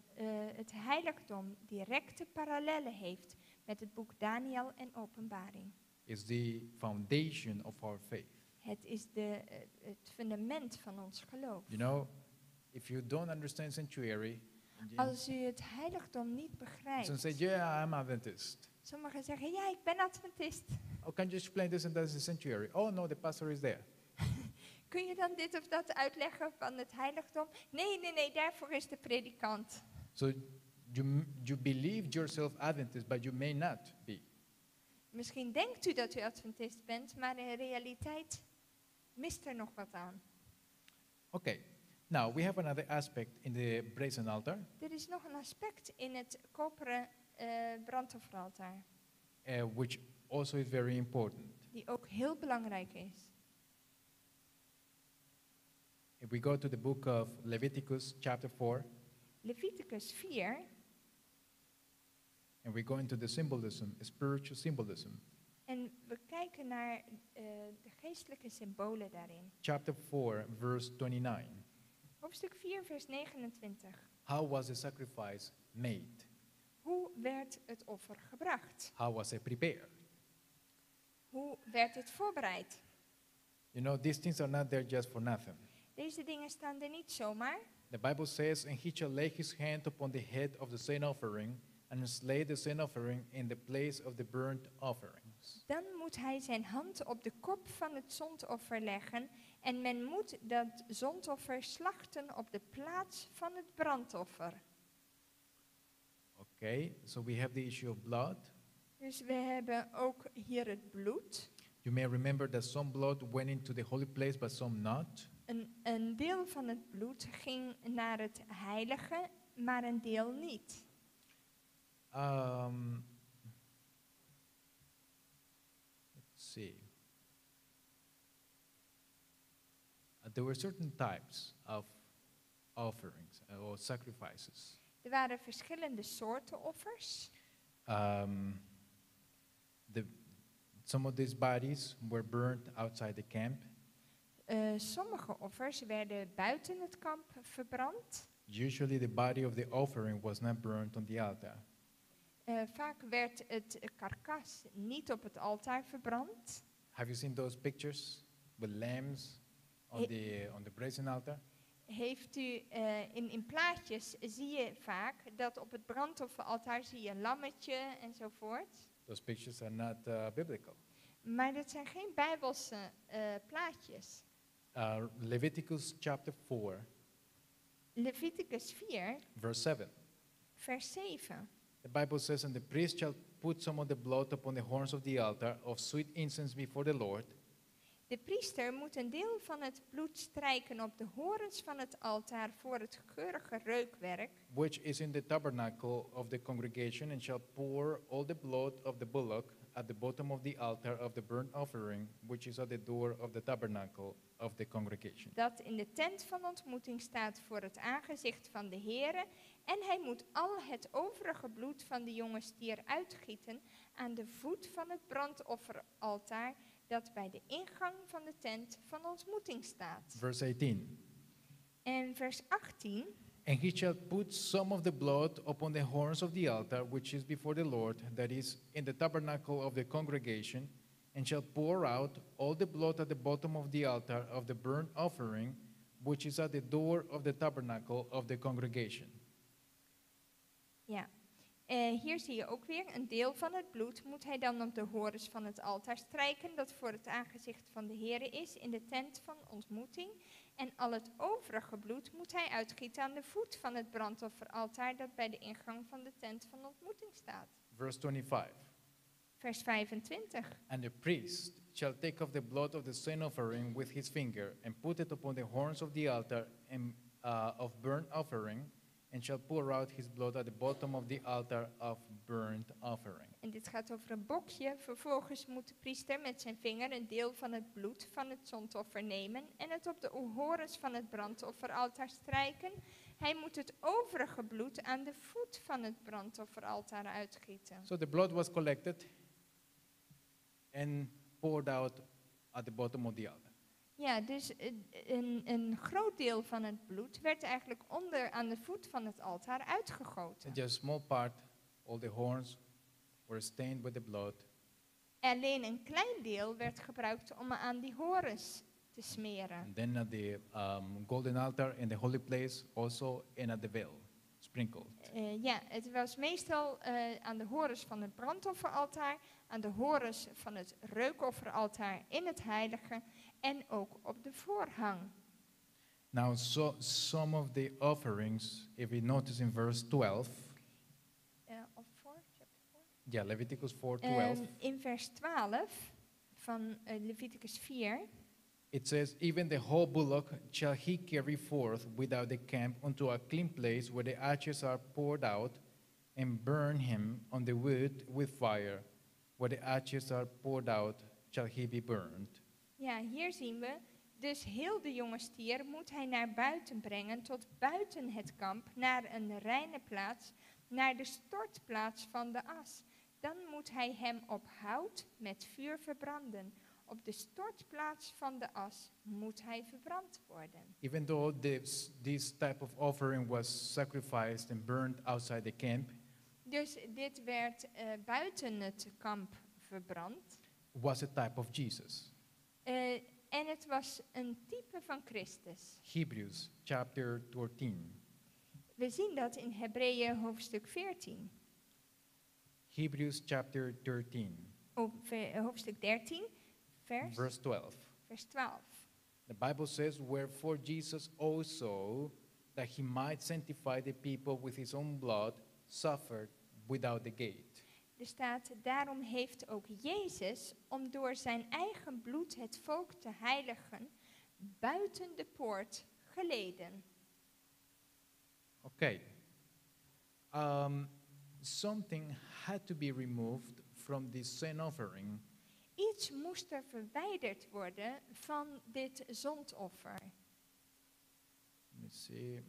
het heiligdom directe parallellen heeft met het boek Daniel en Openbaring. It's the foundation of our faith. Het is het fundament van ons geloof. You know, if you don't understand sanctuary, Als u het heiligdom niet begrijpt. some say, yeah, I'm Adventist. Sommigen zeggen, ja, ik ben Adventist. Oh, can you explain this and that is the sanctuary? Oh no, the pastor is there. Kun je dan dit of dat uitleggen van het heiligdom? Nee, daarvoor is de predikant. So you believe yourself Adventist, but you may not be. Misschien denkt u dat u Adventist bent, maar in realiteit mist er nog wat aan. Okay, now we have another aspect in the brazen altar, Er is nog een aspect in het koperen brandofferaltaar, which also is very important. die ook heel belangrijk is. If we go to the book of Leviticus, chapter 4, Leviticus 4, and we go into the symbolism, spiritual symbolism. en we kijken naar de geestelijke symbolen daarin. Chapter 4, verse 29. Hoofdstuk 4, vers 29. How was the sacrifice made? Hoe werd het offer gebracht? How was it prepared? Hoe werd het voorbereid? You know, these things are not there just for nothing. Deze dingen staan er niet zomaar. The Bible says, and he shall lay his hand upon the head of the sin offering, and slay the sin offering in the place of the burnt offerings. Dan moet hij zijn hand op de kop van het zondoffer leggen en men moet dat zondoffer slachten op de plaats van het brandoffer. Okay, so we have the issue of blood. Dus we hebben ook hier het bloed. You may remember that some blood went into the holy place, but some not. Een deel van het bloed ging naar het heilige, maar een deel niet. Let's see. There were certain types of offerings or sacrifices. Er waren verschillende soorten offers. Some of these bodies were burnt outside the camp. Sommige offers werden buiten het kamp verbrand. Usually the body of the offering was not burnt on the altar. Vaak werd het karkas niet op het altaar verbrand. Have you seen those pictures with lambs on the brazen altar? Heeft u in plaatjes zie je vaak dat op het brandofferaltaar zie je een lammetje enzovoort. Those pictures are not biblical. Maar dat zijn geen bijbelse plaatjes. Leviticus chapter 4, Leviticus 4, verse 7. vers 7. The Bible says, and the priest shall put some of the blood upon the horns of the altar of sweet incense before the Lord. De priester moet een deel van het bloed strijken op de horens van het altaar voor het geurige reukwerk, Which is in the tabernacle of the congregation, and shall pour all the blood of the bullock at the bottom of the altar of the burnt offering, which is at the door of the tabernacle of the congregation. dat in de tent van ontmoeting staat voor het aangezicht van de Heere. En hij moet al het overige bloed van de jonge stier uitgieten aan de voet van het brandofferaltaar dat bij de ingang van de tent van ontmoeting staat. Verse 18. En vers 18. And he shall put some of the blood upon the horns of the altar, which is before the Lord, that is in the tabernacle of the congregation, and shall pour out all the blood at the bottom of the altar of the burnt offering, which is at the door of the tabernacle of the congregation. Ja, hier zie je ook weer een deel van het bloed moet hij dan op de horens van het altaar strijken dat voor het aangezicht van de Heere is in de tent van ontmoeting. En al het overige bloed moet hij uitgieten aan de voet van het brandofferaltaar dat bij de ingang van de tent van ontmoeting staat. Verse 25. Vers 25. And the priest shall take of the blood of the sin offering with his finger, and put it upon the horns of the altar of burnt offering, and shall pour out his blood at the bottom of the altar of burnt offering. En dit gaat over een bokje. Vervolgens moet de priester met zijn vinger een deel van het bloed van het zondoffer nemen en het op de horens van het brandofferaltaar strijken. Hij moet het overige bloed aan de voet van het brandofferaltaar uitgieten. So the blood was collected. and poured out at the bottom of the altar. Ja, dus een groot deel van het bloed werd eigenlijk onder aan de voet van het altaar uitgegoten. And just a small part, all the horns were stained with the blood. Alleen een klein deel werd gebruikt om aan die horens te smeren. And then at the golden altar in the holy place also, and at the veil, sprinkled. Ja, het was meestal aan de horens van het brandofferaltaar, aan de horens van het reukofferaltaar in het heilige en ook op de voorhang. Now, some of the offerings, if we notice in verse 12, Of chapter 4? yeah, Leviticus 4:12, In vers 12 van Leviticus 4, it says, "Even the whole bullock shall he carry forth without the camp unto a clean place where the ashes are poured out, and burn him on the wood with fire. Where the ashes are poured out, shall he be burned." ja, hier zien we, dus heel de jonge stier moet hij naar buiten brengen, tot buiten het kamp, naar een reine plaats, naar de stortplaats van de as. Dan moet hij hem op hout met vuur verbranden. Op de stortplaats van de as moet hij verbrand worden. Even though this type of offering was sacrificed and burned outside the camp, Dus dit werd buiten het kamp verbrand. was a type of Jesus. En het was een type van Christus. Hebrews chapter 13. We zien dat in Hebreeën hoofdstuk 14. Hebrews chapter 13, Hoofdstuk 13, verse 12. vers 12. The Bible says, "Wherefore Jesus also, that he might sanctify the people with his own blood, suffered without the gate." Er staat, daarom heeft ook Jezus, om door zijn eigen bloed het volk te heiligen, buiten de poort geleden. Okay. Something had to be removed from this sin offering. Iets moest er verwijderd worden van dit zondoffer. Let me see.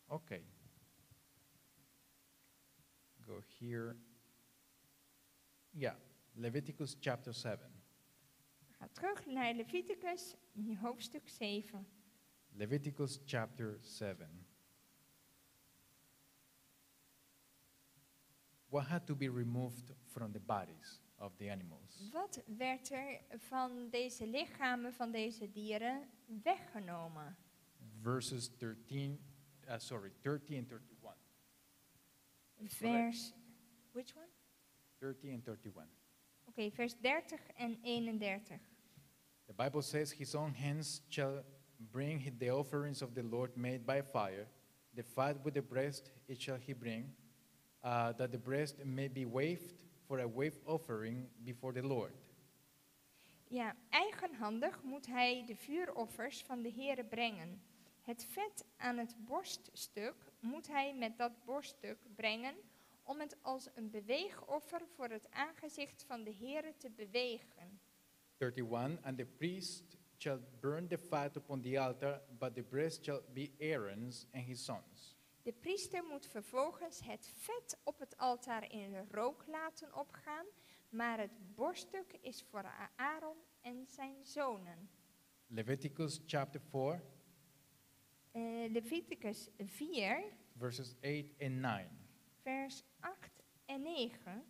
Okay. Go here. Yeah, Leviticus chapter 7. Ga terug naar Leviticus, hoofdstuk 7. Leviticus chapter 7. What had to be removed from the bodies of the animals? Wat werd er van deze lichamen van deze dieren weggenomen? Verses 30 and 31. Vers, which one? 30 and 31. Oké, vers 30 en 31. The Bible says, "His own hands shall bring the offerings of the Lord made by fire. The fat with the breast it shall he bring, that the breast may be waved for a wave offering before the Lord." Ja, eigenhandig moet hij de vuuroffers van de Heere brengen. Het vet aan het borststuk moet hij met dat borststuk brengen, om het als een beweegoffer voor het aangezicht van de Heere te bewegen. 31, "And the priest shall burn the fat upon the altar, but the breast shall be Aaron's and his sons." De priester moet vervolgens het vet op het altaar in de rook laten opgaan, maar het borststuk is voor Aaron en zijn zonen. Leviticus chapter 4, Leviticus 4, verses 8 and 9. vers 8 en 9.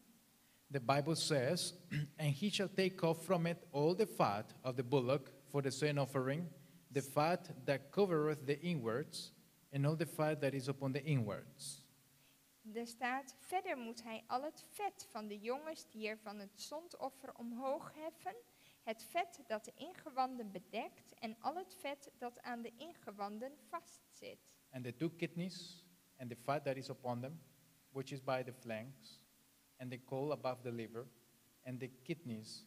The Bible says, "And he shall take off from it all the fat of the bullock for the sin offering, the fat that covereth the inwards, and all the fat that is upon the inwards." Er staat, verder moet hij al het vet van de jonge stier van het zondoffer omhoog heffen, het vet dat de ingewanden bedekt en al het vet dat aan de ingewanden vastzit. And the 2 kidneys, and the fat that is upon them, which is by the flanks, and the caul above the liver, and the kidneys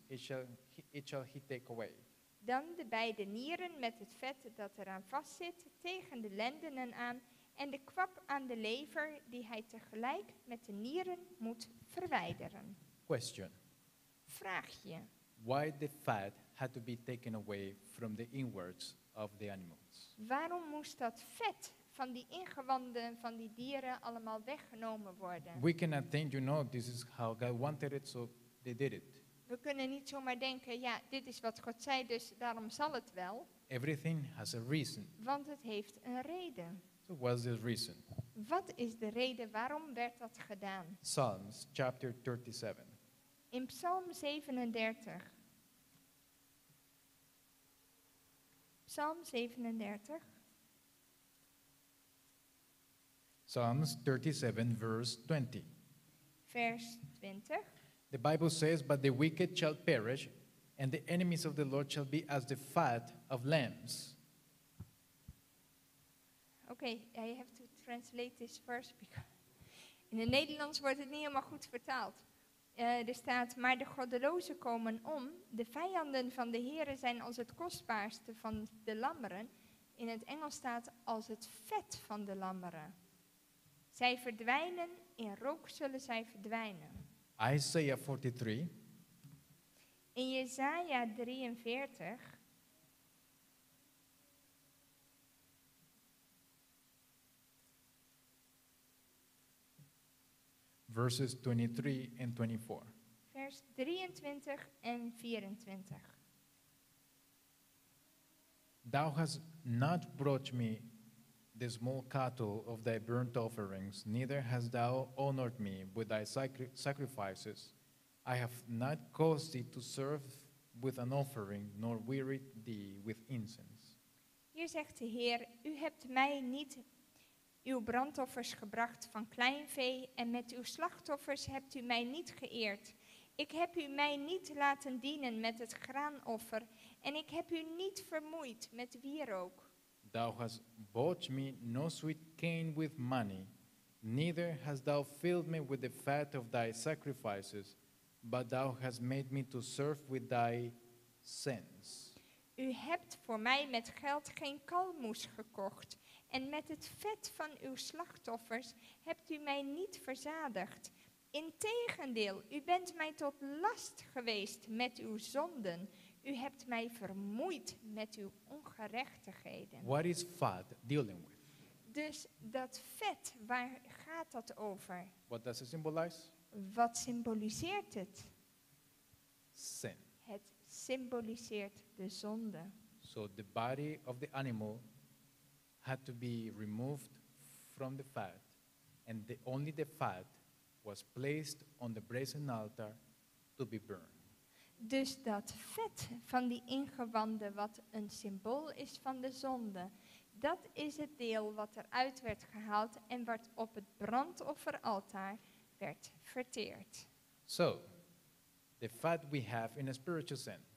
it shall he take away. Dan de beide nieren met het vet dat eraan vastzit, tegen de lendenen aan, en de kwap aan de lever, die hij tegelijk met de nieren moet verwijderen. Question: Vraagje. Why the fat had to be taken away from the inwards of the animals? Waarom moest dat vet van die ingewanden van die dieren allemaal weggenomen worden. We cannot think, this is how God wanted it, so they did it. We kunnen niet zomaar denken, ja, dit is wat God zei, dus daarom zal het wel. Everything has a reason. Want het heeft een reden. So what's the reason? Wat is de reden? Waarom werd dat gedaan? Psalms chapter 37. In Psalm 37. Psalm 37. Psalms 37 verse 20. Vers 20. The Bible says, "But the wicked shall perish, and the enemies of the Lord shall be as the fat of lambs." Okay, I have to translate this verse because in het Nederlands wordt het niet helemaal goed vertaald. Er staat, maar de goddelozen komen om. De vijanden van de Heere zijn als het kostbaarste van de lammeren. In het Engels staat als het vet van de lammeren. Zij verdwijnen, in rook zullen zij verdwijnen. Isaiah 43 In Jesaja 43, verses 23 and 24. vers 23 en 24. Thou hast not brought me the small cattle of thy burnt offerings, neither hast thou honored me with thy sacrifices. I have not caused thee to serve with an offering, nor wearied thee with incense. Hier zegt de Heer, u hebt mij niet uw brandoffers gebracht van klein vee en met uw slachtoffers hebt u mij niet geëerd. Ik heb u mij niet laten dienen met het graanoffer en ik heb u niet vermoeid met wierook. Thou hast bought me no sweet cane with money, neither hast thou filled me with the fat of thy sacrifices, but thou hast made me to serve with thy sins. U hebt voor mij met geld geen kalmoes gekocht en met het vet van uw slachtoffers hebt u mij niet verzadigd. Integendeel, u bent mij tot last geweest met uw zonden. U hebt mij vermoeid met uw ongerechtigheden. What is fat dealing with? Dus dat vet, waar gaat dat over? What does it symbolize? Wat symboliseert het? Sin. Het symboliseert de zonde. So the body of the animal had to be removed from the fat, and only the fat was placed on the brazen altar to be burned. Dus dat vet van die ingewanden, wat een symbool is van de zonde, dat is het deel wat eruit werd gehaald en wat op het brandofferaltaar werd verteerd. So, the fat we have in a spiritual sense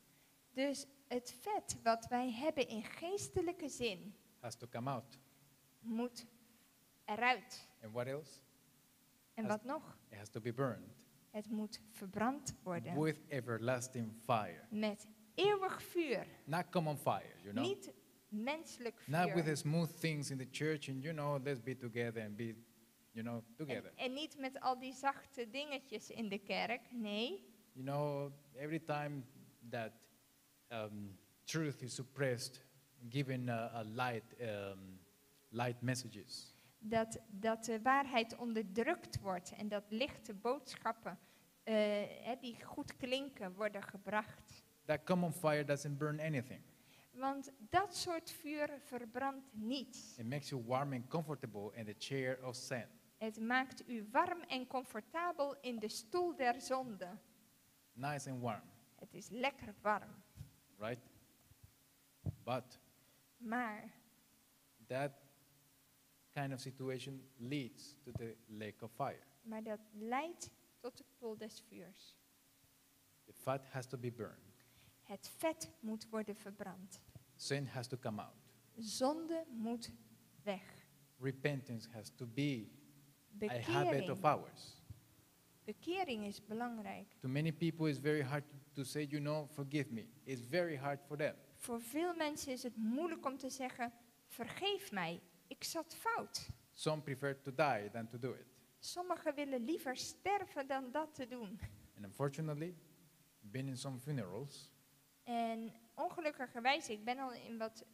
Dus het vet wat wij hebben in geestelijke zin has to come out. moet eruit. And what else? En wat nog? It has to be burned Het moet verbrand worden with everlasting fire. met eeuwig vuur. Not common fire, Niet menselijk Not with the vuur. smooth things in the church and, let's be together and be, together. En niet met al die zachte dingetjes in de kerk. Nee. Every time that truth is suppressed, given a light messages. Dat de waarheid onderdrukt wordt en dat lichte boodschappen die goed klinken worden gebracht. That common fire doesn't burn anything. Want dat soort vuur verbrandt niets. It makes you warm and comfortable in the chair of sin. Het maakt u warm en comfortabel in de stoel der zonde. Nice and warm, Het is lekker warm. right? But Maar that kind of situation leads to the lake of fire. dat leidt tot de poel des vuurs. The fat has to be burned. Het vet moet worden verbrand. Sin has to come out. Zonde moet weg. Repentance has to be a habit Bekering. of ours. Bekering is belangrijk. To many people, it's very hard to say, forgive me. It's very hard for them. Voor veel mensen is het moeilijk om te zeggen, vergeef mij, ik zat fout. Some prefer to die than to do it. Sommigen willen liever sterven dan dat te doen. And unfortunately, been in some funerals, En ongelukkigerwijs, ik ben al in wat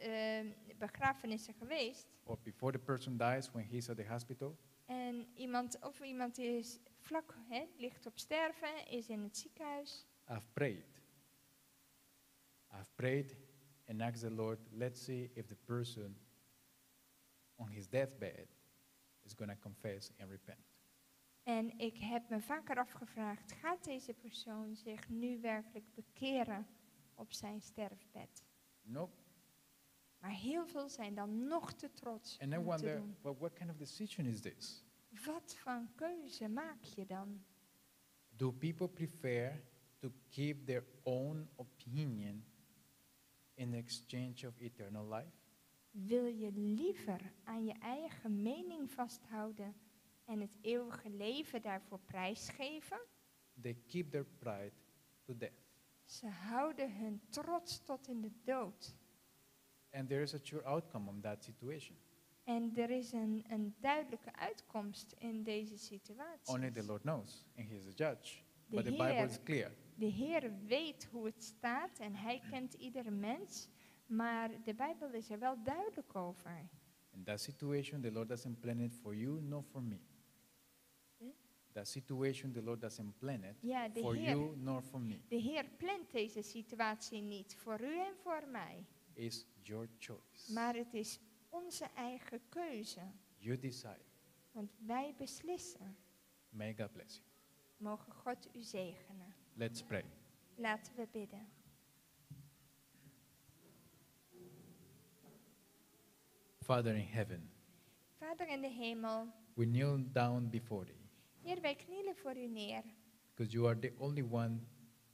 begrafenissen geweest. or before the person dies when he's at the hospital, En iemand is vlak, ligt op sterven, is in het ziekenhuis. I've prayed. I've prayed and asked the Lord, let's see if the person on his deathbed is going to confess and repent. En ik heb me vaker afgevraagd, gaat deze persoon zich nu werkelijk bekeren op zijn sterfbed? Nope. Maar heel veel zijn dan nog te trots And I om te wonder, doen. well, what kind of decision is this? Wat voor keuze maak je dan? Do people prefer to keep their own opinion in exchange of eternal life? Wil je liever aan je eigen mening vasthouden en het eeuwige leven daarvoor prijsgeven? They keep their pride to death. Ze houden hun trots tot in de dood. And there is a sure outcome on that situation. En er is een duidelijke uitkomst in deze situatie. Only the Lord knows, and He is the judge. De But the Bible Heer- is clear. De Heer weet hoe het staat en Hij kent iedere mens. Maar de Bijbel is er wel duidelijk over. In that situation, the Lord doesn't plan it for you, nor for me. Huh? That situation, the Lord doesn't plan it Ja, de for Heer- you, nor for me. De Heer plant deze situatie niet voor u en voor mij. It's your choice. Maar het is onze eigen keuze. You decide. Want wij beslissen. May God bless you. Mogen God u zegenen. Let's pray. Laten we bidden. Father in heaven, Vader in de hemel, we kneel down before thee, Heer, wij knielen voor u neer. because you are the only one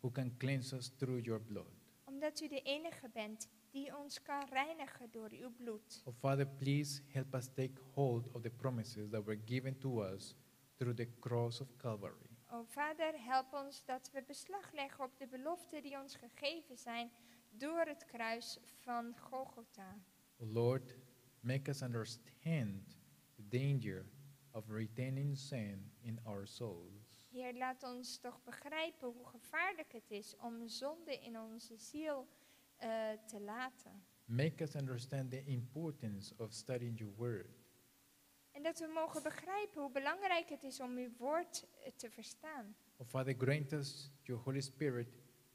who can cleanse us through your blood. Omdat u de enige bent die ons kan reinigen door uw bloed. Oh Father, please help us take hold of the promises that were given to us through the cross of Calvary. O Vader, help ons dat we beslag leggen op de beloften die ons gegeven zijn door het kruis van Golgotha. Oh Lord, make us understand the danger of retaining sin in our souls. Heer, laat ons toch begrijpen hoe gevaarlijk het is om zonde in onze ziel te laten. Make us understand the importance of studying your word. En dat we mogen begrijpen hoe belangrijk het is om uw woord te verstaan. Oh Father, grant us your Holy Spirit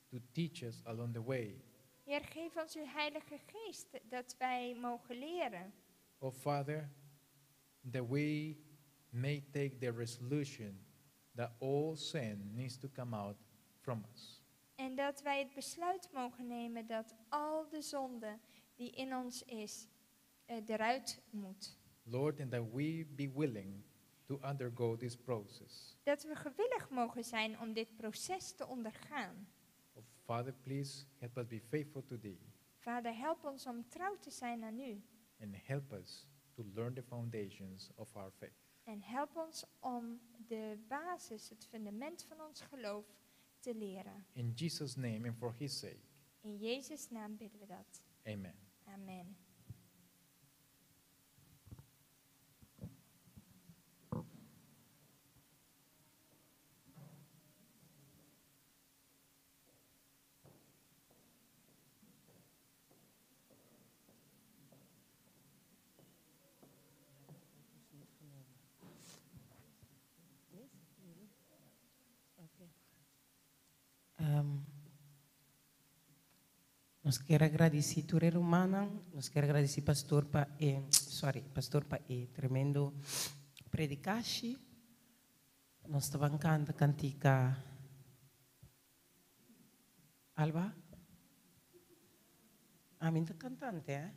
to teach us along the way. Heer, geef ons uw Heilige Geest dat wij mogen leren. Oh Father, that we may take the resolution that all sin needs to come out from us. En dat wij het besluit mogen nemen dat al de zonde die in ons is, eruit moet. Lord, and that we be willing to undergo this process. Dat we gewillig mogen zijn om dit proces te ondergaan. Oh Father, please help us be faithful to thee Vader, help ons om trouw te zijn aan u. and help us to learn the foundations of our faith. En help ons om de basis, het fundament van ons geloof te leren. In Jesus' name and for his sake. In Jezus' naam bidden we dat. Amen. Amen. Nós quero agradecer a Ture Romana, nós quero agradecer pastor pa tremendo predicashi. Nós estamos cantando cantica Alba. A mim tá cantante,